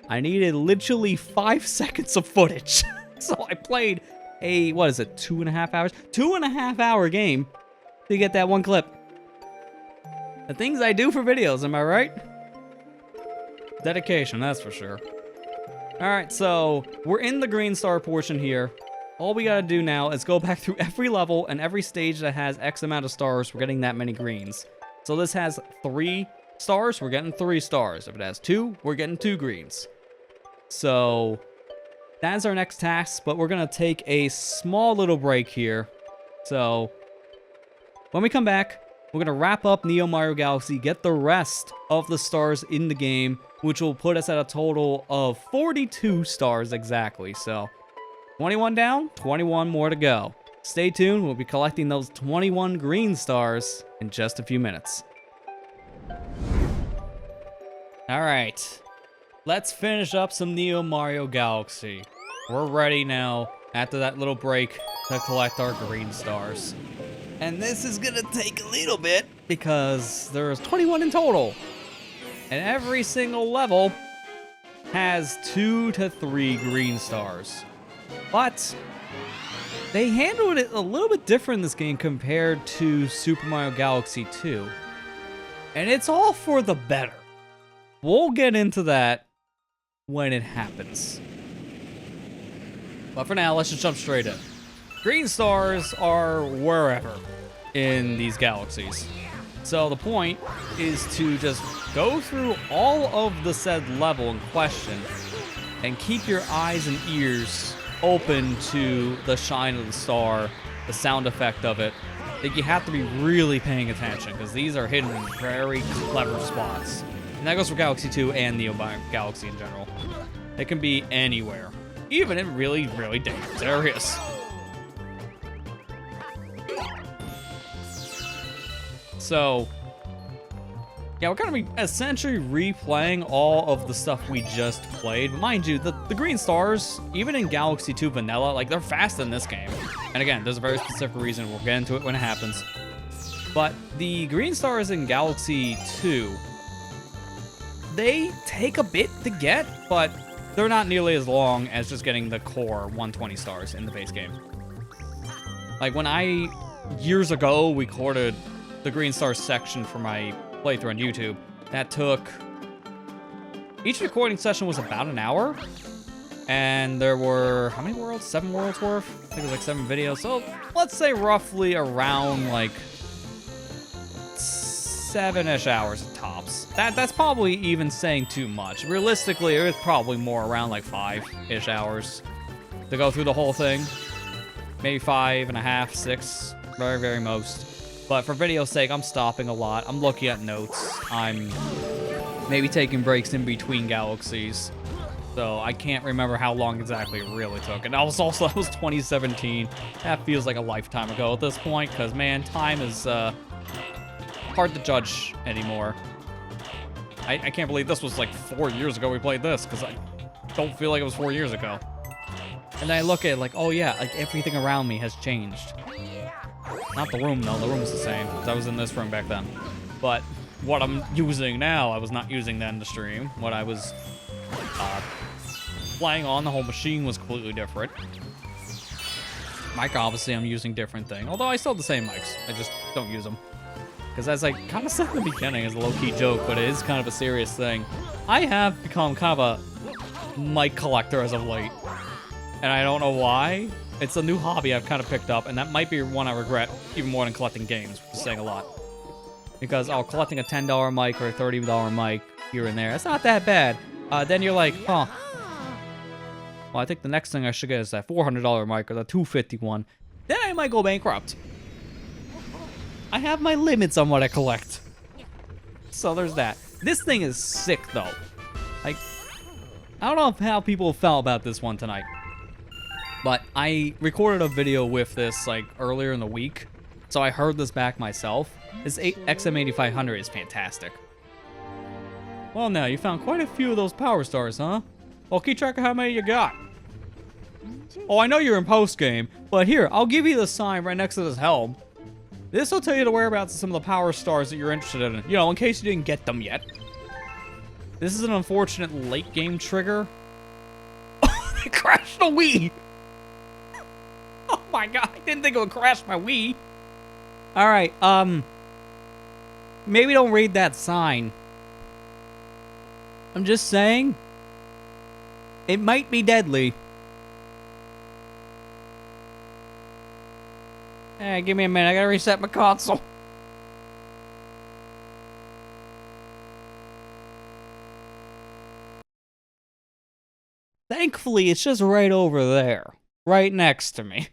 I needed literally 5 seconds of footage. So I played a, what is it, 2.5 hours? 2.5 hour game to get that one clip. The things I do for videos, am I right? Dedication, that's for sure. Alright, so we're in the green star portion here. All we gotta do now is go back through every level and every stage that has X amount of stars. We're getting that many greens. So this has 3 stars, we're getting 3 stars. If it has 2, we're getting 2 greens. So that's our next task, but we're gonna take a small little break here. So when we come back, we're gonna wrap up Neo Mario Galaxy, get the rest of the stars in the game, which will put us at a total of 42 stars exactly. So 21 down, 21 more to go. Stay tuned, we'll be collecting those 21 green stars in just a few minutes. Alright, let's finish up some Neo Mario Galaxy. We're ready now, after that little break, to collect our green stars. And this is gonna take a little bit, because there's 21 in total. And every single level has 2 to 3 green stars. But they handled it a little bit different in this game compared to Super Mario Galaxy 2. And it's all for the better. We'll get into that when it happens. But for now, let's just jump straight in. Green stars are wherever in these galaxies. So the point is to just go through all of the said level in question and keep your eyes and ears open to the shine of the star, the sound effect of it. Like, you have to be really paying attention, because these are hidden in very clever spots. And that goes for Galaxy 2 and Neo Mario Galaxy in general. It can be anywhere, even in really, really dangerous areas. So, yeah, we're going to be essentially replaying all of the stuff we just played. But mind you, the green stars, even in Galaxy 2 Vanilla, like, they're fast in this game. And again, there's a very specific reason. We'll get into it when it happens. But the green stars in Galaxy 2, they take a bit to get, but they're not nearly as long as just getting the core 120 stars in the base game. Like, when I, years ago, recorded the green stars section for my playthrough on YouTube, that took, each recording session was about an hour, and there were, how many worlds? 7 worlds worth? I think it was like 7 videos, so let's say roughly around like 7-ish hours tops. That's probably even saying too much. Realistically, it was probably more around like 5-ish hours to go through the whole thing. Maybe 5.5, 6, very, very most. But for video's sake, I'm stopping a lot. I'm looking at notes. I'm maybe taking breaks in between galaxies. So I can't remember how long exactly it really took. And that was 2017. That feels like a lifetime ago at this point, because man, time is hard to judge anymore. I can't believe this was like 4 years ago we played this, because I don't feel like it was 4 years ago. And I look at it like, oh yeah, like everything around me has changed. Not the room though, the room was the same, because I was in this room back then. But what I'm using now, I was not using then in the stream. What I was playing on, the whole machine was completely different. Mic, obviously, I'm using different thing. Although I still have the same mics, I just don't use them. Because as I kind of said in the beginning, it's a low-key joke, but it is kind of a serious thing. I have become kind of a mic collector as of late. And I don't know why. It's a new hobby I've kind of picked up, and that might be one I regret even more than collecting games, which is saying a lot. Because, collecting a $10 mic or a $30 mic here and there, it's not that bad. Then you're like, huh. Well, I think the next thing I should get is that $400 mic or the $250 one. Then I might go bankrupt. I have my limits on what I collect. So there's that. This thing is sick, though. Like, I don't know how people felt about this one tonight. But I recorded a video with this, like, earlier in the week. So I heard this back myself. This XM8500 is fantastic. Well, now, you found quite a few of those power stars, huh? Well, keep track of how many you got. Oh, I know you're in post-game, but here, I'll give you the sign right next to this helm. This will tell you the whereabouts of some of the power stars that you're interested in, you know, in case you didn't get them yet. This is an unfortunate late-game trigger. It crashed the Wii! Oh my god, I didn't think it would crash my Wii. Alright, maybe don't read that sign. I'm just saying, it might be deadly. Hey, give me a minute, I gotta reset my console. Thankfully, it's just right over there. Right next to me.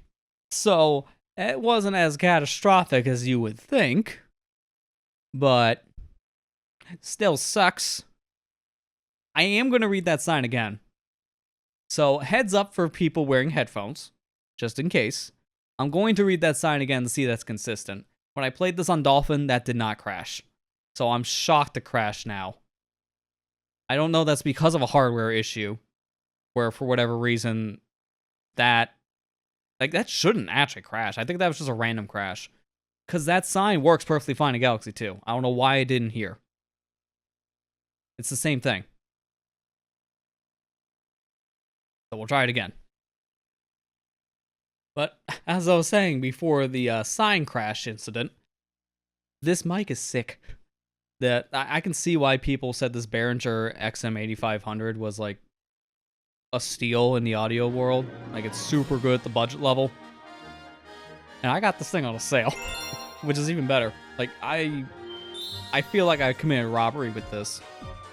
So, it wasn't as catastrophic as you would think. But, it still sucks. I am going to read that sign again. So, heads up for people wearing headphones, just in case. I'm going to read that sign again to see that's consistent. When I played this on Dolphin, that did not crash. So, I'm shocked to crash now. I don't know that's because of a hardware issue, where for whatever reason, that shouldn't actually crash. I think that was just a random crash. Because that sign works perfectly fine in Galaxy 2. I don't know why it didn't here. It's the same thing. So we'll try it again. But as I was saying before the sign crash incident, this mic is sick. That I can see why people said this Behringer XM8500 was like a steal in the audio world. Like, it's super good at the budget level. And I got this thing on a sale, which is even better. Like, I feel like I committed robbery with this.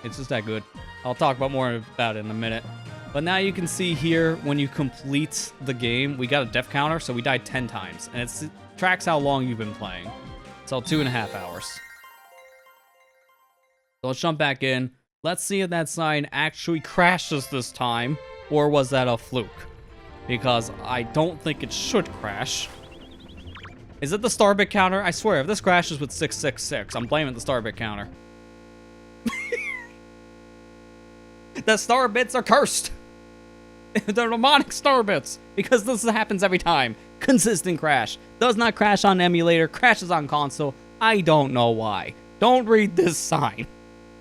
It's just that good. I'll talk more about it in a minute. But now you can see here, when you complete the game, we got a death counter, so we died 10 times. And it tracks how long you've been playing. So 2.5 hours. So let's jump back in. Let's see if that sign actually crashes this time, or was that a fluke? Because I don't think it should crash. Is it the star bit counter? I swear, if this crashes with 666, I'm blaming the star bit counter. The star bits are cursed. They're demonic star bits, because this happens every time. Consistent crash. Does not crash on emulator, crashes on console. I don't know why. Don't read this sign.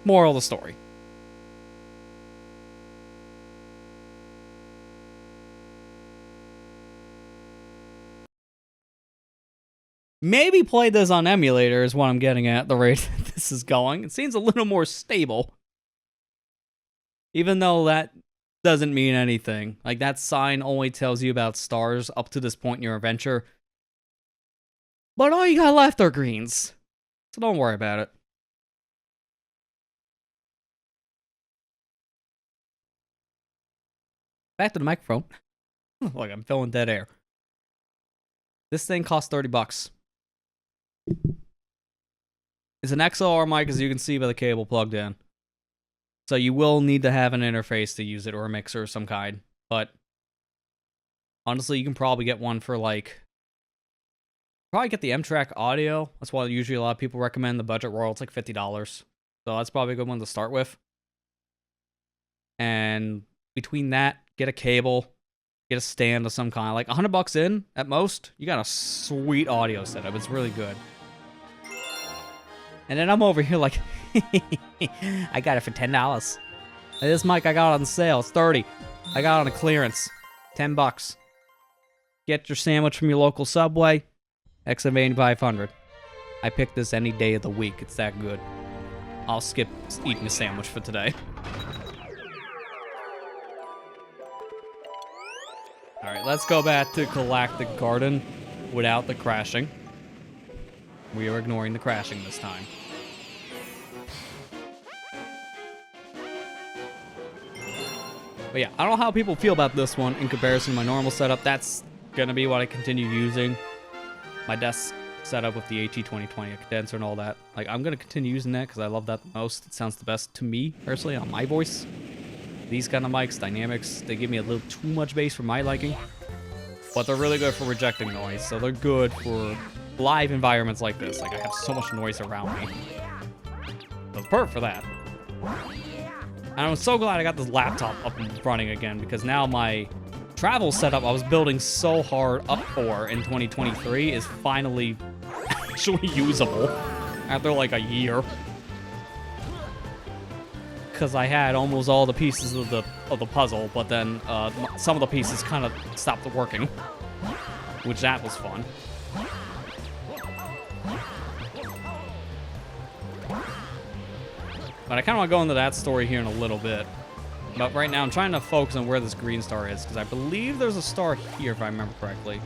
Moral of the story. Maybe play this on emulator is what I'm getting at, the rate this is going. It seems a little more stable. Even though that doesn't mean anything. Like, that sign only tells you about stars up to this point in your adventure. But all you got left are greens. So don't worry about it. Back to the microphone. Look, I'm filling dead air. This thing costs 30 bucks. It's an XLR mic, as you can see by the cable plugged in. So you will need to have an interface to use it, or a mixer of some kind. But honestly, you can probably get one for like... Probably get the M-Track audio. That's why usually a lot of people recommend the Budget Royal. It's like $50. So that's probably a good one to start with. And between that, get a cable, get a stand of some kind. Like $100 in at most, you got a sweet audio setup. It's really good. And then I'm over here like, I got it for $10. This mic I got on sale. It's $30. I got it on a clearance. $10. Get your sandwich from your local Subway. XM8500. I pick this any day of the week. It's that good. I'll skip eating a sandwich for today. Alright, let's go back to Galactic Garden without the crashing. We are ignoring the crashing this time. But yeah, I don't know how people feel about this one in comparison to my normal setup. That's gonna be what I continue using. My desk setup with the AT2020, a condenser and all that. Like, I'm gonna continue using that because I love that the most. It sounds the best to me, personally, on my voice. These kind of mics, dynamics, they give me a little too much bass for my liking. But they're really good for rejecting noise, so they're good for live environments like this. Like, I have so much noise around me. So it's perfect for that. And I'm so glad I got this laptop up and running again, because now my travel setup I was building so hard up for in 2023 is finally actually usable after like a year. Because I had almost all the pieces of the puzzle, but then some of the pieces kind of stopped working, which that was fun. But I kind of want to go into that story here in a little bit. But right now I'm trying to focus on where this green star is, because I believe there's a star here if I remember correctly.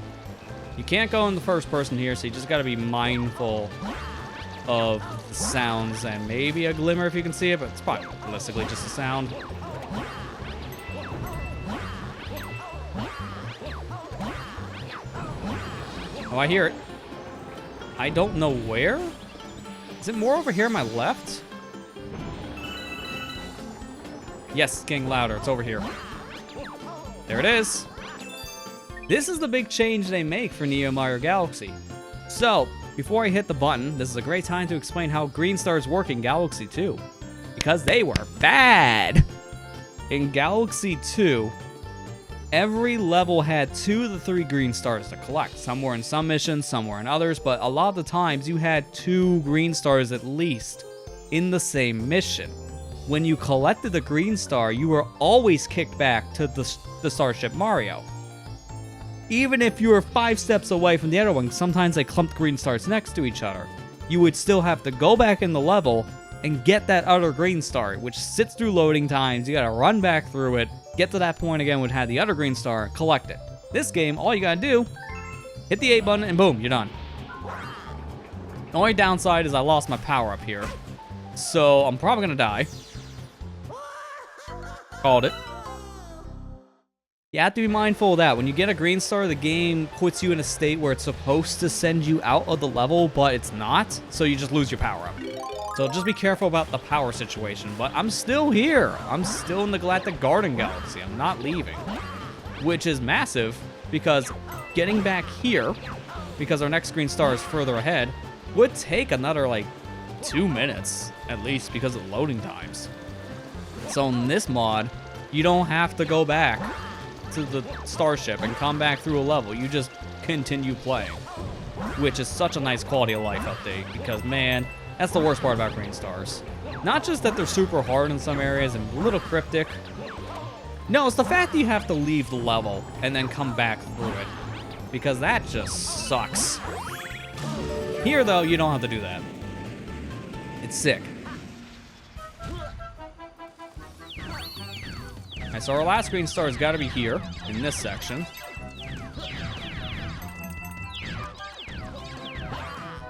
You can't go in the first person here, so you just got to be mindful of the sounds and maybe a glimmer if you can see it, but it's probably realistically just a sound. Oh, I hear it. I don't know where. Is it more over here on my left? Yes, it's getting louder. It's over here. There it is. This is the big change they make for Neo Mario Galaxy. So, before I hit the button, this is a great time to explain how green stars work in Galaxy 2. Because they were bad! In Galaxy 2, every level had 2 of the 3 green stars to collect. Some were in some missions, some were in others, but a lot of the times you had 2 green stars at least in the same mission. When you collected the green star, you were always kicked back to the Starship Mario. Even if you were 5 steps away from the other one, sometimes they clumped green stars next to each other. You would still have to go back in the level and get that other green star, which sits through loading times. You gotta run back through it, get to that point again, would have the other green star, collect it. This game, all you gotta do, hit the A button, and boom, you're done. The only downside is I lost my power up here, so I'm probably gonna die. Called it. You have to be mindful of that. When you get a green star, the game puts you in a state where it's supposed to send you out of the level, but it's not, so you just lose your power up. So just be careful about the power situation. But I'm still here. I'm still in the Galactic Garden Galaxy. I'm not leaving. Which is massive, because getting back here, because our next green star is further ahead, would take another, like, 2 minutes, at least, because of loading times. So in this mod, you don't have to go back to the starship and come back through a level. You just continue playing, which is such a nice quality of life update, because man, that's the worst part about green stars. Not just that they're super hard in some areas and a little cryptic. No, it's the fact that you have to leave the level and then come back through it, because that just sucks. Here though, you don't have to do that. It's sick. Alright, so our last green star has got to be here, in this section.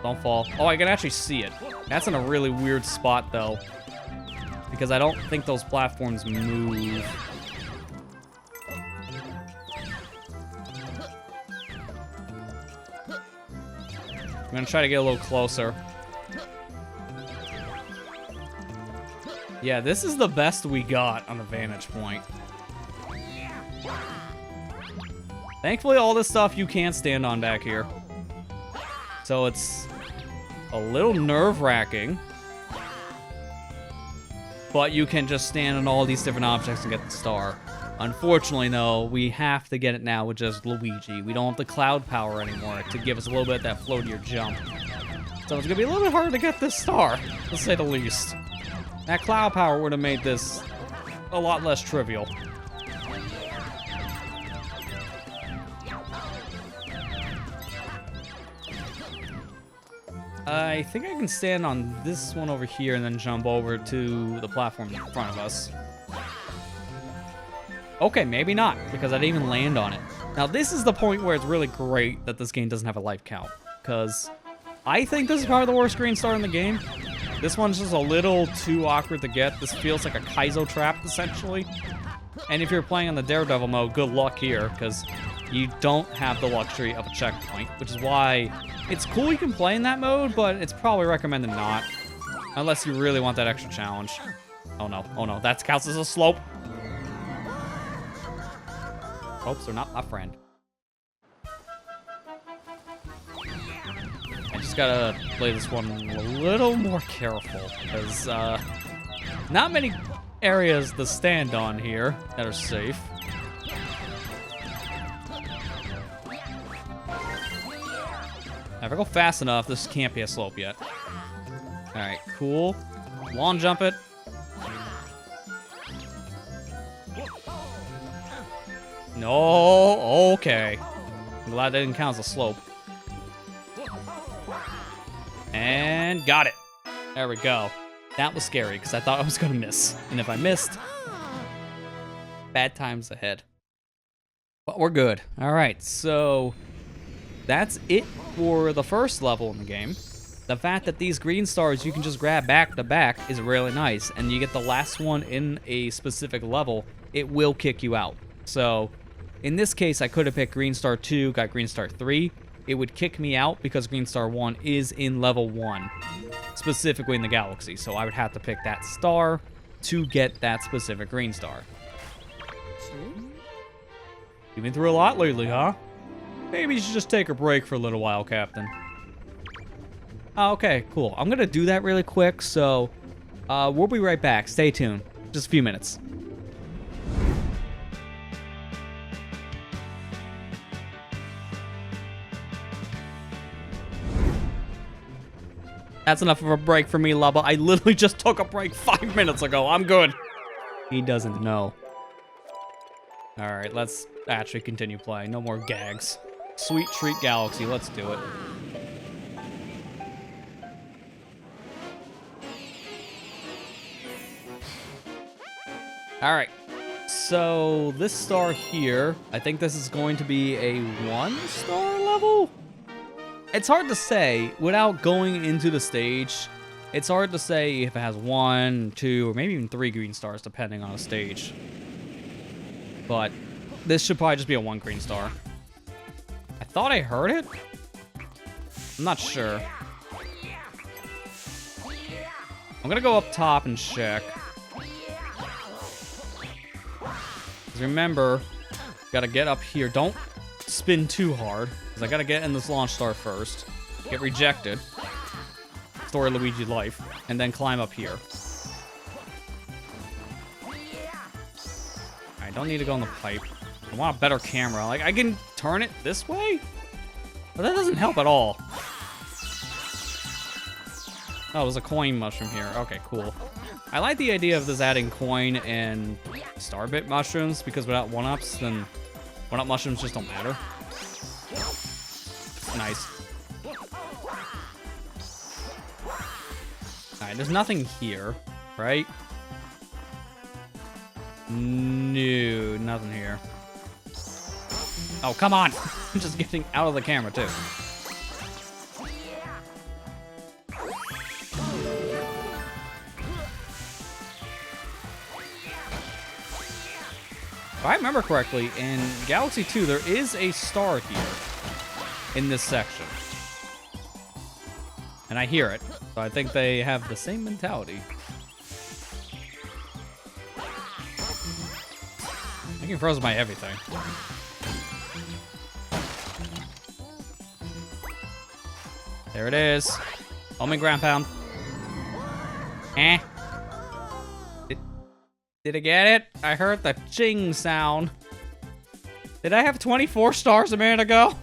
Don't fall. Oh, I can actually see it. That's in a really weird spot, though, because I don't think those platforms move. I'm gonna try to get a little closer. Yeah, this is the best we got on the vantage point. Thankfully, all this stuff you can't stand on back here. So it's a little nerve-wracking. But you can just stand on all these different objects and get the star. Unfortunately, though, we have to get it now with just Luigi. We don't have the cloud power anymore to give us a little bit of that floatier jump. So it's going to be a little bit harder to get this star, to say the least. That cloud power would have made this a lot less trivial. I think I can stand on this one over here and then jump over to the platform in front of us. Okay, maybe not, because I didn't even land on it. Now, this is the point where it's really great that this game doesn't have a life count, because I think this is probably the worst green star in the game. This one's just a little too awkward to get. This feels like a Kaizo trap, essentially. And if you're playing on the Daredevil mode, good luck here, because you don't have the luxury of a checkpoint, which is why it's cool you can play in that mode, but it's probably recommended not, unless you really want that extra challenge. Oh no, that counts as a slope. Hopes they're not my friend. I just gotta play this one a little more careful, because not many areas to stand on here that are safe. If I go fast enough, this can't be a slope yet. Alright, cool. Long jump it. No, okay. I'm glad that didn't count as a slope. And got it. There we go. That was scary, because I thought I was going to miss. And if I missed, bad times ahead. But we're good. Alright, so that's it for the first level in the game. The fact that these green stars you can just grab back to back is really nice. And you get the last one in a specific level, it will kick you out. So in this case, I could have picked Green Star 2, got Green Star 3. It would kick me out because Green Star 1 is in level 1, specifically in the galaxy. So I would have to pick that star to get that specific green star. You've been through a lot lately, huh? Maybe you should just take a break for a little while, Captain. Oh, okay, cool. I'm going to do that really quick, so we'll be right back. Stay tuned. Just a few minutes. That's enough of a break for me, Lubba. I literally just took a break 5 minutes ago. I'm good. He doesn't know. All right, let's actually continue playing. No more gags. Sweet Treat Galaxy. Let's do it. All right. So this star here, I think this is going to be a 1-star level? It's hard to say without going into the stage. It's hard to say if it has 1, 2, or maybe even 3 green stars, depending on the stage. But this should probably just be a 1 green star. I thought I heard it. I'm not sure. I'm gonna go up top and check. Because remember, gotta get up here. Don't spin too hard, because I gotta get in this launch star first. Get rejected. Story Luigi life. And then climb up here. I don't need to go on the pipe. I want a better camera. Like, I can turn it this way? But that doesn't help at all. Oh, there's a coin mushroom here. Okay, cool. I like the idea of this adding coin and starbit mushrooms, because without 1-ups, then 1-up mushrooms just don't matter. Nice. Alright, there's nothing here, right? No, nothing here. Oh, come on! I'm just getting out of the camera, too. If I remember correctly, in Galaxy 2, there is a star here in this section. And I hear it, so I think they have the same mentality. think he froze my everything. There it is. Homing ground pound. Eh. Did I get it? I heard the ching sound. Did I have 24 stars a minute ago?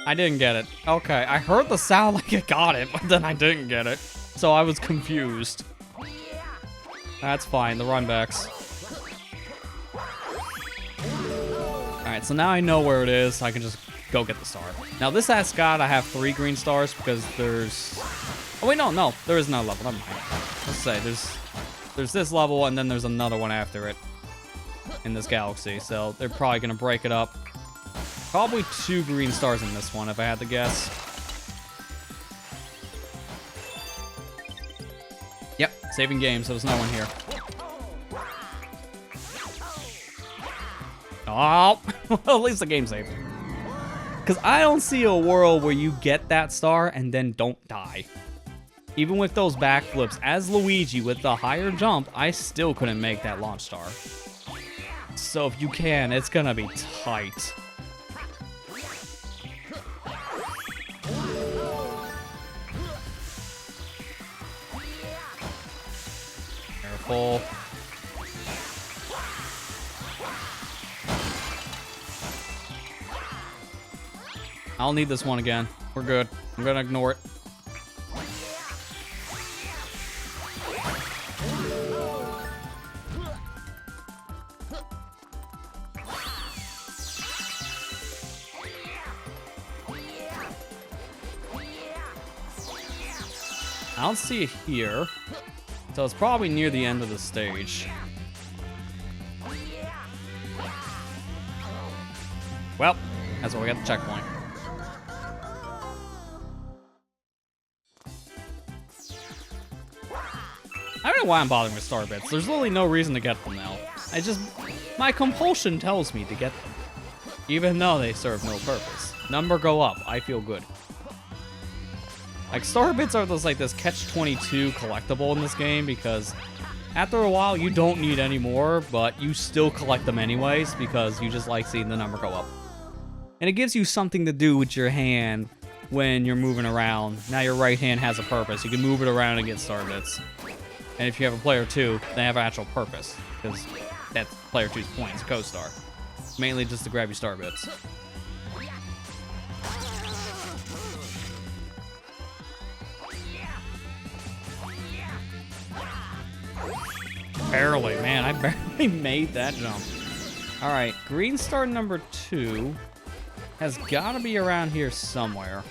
I didn't get it. Okay, I heard the sound like I got it, but then I didn't get it. So I was confused. That's fine, the runbacks. Alright, so now I know where it is. I can just go get the star. Now this ascot, I have 3 green stars because there's... Oh wait, no, there is no level. Never mind. Let's say there's this level and then there's another one after it in this galaxy. So they're probably gonna break it up. Probably 2 green stars in this one, if I had to guess. Yep, saving game, so there's no one here. Oh, well, at least the game saved. Because I don't see a world where you get that star and then don't die. Even with those backflips, as Luigi with the higher jump, I still couldn't make that launch star. So if you can, it's gonna be tight. Careful. I'll need this one again. We're good. I'm gonna ignore it. I don't see it here. So it's probably near the end of the stage. Well, that's where we got the checkpoint. I don't know why I'm bothering with star bits. There's literally no reason to get them now. My compulsion tells me to get them. Even though they serve no purpose. Number go up, I feel good. Like, star bits are this catch-22 collectible in this game because after a while you don't need any more, but you still collect them anyways because you just like seeing the number go up. And it gives you something to do with your hand when you're moving around. Now your right hand has a purpose. You can move it around and get star bits. And if you have a player 2, they have an actual purpose because that's player 2's point, it's a co-star. Mainly just to grab your star bits. Barely, man. I barely made that jump. Alright, green star number 2 has got to be around here somewhere.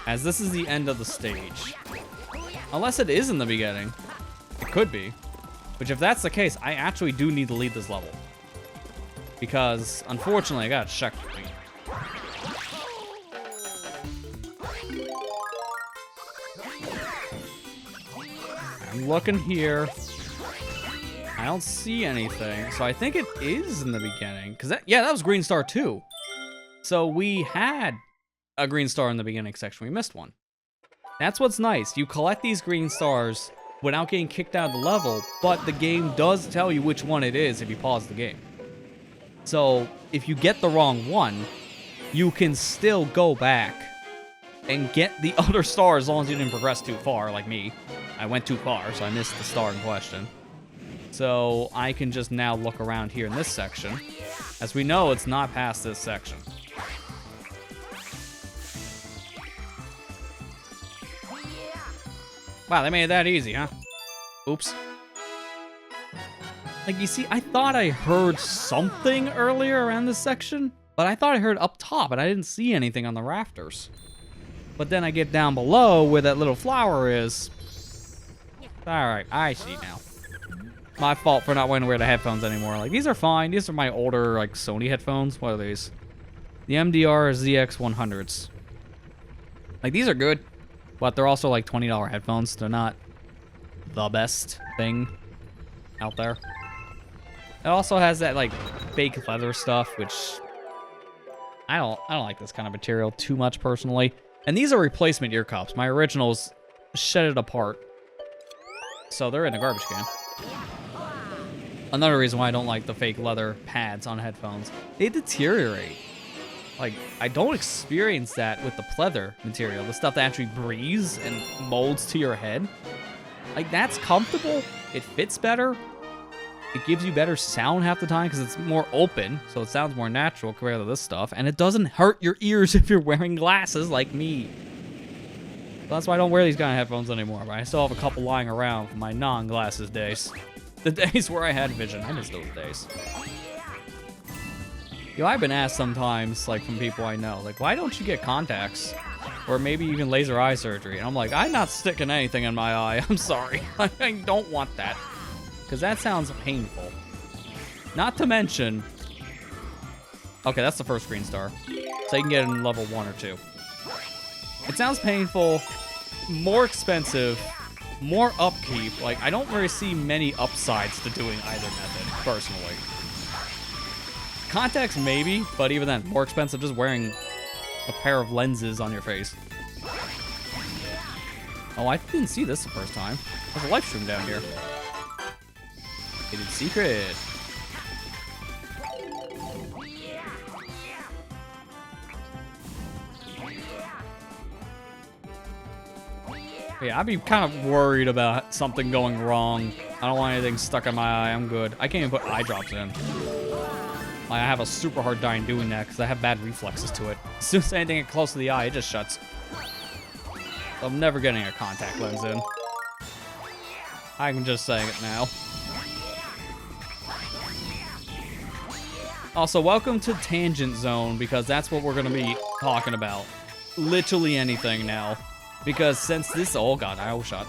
As this is the end of the stage. Unless it is in the beginning. It could be. Which if that's the case, I actually do need to lead this level. Because, unfortunately, I got a checkpoint. I'm looking here. I don't see anything, so I think it is in the beginning. Yeah, that was green star 2. So we had a green star in the beginning section. We missed one. That's what's nice. You collect these green stars without getting kicked out of the level, but the game does tell you which one it is if you pause the game. So if you get the wrong one, you can still go back and get the other star as long as you didn't progress too far, like me. I went too far, so I missed the star in question. So I can just now look around here in this section. As we know, it's not past this section. Wow, they made it that easy, huh? Oops. Like, you see, I thought I heard something earlier around this section, but I thought I heard up top, and I didn't see anything on the rafters. But then I get down below where that little flower is. Alright, I see now. My fault for not wanting to wear the headphones anymore. Like, these are fine. These are my older, like, Sony headphones. What are these? The MDR ZX100s. Like, these are good, but they're also, like, $20 headphones. They're not the best thing out there. It also has that, like, fake leather stuff, which I don't like this kind of material too much, personally. And these are replacement ear cups. My originals shed it apart. So they're in a garbage can. Another reason why I don't like the fake leather pads on headphones. They deteriorate. Like, I don't experience that with the pleather material. The stuff that actually breathes and molds to your head. Like, that's comfortable. It fits better. It gives you better sound half the time because it's more open, so it sounds more natural compared to this stuff. And it doesn't hurt your ears if you're wearing glasses like me. So that's why I don't wear these kind of headphones anymore. But I still have a couple lying around from my non-glasses days. The days where I had vision. I miss those days. Yo, I've been asked sometimes, like, from people I know, like, why don't you get contacts? Or maybe even laser eye surgery. And I'm like, I'm not sticking anything in my eye. I'm sorry. I don't want that. Because that sounds painful. Not to mention... Okay, that's the first green star. So you can get it in level 1 or 2. It sounds painful, more expensive, more upkeep. Like, I don't really see many upsides to doing either method, personally. Contacts, maybe, but even then, more expensive just wearing a pair of lenses on your face. Oh, I didn't see this the first time. There's a live stream down here. Hidden secret. Yeah, I'd be kind of worried about something going wrong. I don't want anything stuck in my eye. I'm good. I can't even put eye drops in. Like, I have a super hard time doing that because I have bad reflexes to it. As soon as anything gets close to the eye, it just shuts. So I'm never getting a contact lens in. I'm just saying it now. Also, welcome to Tangent Zone, because that's what we're going to be talking about. Literally anything now. Because since this... Oh god, I overshot.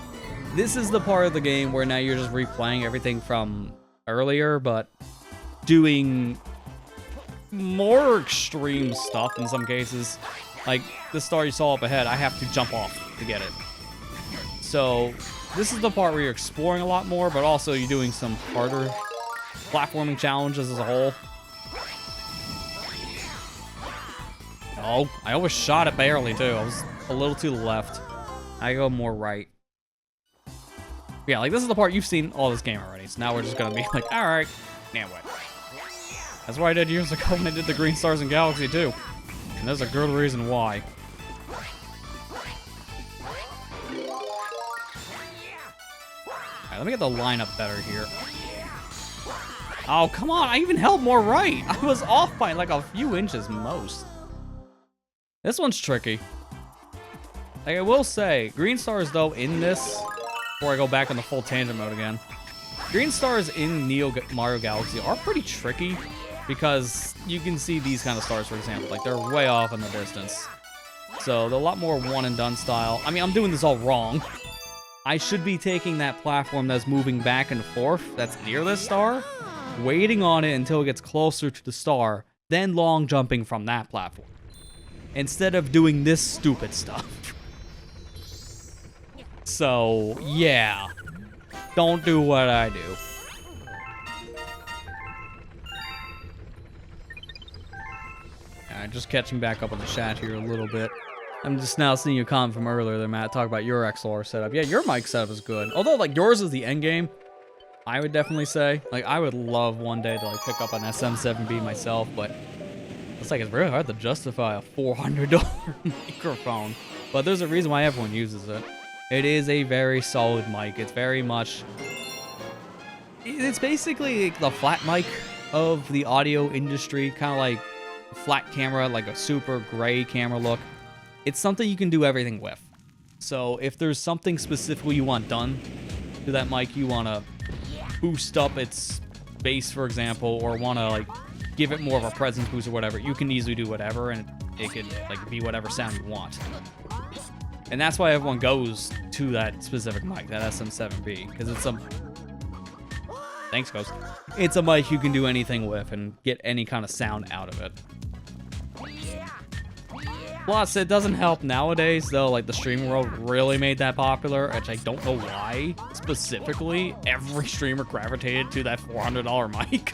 This is the part of the game where now you're just replaying everything from earlier, but doing more extreme stuff in some cases. Like, the star you saw up ahead, I have to jump off to get it. So, this is the part where you're exploring a lot more, but also you're doing some harder platforming challenges as a whole. Oh, I overshot it barely, too. I was a little to the left. I go more right. Yeah, like, this is the part you've seen all this game already. So now we're just gonna be like, alright, now what? That's what I did years ago when I did the Green Stars in Galaxy 2. And there's a good reason why. Alright, let me get the lineup better here. Oh, come on, I even held more right. I was off by like a few inches most. This one's tricky. Like, I will say, green stars, though, in this, before I go back in the full tangent mode again, green stars in Mario Galaxy are pretty tricky, because you can see these kind of stars, for example. Like, they're way off in the distance. So, they're a lot more one-and-done style. I mean, I'm doing this all wrong. I should be taking that platform that's moving back and forth, that's near this star, waiting on it until it gets closer to the star, then long jumping from that platform. Instead of doing this stupid stuff. So, yeah. Don't do what I do. Alright, just catching back up on the chat here a little bit. I'm just now seeing your comment from earlier there, Matt. Talk about your XLR setup. Yeah, your mic setup is good. Although, like, yours is the end game, I would definitely say. Like, I would love one day to, like, pick up an SM7B myself, but it's like, it's very hard to justify a $400 microphone. But there's a reason why everyone uses it. It is a very solid mic. It's very much... It's basically the flat mic of the audio industry. Kind of like a flat camera, like a super gray camera look. It's something you can do everything with. So if there's something specifically you want done to that mic, you want to boost up its bass, for example, or want to, like, give it more of a presence boost or whatever, you can easily do whatever, and it could, like, be whatever sound you want. And that's why everyone goes to that specific mic, that SM7B, because it's a... Thanks, Ghost. It's a mic you can do anything with and get any kind of sound out of it. Plus, it doesn't help nowadays, though, like, the streaming world really made that popular, which I don't know why, specifically, every streamer gravitated to that $400 mic.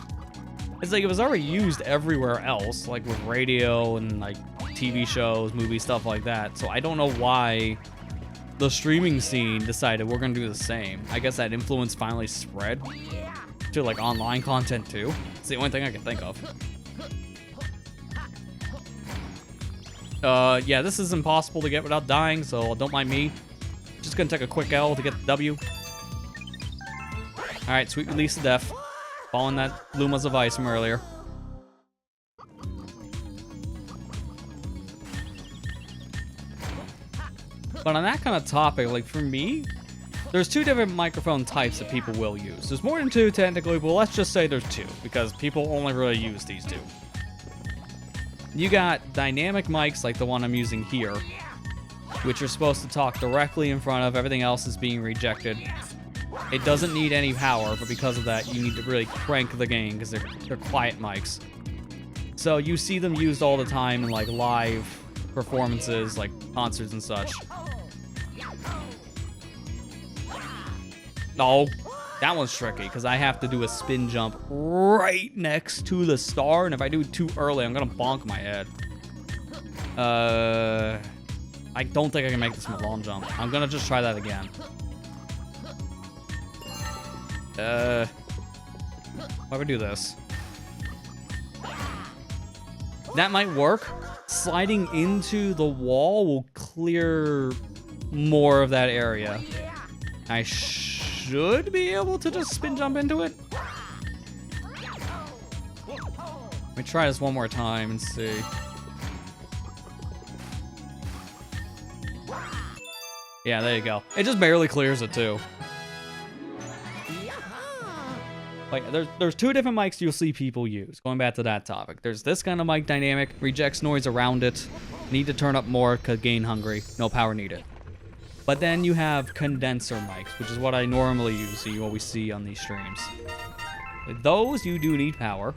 It's like, it was already used everywhere else, like, with radio and, like, TV shows, movies, stuff like that, so I don't know why the streaming scene decided we're gonna do the same. I guess that influence finally spread to like online content too. It's the only thing I can think of. Yeah, this is impossible to get without dying, so don't mind me. Just gonna take a quick L to get the W. Alright, sweet release of death. Following that Lumas of Ice from earlier. But on that kind of topic, like for me, there's two different microphone types that people will use. There's more than two technically, but let's just say there's two, because people only really use these two. You got dynamic mics like the one I'm using here, which are supposed to talk directly in front of, everything else is being rejected. It doesn't need any power, but because of that, you need to really crank the gain because they're quiet mics. So you see them used all the time in like live performances, like concerts and such. No, that one's tricky because I have to do a spin jump right next to the star, and if I do it too early, I'm gonna bonk my head. I don't think I can make this long jump. I'm gonna just try that again. Why would I do this? That might work. Sliding into the wall will clear more of that area. I should be able to just spin jump into it. Let me try this one more time and see. Yeah, there you go. It just barely clears it too. Like, there's two different mics you'll see people use. Going back to that topic. There's this kind of mic dynamic, rejects noise around it. Need to turn up more because gain hungry. No power needed. But then you have condenser mics, which is what I normally use, so you always see on these streams. Those you do need power,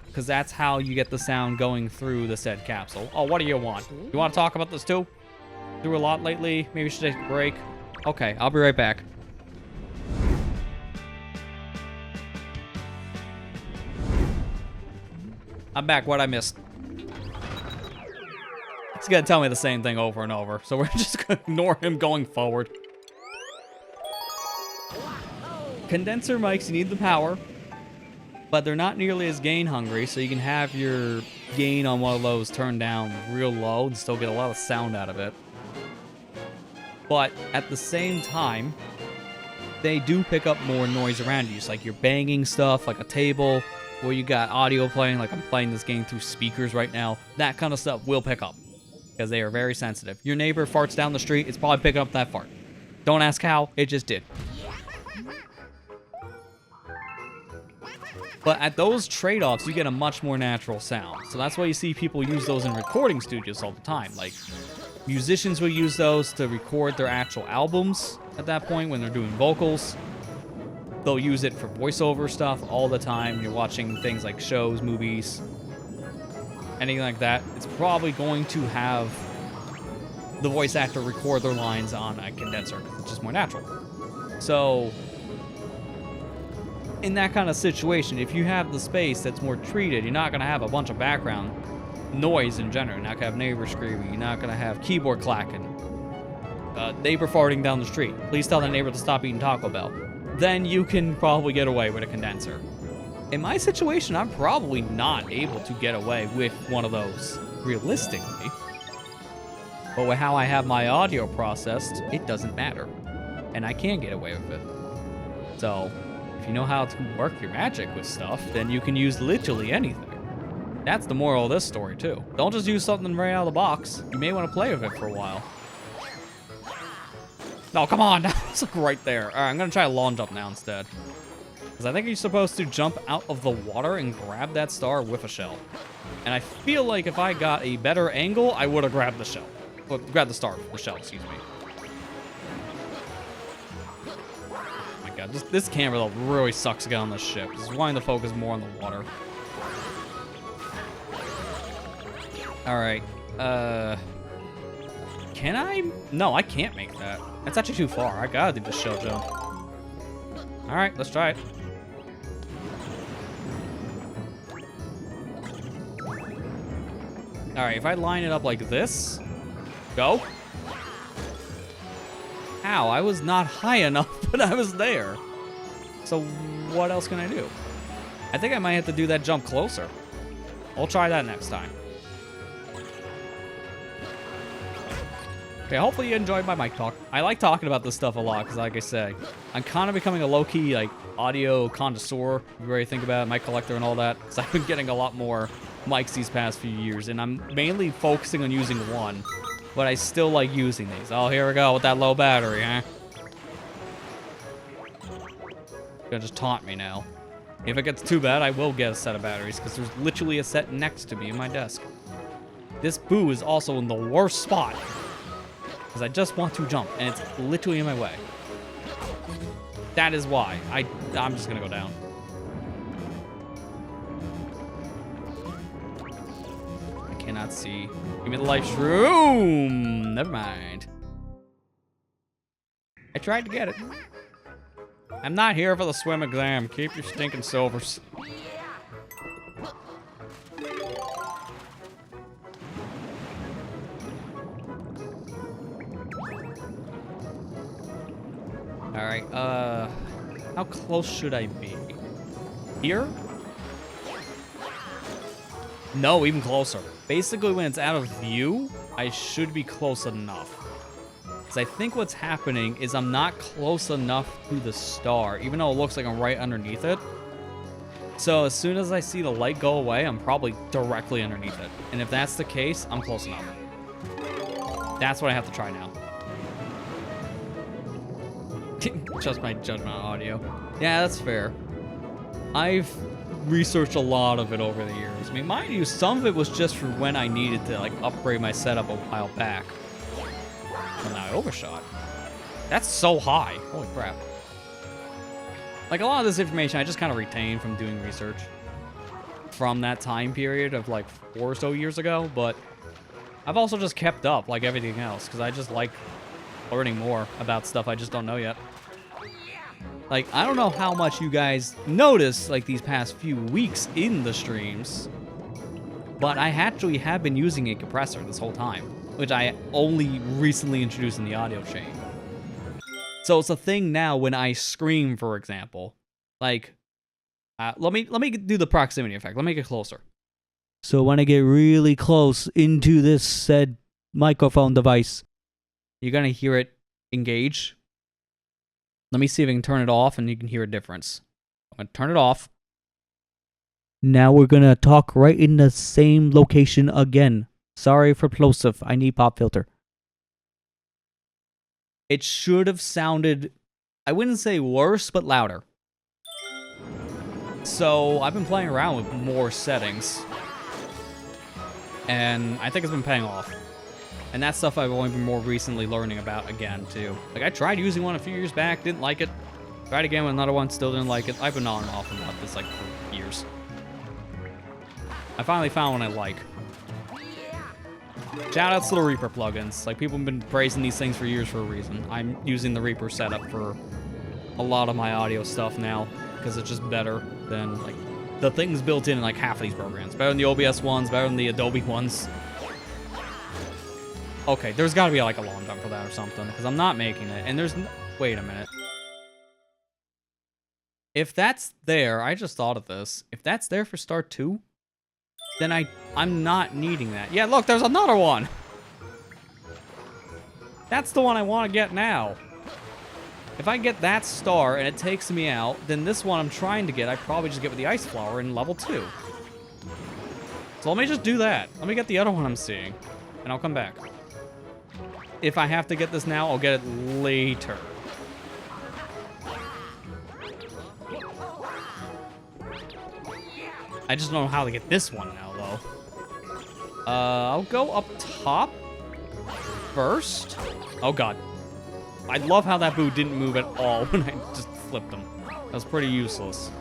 because that's how you get the sound going through the said capsule. Oh, what do you want? You want to talk about this too? Through a lot lately. Maybe we should take a break. Okay, I'll be right back. I'm back. What I missed? He's gonna tell me the same thing over and over, so we're just gonna ignore him going forward. Condenser mics, you need the power, but they're not nearly as gain hungry, so you can have your gain on one of those turned down real low and still get a lot of sound out of it. But at the same time, they do pick up more noise around you. It's like you're banging stuff, like a table, or you got audio playing, like I'm playing this game through speakers right now. That kind of stuff will pick up, because they are very sensitive. Your neighbor farts down the street, it's probably picking up that fart. Don't ask how, it just did. But at those trade-offs, you get a much more natural sound. So that's why you see people use those in recording studios all the time. Like, musicians will use those to record their actual albums at that point when they're doing vocals. They'll use it for voiceover stuff all the time. You're watching things like shows, movies, anything like that. It's probably going to have the voice actor record their lines on a condenser. It's just more natural. So, in that kind of situation, if you have the space that's more treated, you're not going to have a bunch of background noise in general. You're not going to have neighbors screaming. You're not going to have keyboard clacking. Neighbor farting down the street. Please tell the neighbor to stop eating Taco Bell. Then you can probably get away with a condenser. In my situation, I'm probably not able to get away with one of those, realistically. But with how I have my audio processed, it doesn't matter. And I can get away with it. So, if you know how to work your magic with stuff, then you can use literally anything. That's the moral of this story, too. Don't just use something right out of the box. You may want to play with it for a while. No, come on. It's like right there. All right, I'm going to try a long jump now instead. Because I think you're supposed to jump out of the water and grab that star with a shell. And I feel like if I got a better angle, I would have grabbed the shell. Well, grabbed the star, the shell, excuse me. Oh my god, this camera though really sucks to get on this ship. Just wanting to focus more on the water. Alright, can I? No, I can't make that. That's actually too far. I gotta do the shell jump. Alright, let's try it. Alright, if I line it up like this, go. how. I was not high enough, but I was there. So what else can I do? I think I might have to do that jump closer. I'll try that next time. Okay, hopefully you enjoyed my mic talk. I like talking about this stuff a lot because, like I say, I'm kind of becoming a low-key, like, audio connoisseur, if you really think about it, mic collector and all that, because I've been getting a lot more mics these past few years, and I'm mainly focusing on using one, but I still like using these. Oh, here we go with that low battery, huh? Gonna just taunt me now. If it gets too bad, I will get a set of batteries, because there's literally a set next to me in my desk. This boo is also in the worst spot. Because I just want to jump, and it's literally in my way. That is why. I'm just going to go down. I cannot see. Give me the life shroom. Never mind. I tried to get it. I'm not here for the swim exam. Keep your stinking silvers. Alright, how close should I be? Here? No, even closer. Basically, when it's out of view, I should be close enough. Because I think what's happening is I'm not close enough to the star, even though it looks like I'm right underneath it. So as soon as I see the light go away, I'm probably directly underneath it. And if that's the case, I'm close enough. That's what I have to try now. Just my judgment on audio. Yeah, that's fair. I've researched a lot of it over the years. I mean, mind you, some of it was just for when I needed to, like, upgrade my setup a while back. And I overshot. That's so high. Holy crap. Like, a lot of this information I just kind of retained from doing research from that time period of, like, 4 or so years ago, but I've also just kept up, like everything else, because I just like learning more about stuff I just don't know yet. Like, I don't know how much you guys noticed, like, these past few weeks in the streams, but I actually have been using a compressor this whole time, which I only recently introduced in the audio chain. So it's a thing now when I scream, for example. Like, let me do the proximity effect. Let me get closer. So when I get really close into this said microphone device, you're gonna hear it engage. Let me see if I can turn it off and you can hear a difference. I'm gonna turn it off. Now we're gonna talk right in the same location again. Sorry for plosive. I need pop filter. It should have sounded, I wouldn't say worse, but louder. So I've been playing around with more settings, and I think it's been paying off. And that's stuff I've only been more recently learning about again, too. Like, I tried using one a few years back, didn't like it. Tried again with another one, still didn't like it. I've been on and off about this, like, for years. I finally found one I like. Shoutouts to the Reaper plugins. Like, people have been praising these things for years for a reason. I'm using the Reaper setup for a lot of my audio stuff now, because it's just better than, like, the things built in like, half of these programs. Better than the OBS ones, better than the Adobe ones. Okay, there's got to be, like, a long jump for that or something, because I'm not making it, and there's no... Wait a minute. If that's there, I just thought of this. If that's there for Star 2, then I'm not needing that. Yeah, look, there's another one! That's the one I want to get now. If I get that star and it takes me out, then this one I'm trying to get, I probably just get with the Ice Flower in level 2. So let me just do that. Let me get the other one I'm seeing, and I'll come back. If I have to get this now, I'll get it later. I just don't know how to get this one now, though. I'll go up top first. Oh, God. I love how that boo didn't move at all when I just flipped him. That was pretty useless.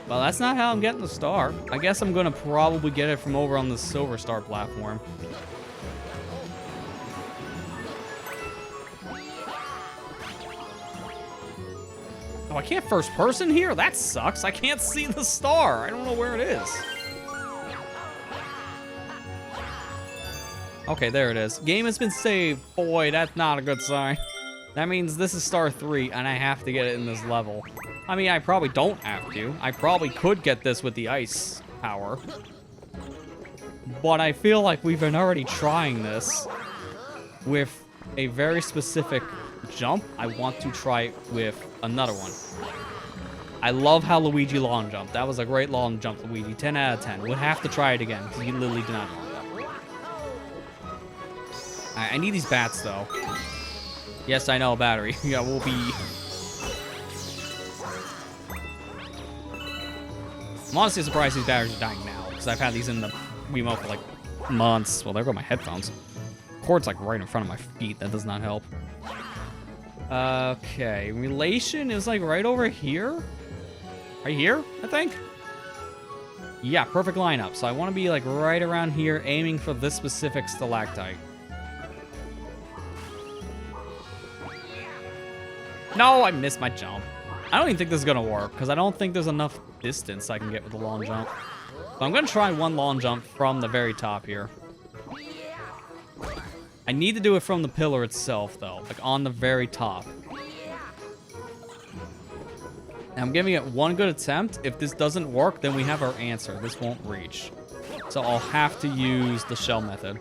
Well, that's not how I'm getting the star. I guess I'm gonna probably get it from over on the Silver Star platform. Oh, I can't first person here? That sucks. I can't see the star. I don't know where it is. Okay, there it is. Game has been saved. Boy, that's not a good sign. That means this is star 3, and I have to get it in this level. I mean, I probably don't have to. I probably could get this with the ice power. But I feel like we've been already trying this with a very specific jump. I want to try it with another one. I love how Luigi long jumped. That was a great long jump, Luigi. 10 out of 10. We'll have to try it again, because he literally did not long jump. Alright, I need these bats, though. Yes, I know, a battery. Yeah, we'll be... I'm honestly surprised these batteries are dying now, because I've had these in the Wiimote for, like, months. Well, there go my headphones. Cord's, like, right in front of my feet. That does not help. Okay, relation is, like, right over here? Right here, I think? Yeah, perfect lineup. So I want to be, like, right around here, aiming for this specific stalactite. No, I missed my jump. I don't even think this is going to work, because I don't think there's enough distance I can get with a long jump. So I'm going to try one long jump from the very top here. I need to do it from the pillar itself, though, like on the very top. And I'm giving it one good attempt. If this doesn't work, then we have our answer. This won't reach. So I'll have to use the shell method.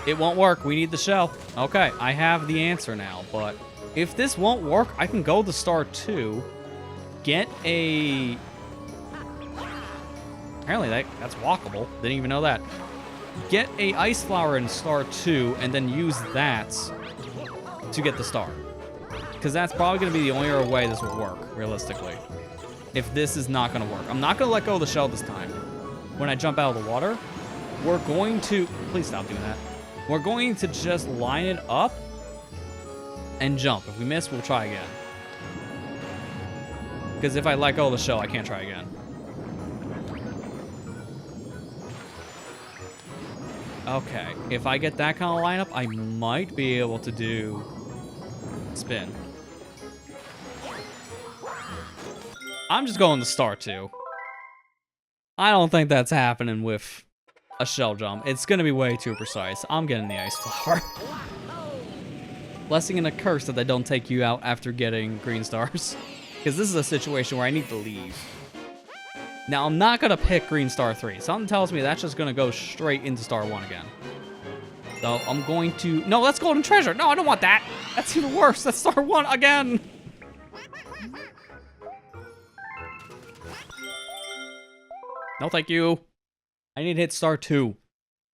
It won't work. We need the shell. Okay, I have the answer now, but if this won't work, I can go to star 2, get a... Apparently that's walkable. Didn't even know that. Get a ice flower in star 2, and then use that to get the star. Because that's probably going to be the only other way this will work, realistically. If this is not going to work. I'm not going to let go of the shell this time. When I jump out of the water, we're going to... Please stop doing that. We're going to just line it up and jump. If we miss, we'll try again. Because if I let go of the shell, I can't try again. Okay, if I get that kind of lineup, I might be able to do spin. I'm just going to star 2. I don't think that's happening with a shell jump. It's going to be way too precise. I'm getting the ice flower. Blessing and a curse that they don't take you out after getting green stars. Because this is a situation where I need to leave. Now, I'm not going to pick green star 3. Something tells me that's just going to go straight into star 1 again. So, I'm going to... No, that's golden treasure. No, I don't want that. That's even worse. That's star 1 again. No, thank you. I need to hit star 2.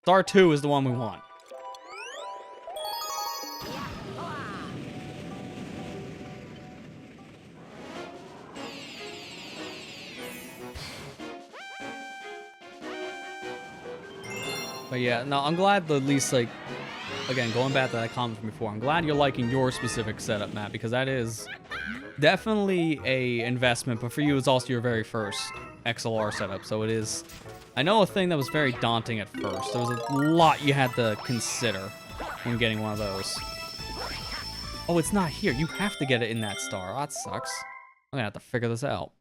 Star 2 is the one we want. But yeah, no, I'm glad at least, like, again, going back to that comment from before, I'm glad you're liking your specific setup, Matt, because that is definitely a investment, but for you, it's also your very first XLR setup, so it is... I know a thing that was very daunting at first. There was a lot you had to consider when getting one of those. Oh, it's not here. You have to get it in that star. Oh, that sucks. I'm gonna have to figure this out.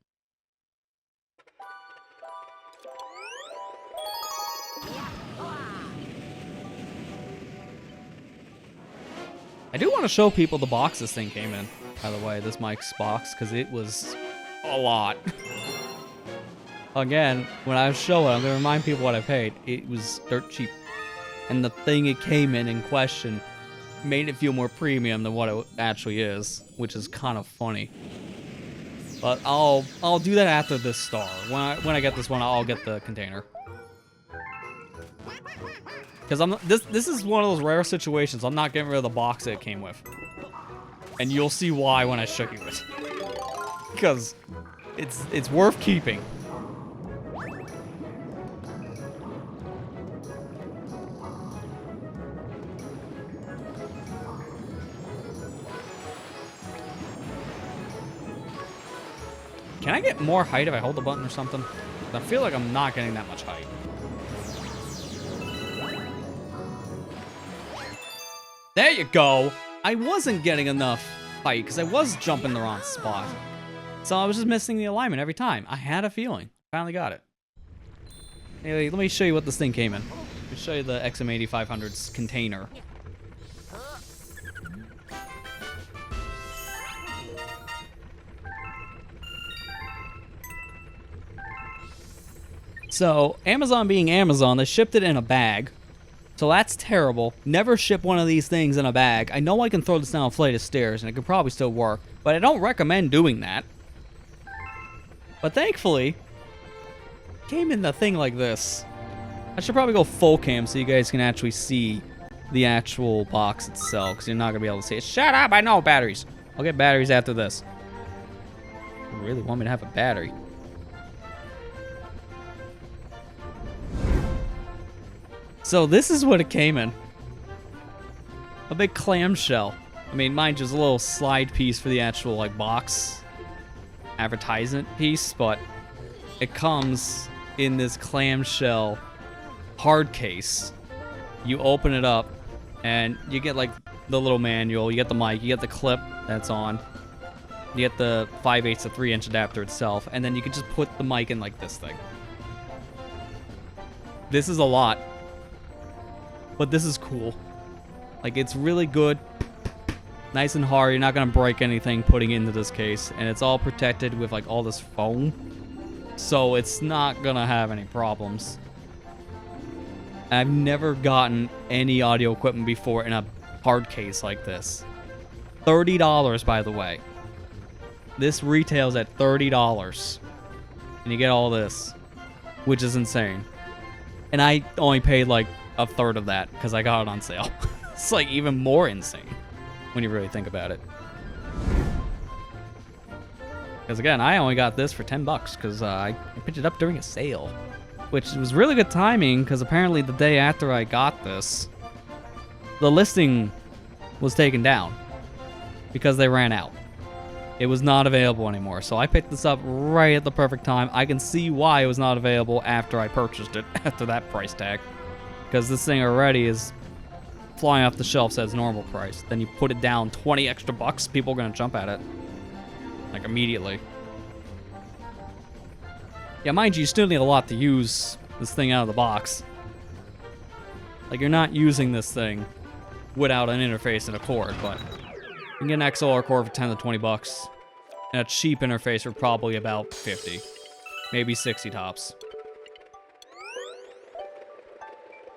I do want to show people the box this thing came in, by the way, this Mike's box, because it was a lot. Again, when I show it, I'm going to remind people what I paid. It was dirt cheap. And the thing it came in question made it feel more premium than what it actually is, which is kind of funny. But I'll do that after this star. When I get this one, I'll get the container. Because this is one of those rare situations. I'm not getting rid of the box that it came with. And you'll see why when I show you it. Because it's worth keeping. Can I get more height if I hold the button or something? I feel like I'm not getting that much height. There you go! I wasn't getting enough height because I was jumping the wrong spot. So I was just missing the alignment every time. I had a feeling. Finally got it. Anyway, let me show you what this thing came in. Let me show you the XM8500's container. So, Amazon being Amazon, they shipped it in a bag. So that's terrible. Never ship one of these things in a bag. I know I can throw this down a flight of stairs, and it could probably still work. But I don't recommend doing that. But thankfully, it came in the thing like this. I should probably go full cam so you guys can actually see the actual box itself, because you're not going to be able to see it. Shut up! I know batteries. I'll get batteries after this. You really want me to have a battery? So this is what it came in. A big clamshell. I mean, mind you, it's a little slide piece for the actual, like, box advertisement piece, but it comes in this clamshell hard case. You open it up, and you get, like, the little manual, you get the mic, you get the clip that's on, you get the 5/8 to 3-inch adapter itself, and then you can just put the mic in like this thing. This is a lot. But this is cool. Like, it's really good. Nice and hard. You're not going to break anything putting it into this case. And it's all protected with, like, all this foam. So it's not going to have any problems. I've never gotten any audio equipment before in a hard case like this. $30, by the way. This retails at $30. And you get all this. Which is insane. And I only paid, like, a third of that because I got it on sale. It's like even more insane when you really think about it. Because again, I only got this for $10 because I picked it up during a sale, which was really good timing because apparently the day after I got this, the listing was taken down because they ran out. It was not available anymore, so I picked this up right at the perfect time. I can see why it was not available after I purchased it after that price tag. Because this thing already is flying off the shelves as normal price. Then you put it down 20 extra bucks, people are going to jump at it. Like, immediately. Yeah, mind you still need a lot to use this thing out of the box. Like, you're not using this thing without an interface and a cord, but you can get an XLR cord for 10 to 20 bucks. And a cheap interface for probably about 50. Maybe 60 tops.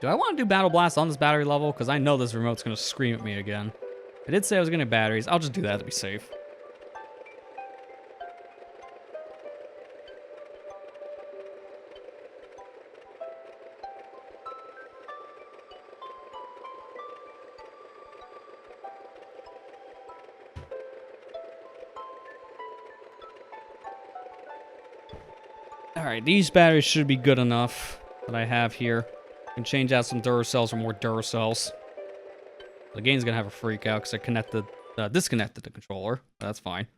Do I want to do Battle Blast on this battery level? Because I know this remote's going to scream at me again. I did say I was going to get batteries. I'll just do that to be safe. Alright, these batteries should be good enough that I have here. I can change out some Duracells for more Duracells. The game's gonna have a freak out because I disconnected the controller. That's fine.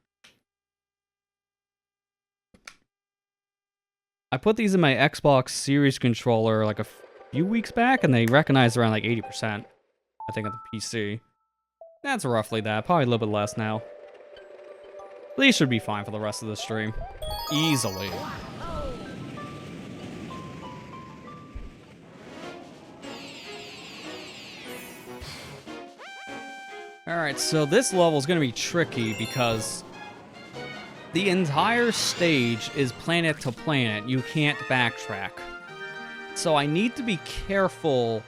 I put these in my Xbox Series controller like a few weeks back, and they recognized around like 80%. I think on the PC. That's roughly that. Probably a little bit less now. These should be fine for the rest of the stream. Easily. Alright, so this level is going to be tricky because the entire stage is planet to planet. You can't backtrack. So I need to be careful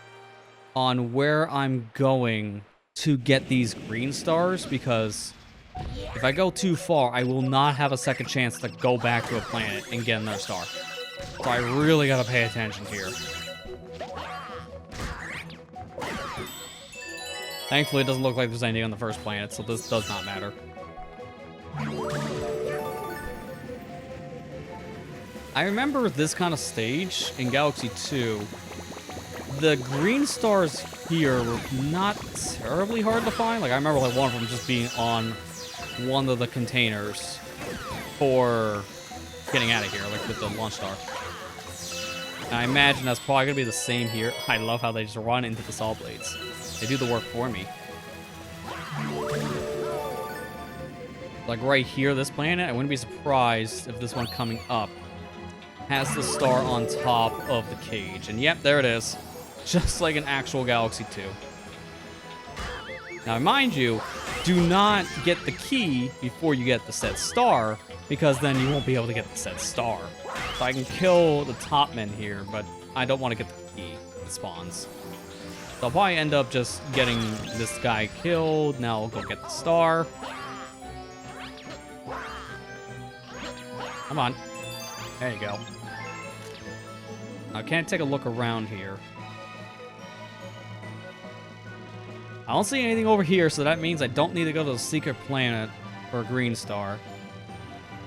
on where I'm going to get these green stars because if I go too far, I will not have a second chance to go back to a planet and get another star. So I really got to pay attention here. Thankfully, it doesn't look like there's anything on the first planet, so this does not matter. I remember this kind of stage in Galaxy 2. The green stars here were not terribly hard to find. Like, I remember like one of them just being on one of the containers for getting out of here, like with the launch star. And I imagine that's probably going to be the same here. I love how they just run into the saw blades. They do the work for me. like right here, this planet, I wouldn't be surprised if this one coming up has the star on top of the cage. And yep, there it is. Just like an actual Galaxy 2. Now, mind you, do not get the key before you get the said star, because then you won't be able to get the said star. So I can kill the top men here, but I don't want to get the key that spawns. So I'll probably end up just getting this guy killed. Now I'll go get the star. Come on. There you go. I can't take a look around here. I don't see anything over here, so that means I don't need to go to the secret planet for a green star.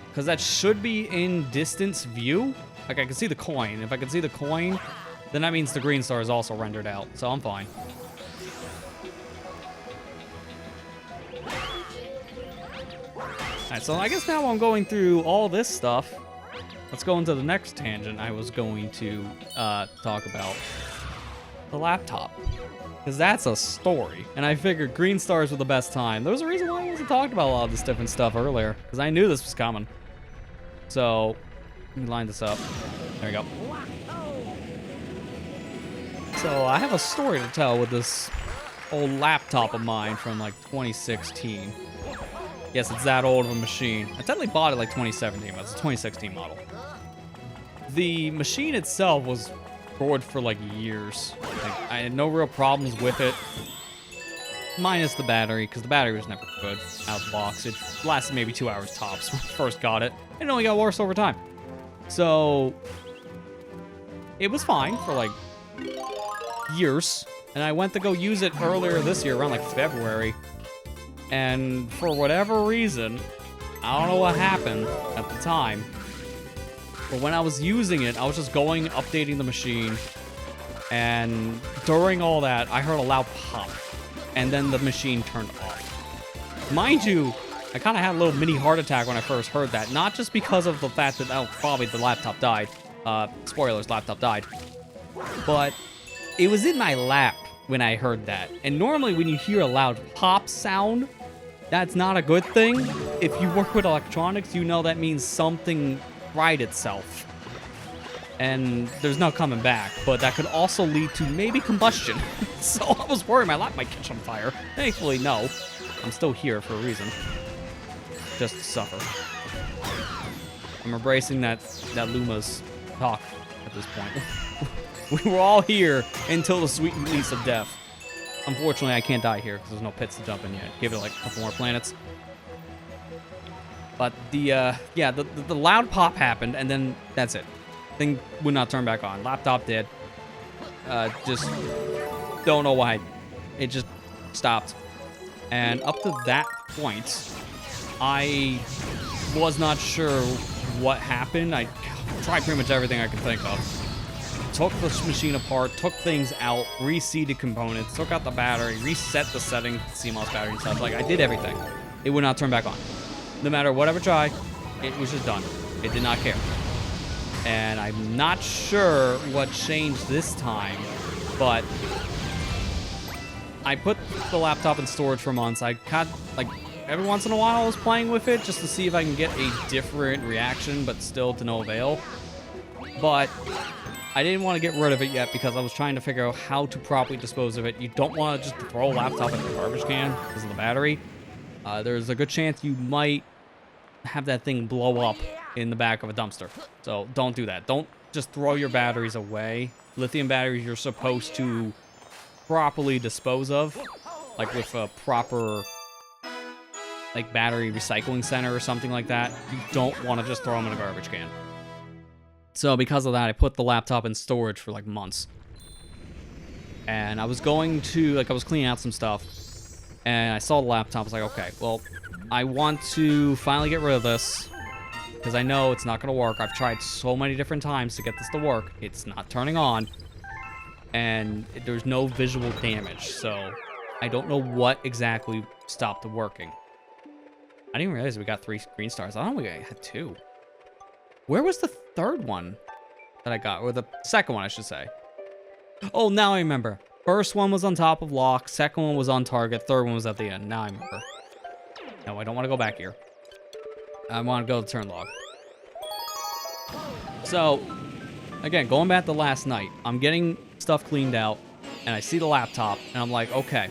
Because that should be in distance view. Like, I can see the coin. If I can see the coin, then that means the green star is also rendered out. So I'm fine. Alright, so I guess now I'm going through all this stuff. Let's go into the next tangent I was going to talk about. The laptop. Because that's a story. And I figured green stars were the best time. There was a reason why I wasn't talking about a lot of this different stuff earlier. Because I knew this was coming. So, let me line this up. There we go. So, I have a story to tell with this old laptop of mine from like 2016. Yes, it's that old of a machine. I technically bought it like 2017, but it's a 2016 model. The machine itself was stored for like years. Like, I had no real problems with it. Minus the battery, because the battery was never good out of the box. It lasted maybe 2 hours tops when I first got it. It only got worse over time. So, it was fine for like years. And I went to go use it earlier this year, around like February. And for whatever reason, I don't know what happened at the time, but when I was using it, I was just going, updating the machine, and during all that, I heard a loud pop, and then the machine turned off. Mind you, I kind of had a little mini heart attack when I first heard that, not just because of the fact that, oh, probably the laptop died, spoilers, laptop died, but it was in my lap when I heard that, and normally when you hear a loud pop sound, that's not a good thing. If you work with electronics, you know that means something fried itself. And there's no coming back, but that could also lead to maybe combustion. So I was worried my lap might catch on fire. Thankfully, no. I'm still here for a reason. Just to suffer. I'm embracing that Luma's talk at this point. We were all here until the sweet release of death. Unfortunately, I can't die here because there's no pits to jump in yet. Give it like a couple more planets. But the loud pop happened, and then that's it. Thing would not turn back on. Laptop did. Just don't know why. It just stopped. And up to that point, I was not sure what happened. I tried pretty much everything I could think of. Took the machine apart, took things out, reseated components, took out the battery, reset the setting, CMOS battery and stuff. Like, I did everything. It would not turn back on. No matter what I would try, it was just done. It did not care. And I'm not sure what changed this time, but I put the laptop in storage for months. I got, like, every once in a while I was playing with it just to see if I can get a different reaction, but still to no avail. But I didn't want to get rid of it yet because I was trying to figure out how to properly dispose of it. You don't want to just throw a laptop in the garbage can because of the battery. There's a good chance you might have that thing blow up in the back of a dumpster. So don't do that. Don't just throw your batteries away. Lithium batteries you're supposed to properly dispose of, like with a proper like battery recycling center or something like that. You don't want to just throw them in a garbage can. So because of that, I put the laptop in storage for like months. And I was going to, like, I was cleaning out some stuff, and I saw the laptop. I was like, okay, well, I want to finally get rid of this because I know it's not going to work. I've tried so many different times to get this to work. It's not turning on, and there's no visual damage. So I don't know what exactly stopped the working. I didn't realize we got 3 green stars. I don't know, we had 2. Where was the third one that I got? Or the second one, I should say. Oh, now I remember. First one was on top of lock. Second one was on target. Third one was at the end. Now I remember. No, I don't want to go back here. I want to go to turn log. So, again, going back to last night, I'm getting stuff cleaned out, and I see the laptop, and I'm like, okay,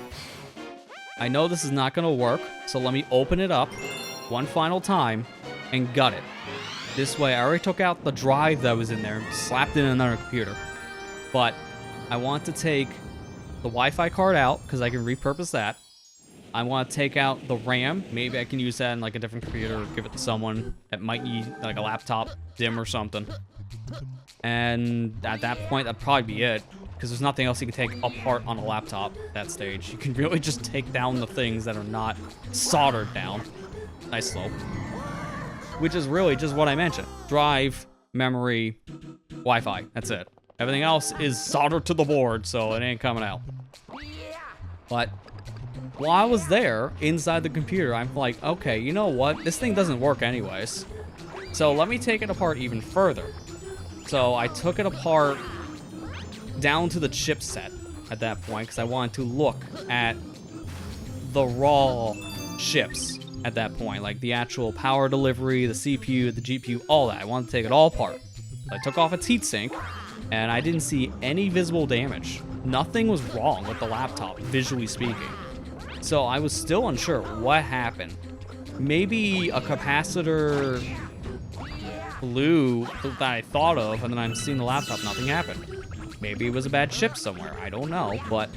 I know this is not going to work, so let me open it up one final time and gut it. This way, I already took out the drive that was in there and slapped it in another computer. But I want to take the Wi-Fi card out, because I can repurpose that. I want to take out the RAM. Maybe I can use that in like a different computer or give it to someone that might need like a laptop DIMM or something. And at that point, that'd probably be it, because there's nothing else you can take apart on a laptop at that stage. You can really just take down the things that are not soldered down. Nice slope. Which is really just what I mentioned. Drive, memory, Wi-Fi. That's it. Everything else is soldered to the board, so it ain't coming out. But while I was there, inside the computer, I'm like, okay, you know what? This thing doesn't work anyways. So let me take it apart even further. So I took it apart down to the chipset at that point, because I wanted to look at the raw chips at that point. Like the actual power delivery, the CPU, the GPU, all that. I wanted to take it all apart. I took off its heatsink, and I didn't see any visible damage. Nothing was wrong with the laptop, visually speaking. So I was still unsure what happened. Maybe a capacitor blew that I thought of, and then I'm seeing the laptop, nothing happened. Maybe it was a bad chip somewhere, I don't know. But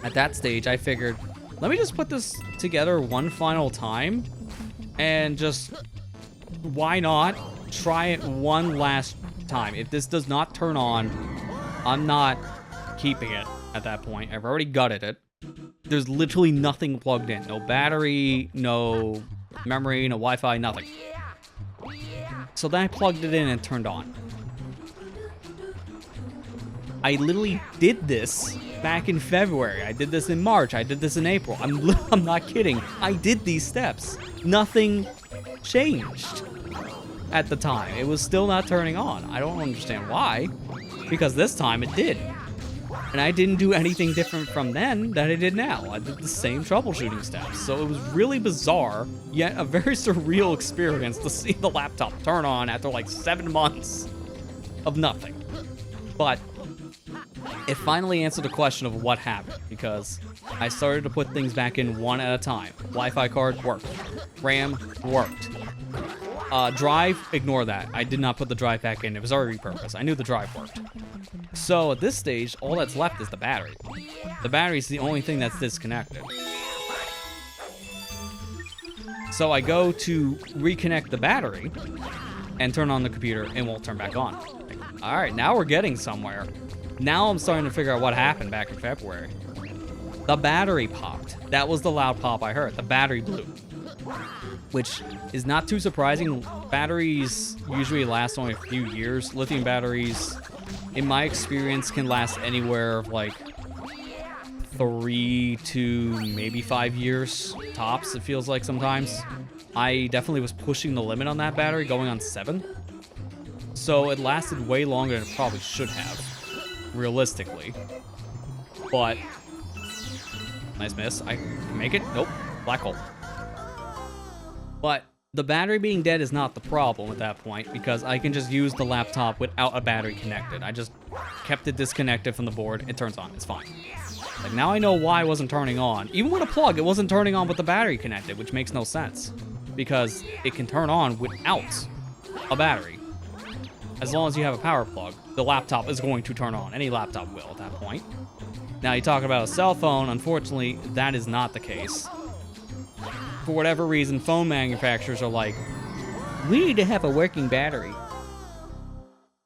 at that stage, I figured, let me just put this together one final time, and just, why not try it one last time. If this does not turn on, I'm not keeping it at that point. I've already gutted it. There's literally nothing plugged in. No battery, no memory, no Wi-Fi, nothing. So then I plugged it in and turned on. I literally did this back in February. I did this in March. I did this in April. I'm not kidding. I did these steps. Nothing changed at the time. It was still not turning on. I don't understand why. Because this time it did. And I didn't do anything different from then that I did now. I did the same troubleshooting steps. So it was really bizarre, yet a very surreal experience to see the laptop turn on after like 7 months of nothing. But it finally answered the question of what happened, because I started to put things back in one at a time. Wi-Fi card worked. RAM worked. Drive, ignore that. I did not put the drive back in. It was already repurposed. I knew the drive worked. So at this stage, all that's left is the battery. The battery is the only thing that's disconnected. So I go to reconnect the battery and turn on the computer, and it won't turn back on. Like, all right, now we're getting somewhere. Now I'm starting to figure out what happened back in February. The battery popped. That was the loud pop I heard. The battery blew. Which is not too surprising. Batteries usually last only a few years. Lithium batteries, in my experience, can last anywhere of like 3 to maybe 5 years tops, it feels like sometimes. I definitely was pushing the limit on that battery, going on 7. So it lasted way longer than it probably should have, realistically. But, nice miss. I can make it? Nope. Black hole. But the battery being dead is not the problem at that point, because I can just use the laptop without a battery connected. I just kept it disconnected from the board. It turns on. It's fine. Like, now I know why it wasn't turning on. Even with a plug, it wasn't turning on with the battery connected, which makes no sense, because it can turn on without a battery. As long as you have a power plug, the laptop is going to turn on. Any laptop will at that point. Now, you talk about a cell phone. Unfortunately, that is not the case. For whatever reason, phone manufacturers are like, we need to have a working battery.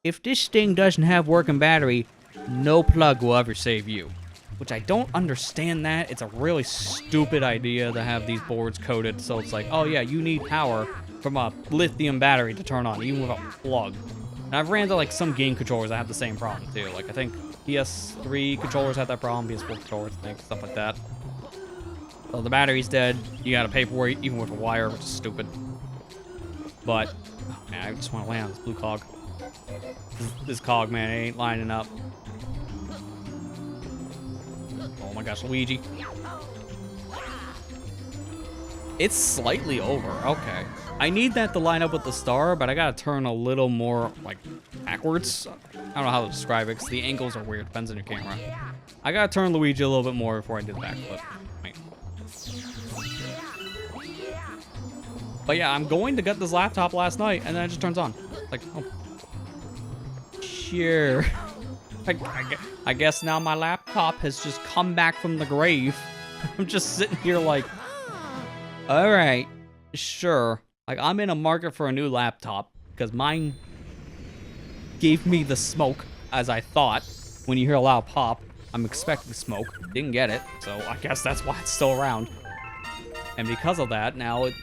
If this thing doesn't have working battery, no plug will ever save you. Which I don't understand that. It's a really stupid idea to have these boards coded so it's like, oh yeah, you need power from a lithium battery to turn on, even with a plug. And I've ran to like some game controllers that have the same problem too. Like I think PS3 controllers have that problem, PS4 controllers, I think, stuff like that. So the battery's dead. You gotta pay for it, even with a wire, which is stupid. But, oh man, I just want to land on this blue cog. This cog, man, it ain't lining up. Oh my gosh, Luigi. It's slightly over. Okay. I need that to line up with the star, but I gotta turn a little more, like, backwards. I don't know how to describe it, because the angles are weird. Depends on your camera. I gotta turn Luigi a little bit more before I do the backflip. Right. But yeah, I'm going to get this laptop last night, and then it just turns on. Like, oh. Sure. I guess now my laptop has just come back from the grave. I'm just sitting here like, all right, sure. Like, I'm in a market for a new laptop because mine gave me the smoke, as I thought. When you hear a loud pop, I'm expecting smoke. Didn't get it, so I guess that's why it's still around. And because of that, now it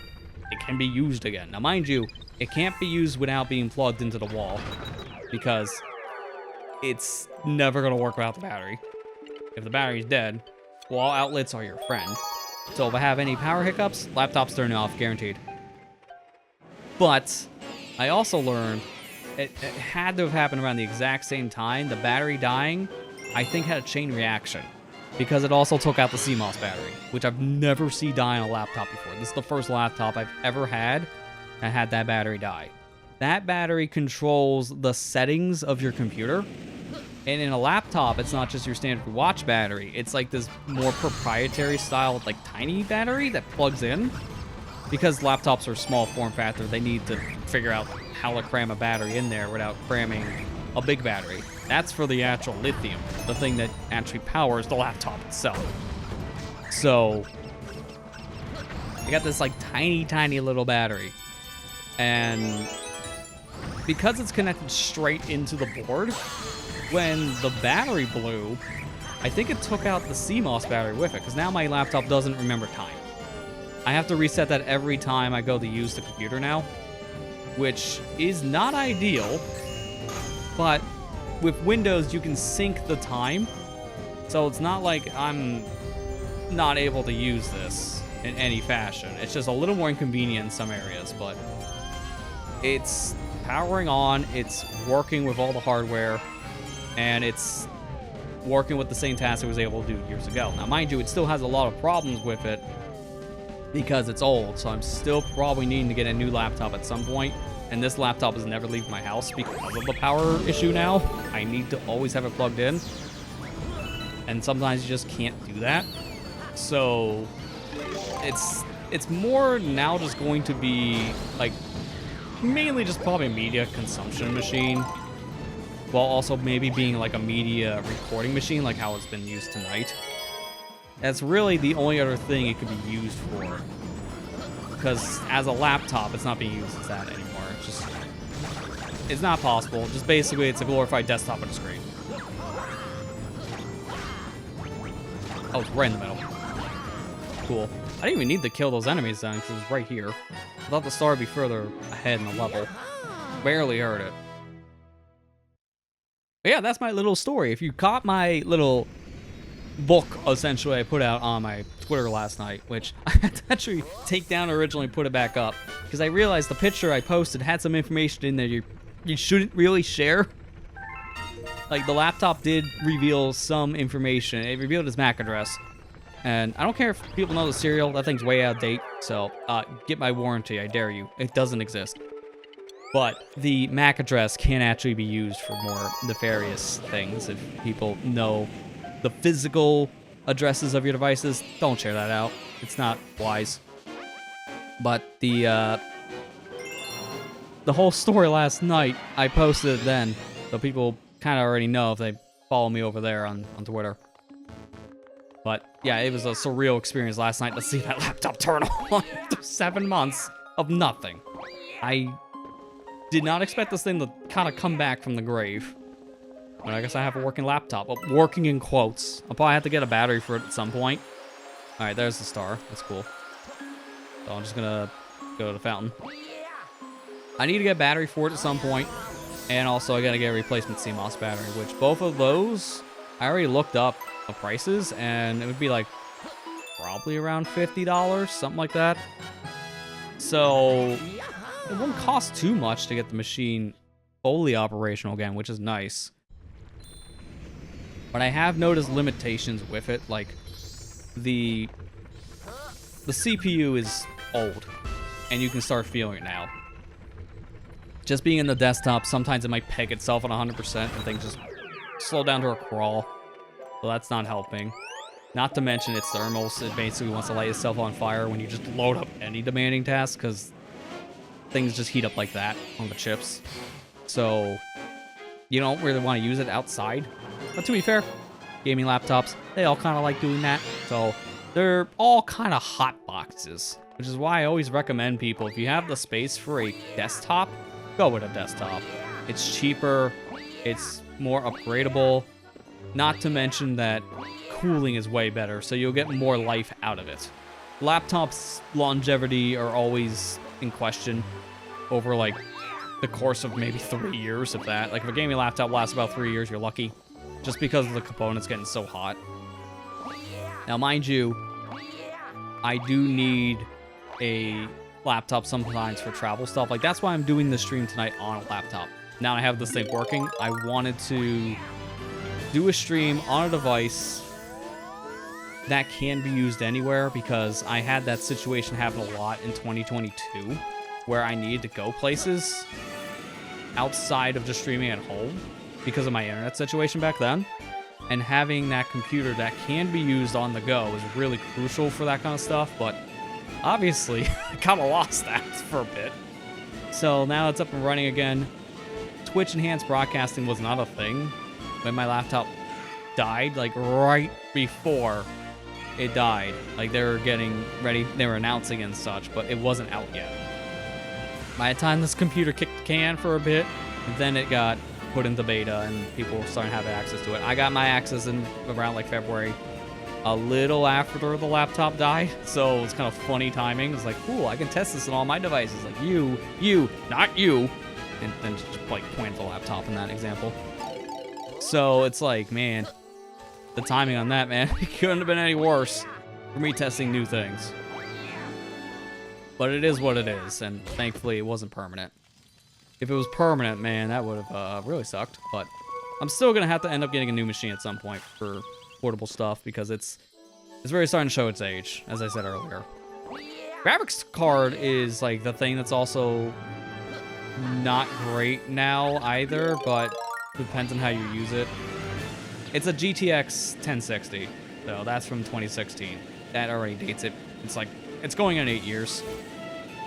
can be used again. Now, mind you, it can't be used without being plugged into the wall because it's never going to work without the battery. If the battery's dead, wall outlets are your friend. So if I have any power hiccups, laptop's turning off, guaranteed. But I also learned it had to have happened around the exact same time. The battery dying, I think, had a chain reaction because it also took out the CMOS battery, which I've never seen die on a laptop before. This is the first laptop I've ever had that had that battery die. That battery controls the settings of your computer. And in a laptop, it's not just your standard watch battery. It's like this more proprietary style, like tiny battery that plugs in. Because laptops are small form factor, they need to figure out how to cram a battery in there without cramming a big battery. That's for the actual lithium, the thing that actually powers the laptop itself. So, I got this like tiny little battery. And because it's connected straight into the board, when the battery blew, I think it took out the CMOS battery with it, because now my laptop doesn't remember time. I have to reset that every time I go to use the computer now, which is not ideal, but with Windows, you can sync the time, so it's not like I'm not able to use this in any fashion. It's just a little more inconvenient in some areas, but it's powering on, it's working with all the hardware, and it's working with the same task it was able to do years ago. Now, mind you, it still has a lot of problems with it because it's old, so I'm still probably needing to get a new laptop at some point, and this laptop is never leaving my house because of the power issue now. I need to always have it plugged in, and sometimes you just can't do that. So it's more now just going to be, like, mainly just probably a media consumption machine, while also maybe being like a media recording machine, like how it's been used tonight. That's really the only other thing it could be used for. Because as a laptop, it's not being used as that anymore. It's just, it's not possible. Just basically, it's a glorified desktop on a screen. Oh, it's right in the middle. Cool. I didn't even need to kill those enemies then, because it was right here. I thought the star would be further ahead in the level. Barely heard it. But yeah, that's my little story. If you caught my little book, essentially, I put out on my Twitter last night, which I had to actually take down originally and put it back up, because I realized the picture I posted had some information in there you shouldn't really share. Like, the laptop did reveal some information. It revealed its MAC address. And I don't care if people know the serial, that thing's way out of date, so get my warranty, I dare you. It doesn't exist. But the MAC address can actually be used for more nefarious things. If people know the physical addresses of your devices, don't share that out. It's not wise. But the whole story last night, I posted it then, so people kind of already know if they follow me over there on Twitter. But yeah, it was a surreal experience last night to see that laptop turn on after 7 months of nothing. I did not expect this thing to kind of come back from the grave. But I guess I have a working laptop. Well, working in quotes. I'll probably have to get a battery for it at some point. Alright, there's the star. That's cool. So I'm just gonna go to the fountain. I need to get a battery for it at some point. And also I gotta get a replacement CMOS battery, which both of those, I already looked up the prices, and it would be like probably around $50, something like that. So it won't cost too much to get the machine fully operational again, which is nice. But I have noticed limitations with it, like the CPU is old. And you can start feeling it now. Just being in the desktop, sometimes it might peg itself at 100% and things just slow down to a crawl. So that's not helping. Not to mention its thermals. It basically wants to light itself on fire when you just load up any demanding task, because things just heat up like that on the chips. So you don't really want to use it outside. But to be fair, gaming laptops, they all kind of like doing that. So they're all kind of hot boxes, which is why I always recommend people, if you have the space for a desktop, go with a desktop. It's cheaper, it's more upgradable, not to mention that cooling is way better, so you'll get more life out of it. Laptops' longevity are always in question over like the course of maybe 3 years, if that. Like if a gaming laptop lasts about 3 years, you're lucky, just because of the components getting so hot. Now, mind you, I do need a laptop sometimes for travel stuff. Like that's why I'm doing this stream tonight on a laptop. Now I have this thing working. I wanted to do a stream on a device that can be used anywhere, because I had that situation happen a lot in 2022 where I needed to go places outside of just streaming at home because of my internet situation back then. And having that computer that can be used on the go is really crucial for that kind of stuff. But obviously, I kind of lost that for a bit. So now it's up and running again. Twitch enhanced broadcasting was not a thing when my laptop died, like right before it died. Like they were getting ready, they were announcing and such, but it wasn't out yet. By the time this computer kicked the can for a bit, then it got put into beta and people were starting to have access to it. I got my access in around like February, a little after the laptop died, so it was kind of funny timing. It's like, cool, I can test this on all my devices. Like you, not you. And then just like point the laptop in that example. So it's like, man, the timing on that, man, it couldn't have been any worse for me testing new things. But it is what it is, and thankfully it wasn't permanent. If it was permanent, man, that would have really sucked. But I'm still gonna have to end up getting a new machine at some point for portable stuff, because it's really starting to show its age, as I said earlier. Graphics card is like the thing that's also not great now either, but depends on how you use it. It's a GTX 1060, so that's from 2016. That already dates it. It's like, it's going on 8 years,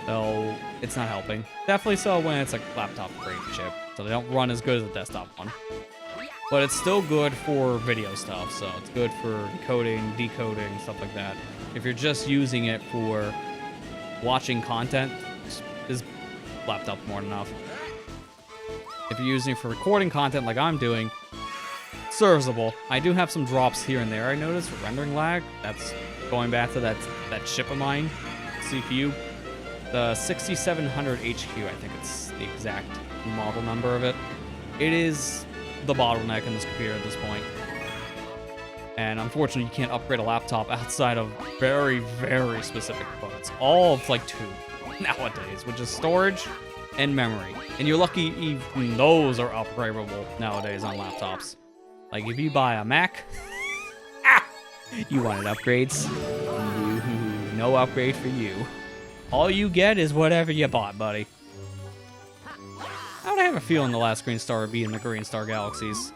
so it's not helping. Definitely so when it's like laptop grade chip, so they don't run as good as a desktop one. But it's still good for video stuff, so it's good for encoding, decoding, stuff like that. If you're just using it for watching content, this laptop's more than enough. If you're using it for recording content like I'm doing, serviceable. I do have some drops here and there, I noticed, for rendering lag. That's going back to that chip of mine, CPU. The 6700 HQ, I think it's the exact model number of it. It is the bottleneck in this computer at this point. And unfortunately, you can't upgrade a laptop outside of very, very specific components. All of like 2 nowadays, which is storage and memory. And you're lucky even those are upgradable nowadays on laptops. Like if you buy a Mac, you wanted upgrades? No upgrade for you. All you get is whatever you bought, buddy. I would have a feeling the last Green Star would be in the Green Star Galaxies.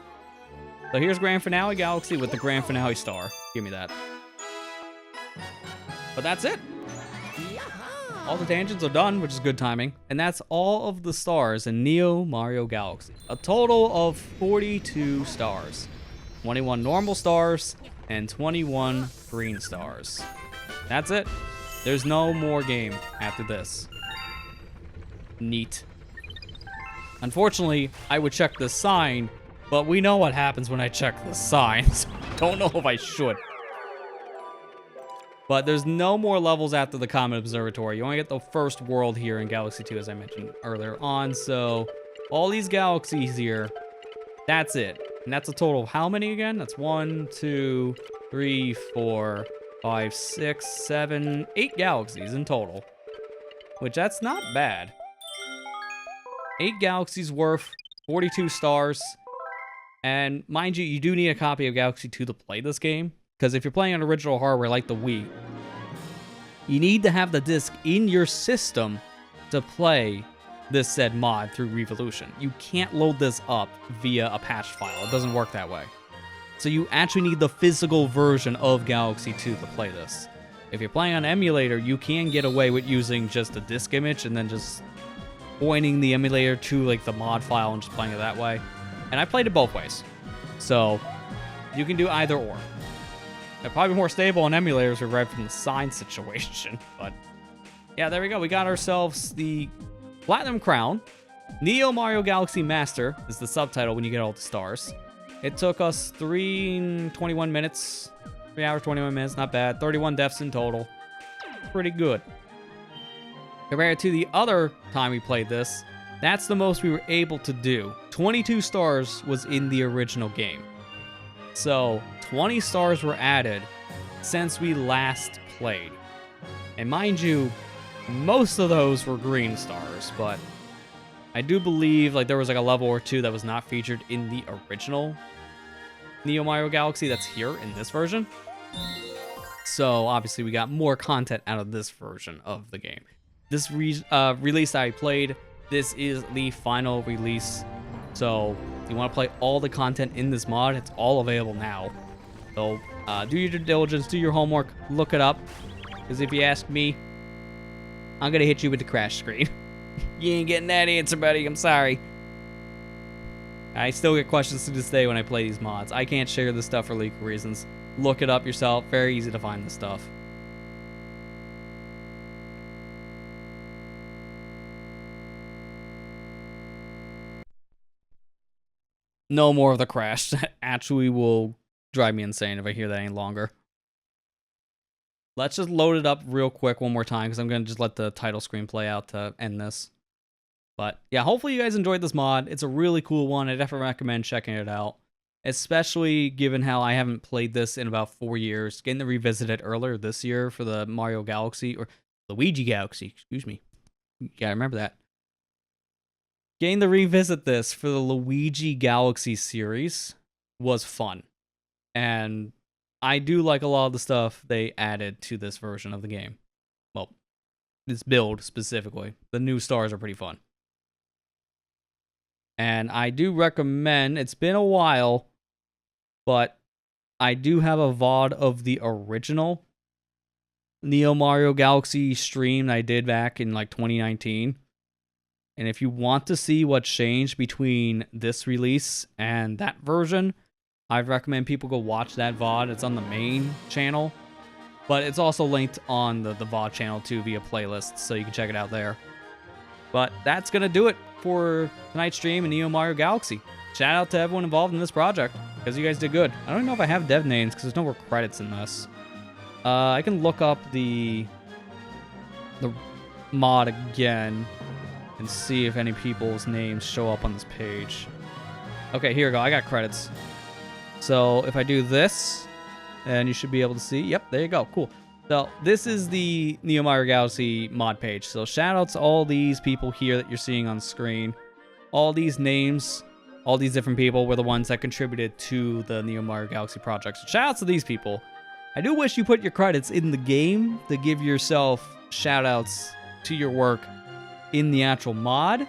So here's Grand Finale Galaxy with the Grand Finale Star. Give me that. But that's it. All the tangents are done, which is good timing. And that's all of the stars in Neo Mario Galaxy. A total of 42 stars. 21 normal stars and 21 green stars. That's it. There's no more game after this. Neat. Unfortunately, I would check the sign, but we know what happens when I check the sign, so I don't know if I should. But there's no more levels after the Comet Observatory. You only get the first world here in Galaxy 2, as I mentioned earlier on. So all these galaxies here, that's it. And that's a total of how many again? That's 1, 2, 3, 4, 5, 6, 7, 8 galaxies in total. Which, that's not bad. 8 galaxies worth, 42 stars. And mind you, you do need a copy of Galaxy 2 to play this game. Because if you're playing on original hardware like the Wii, You need to have the disc in your system to play this said mod through Revolution. You can't load this up via a patch file. It doesn't work that way. So you actually need the physical version of Galaxy 2 to play this. If you're playing on emulator, you can get away with using just a disk image and then just pointing the emulator to like the mod file and just playing it that way. And I played it both ways. So you can do either or. They're probably more stable on emulators right from the sign situation. But yeah, there we go. We got ourselves the Platinum Crown. Neo Mario Galaxy Master is the subtitle when you get all the stars. It took us 3 minutes, 3 hours, 21 minutes, not bad. 31 deaths in total. Pretty good. Compared to the other time we played this, that's the most we were able to do. 22 stars was in the original game. So 20 stars were added since we last played. And mind you, most of those were green stars, but I do believe like there was like a level or two that was not featured in the original Neo Mario Galaxy that's here in this version. So obviously we got more content out of this version of the game. This release I played, this is the final release. So if you want to play all the content in this mod, it's all available now. So do your due diligence, do your homework, look it up. Because if you ask me, I'm going to hit you with the crash screen. You ain't getting that answer, buddy. I'm sorry. I still get questions to this day when I play these mods. I can't share this stuff for legal reasons. Look it up yourself. Very easy to find this stuff. No more of the crash. That actually will drive me insane if I hear that any longer. Let's just load it up real quick one more time because I'm going to just let the title screen play out to end this. But yeah, hopefully you guys enjoyed this mod. It's a really cool one. I definitely recommend checking it out. Especially given how I haven't played this in about 4 years. Getting to revisit it earlier this year for the Mario Galaxy, or Luigi Galaxy, excuse me. You gotta remember that. Getting to revisit this for the Luigi Galaxy series was fun. And I do like a lot of the stuff they added to this version of the game. Well, this build specifically. The new stars are pretty fun. And I do recommend, it's been a while, but I do have a VOD of the original Neo Mario Galaxy stream I did back in like 2019. And if you want to see what changed between this release and that version, I'd recommend people go watch that VOD. It's on the main channel, but it's also linked on the VOD channel too via playlist, so you can check it out there. But that's going to do it for tonight's stream in Neo Mario Galaxy. Shout out to everyone involved in this project, because you guys did good. I don't even know if I have dev names, because there's no more credits in this. I can look up the mod again and see if any people's names show up on this page. Okay, here we go. I got credits. So if I do this, and you should be able to see. Yep, there you go. Cool. So this is the Neo Mario Galaxy mod page. So shout out to all these people here that you're seeing on screen. All these names, all these different people were the ones that contributed to the Neo Mario Galaxy project. So shout out to these people. I do wish you put your credits in the game to give yourself shout outs to your work in the actual mod.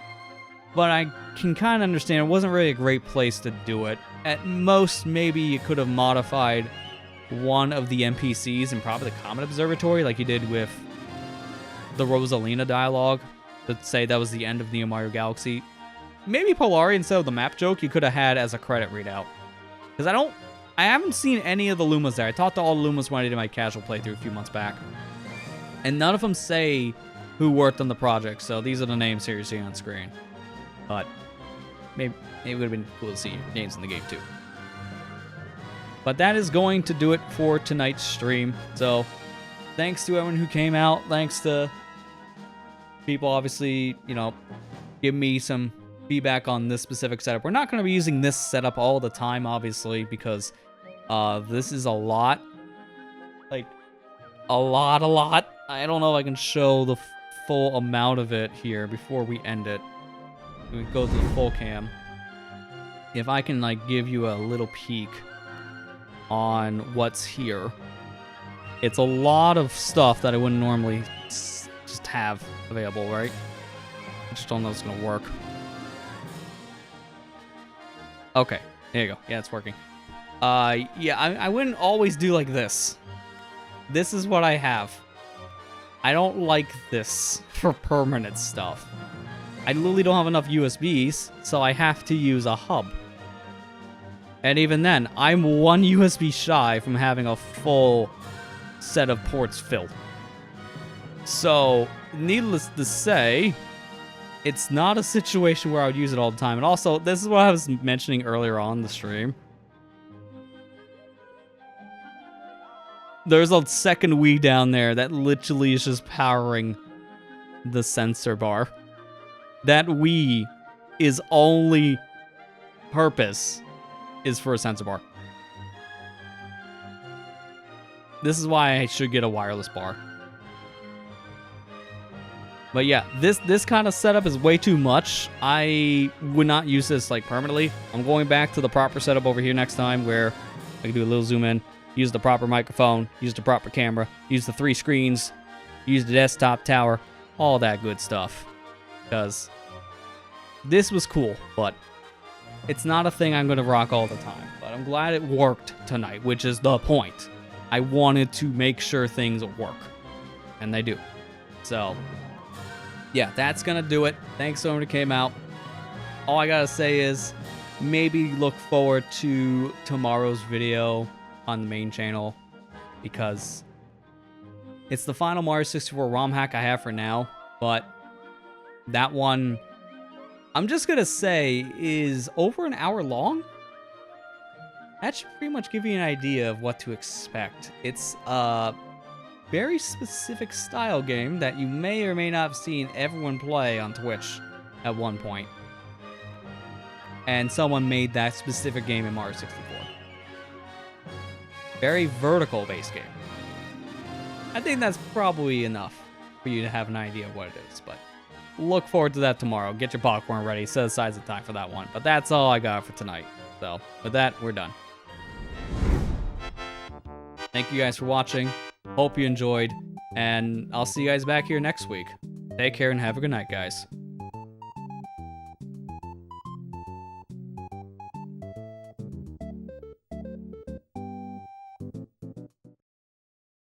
But I can kind of understand it wasn't really a great place to do it. At most, maybe you could have modified one of the NPCs in probably the Comet Observatory, like you did with the Rosalina dialogue, to say that was the end of Neo Mario Galaxy. Maybe Polari, instead of the map joke, you could have had as a credit readout. Because I haven't seen any of the Lumas there. I talked to all the Lumas when I did my casual playthrough a few months back. And none of them say who worked on the project, so these are the names here you're seeing on screen. But maybe it would have been cool to see names in the game too. But that is going to do it for tonight's stream. So thanks to everyone who came out. Thanks to people, obviously, you know, give me some feedback on this specific setup. We're not going to be using this setup all the time, obviously, because this is a lot. Like, a lot. I don't know if I can show the full amount of it here before we end it. We go to the full cam. If I can, like, give you a little peek on what's here. It's a lot of stuff that I wouldn't normally just have available, right? I just don't know if it's gonna work. Okay, there you go. Yeah, it's working. Yeah, I wouldn't always do like this. This is what I have. I don't like this for permanent stuff. I literally don't have enough USBs, so I have to use a hub. And even then, I'm one USB shy from having a full set of ports filled. So, needless to say, it's not a situation where I would use it all the time. And also, this is what I was mentioning earlier on the stream. There's a second Wii down there that literally is just powering the sensor bar. That Wii is only purpose is for a sensor bar. This is why I should get a wireless bar. But yeah, this kind of setup is way too much. I would not use this like permanently. I'm going back to the proper setup over here next time where I can do a little zoom in, use the proper microphone, use the proper camera, use the 3 screens, use the desktop tower, all that good stuff. Because this was cool, but it's not a thing I'm going to rock all the time. But I'm glad it worked tonight, which is the point. I wanted to make sure things work. And they do. So, yeah, that's going to do it. Thanks so much for came out. All I got to say is maybe look forward to tomorrow's video on the main channel, because it's the final Mario 64 ROM hack I have for now, but that one, I'm just gonna say, is over an hour long. That should pretty much give you an idea of what to expect. It's a very specific style game that you may or may not have seen everyone play on Twitch at one point. And someone made that specific game in Mario 64. Very vertical based game. I think that's probably enough for you to have an idea of what it is, but look forward to that tomorrow. Get your popcorn ready, set aside some time for that one. But that's all I got for tonight. So, with that, we're done. Thank you guys for watching. Hope you enjoyed, and I'll see you guys back here next week. Take care and have a good night, guys.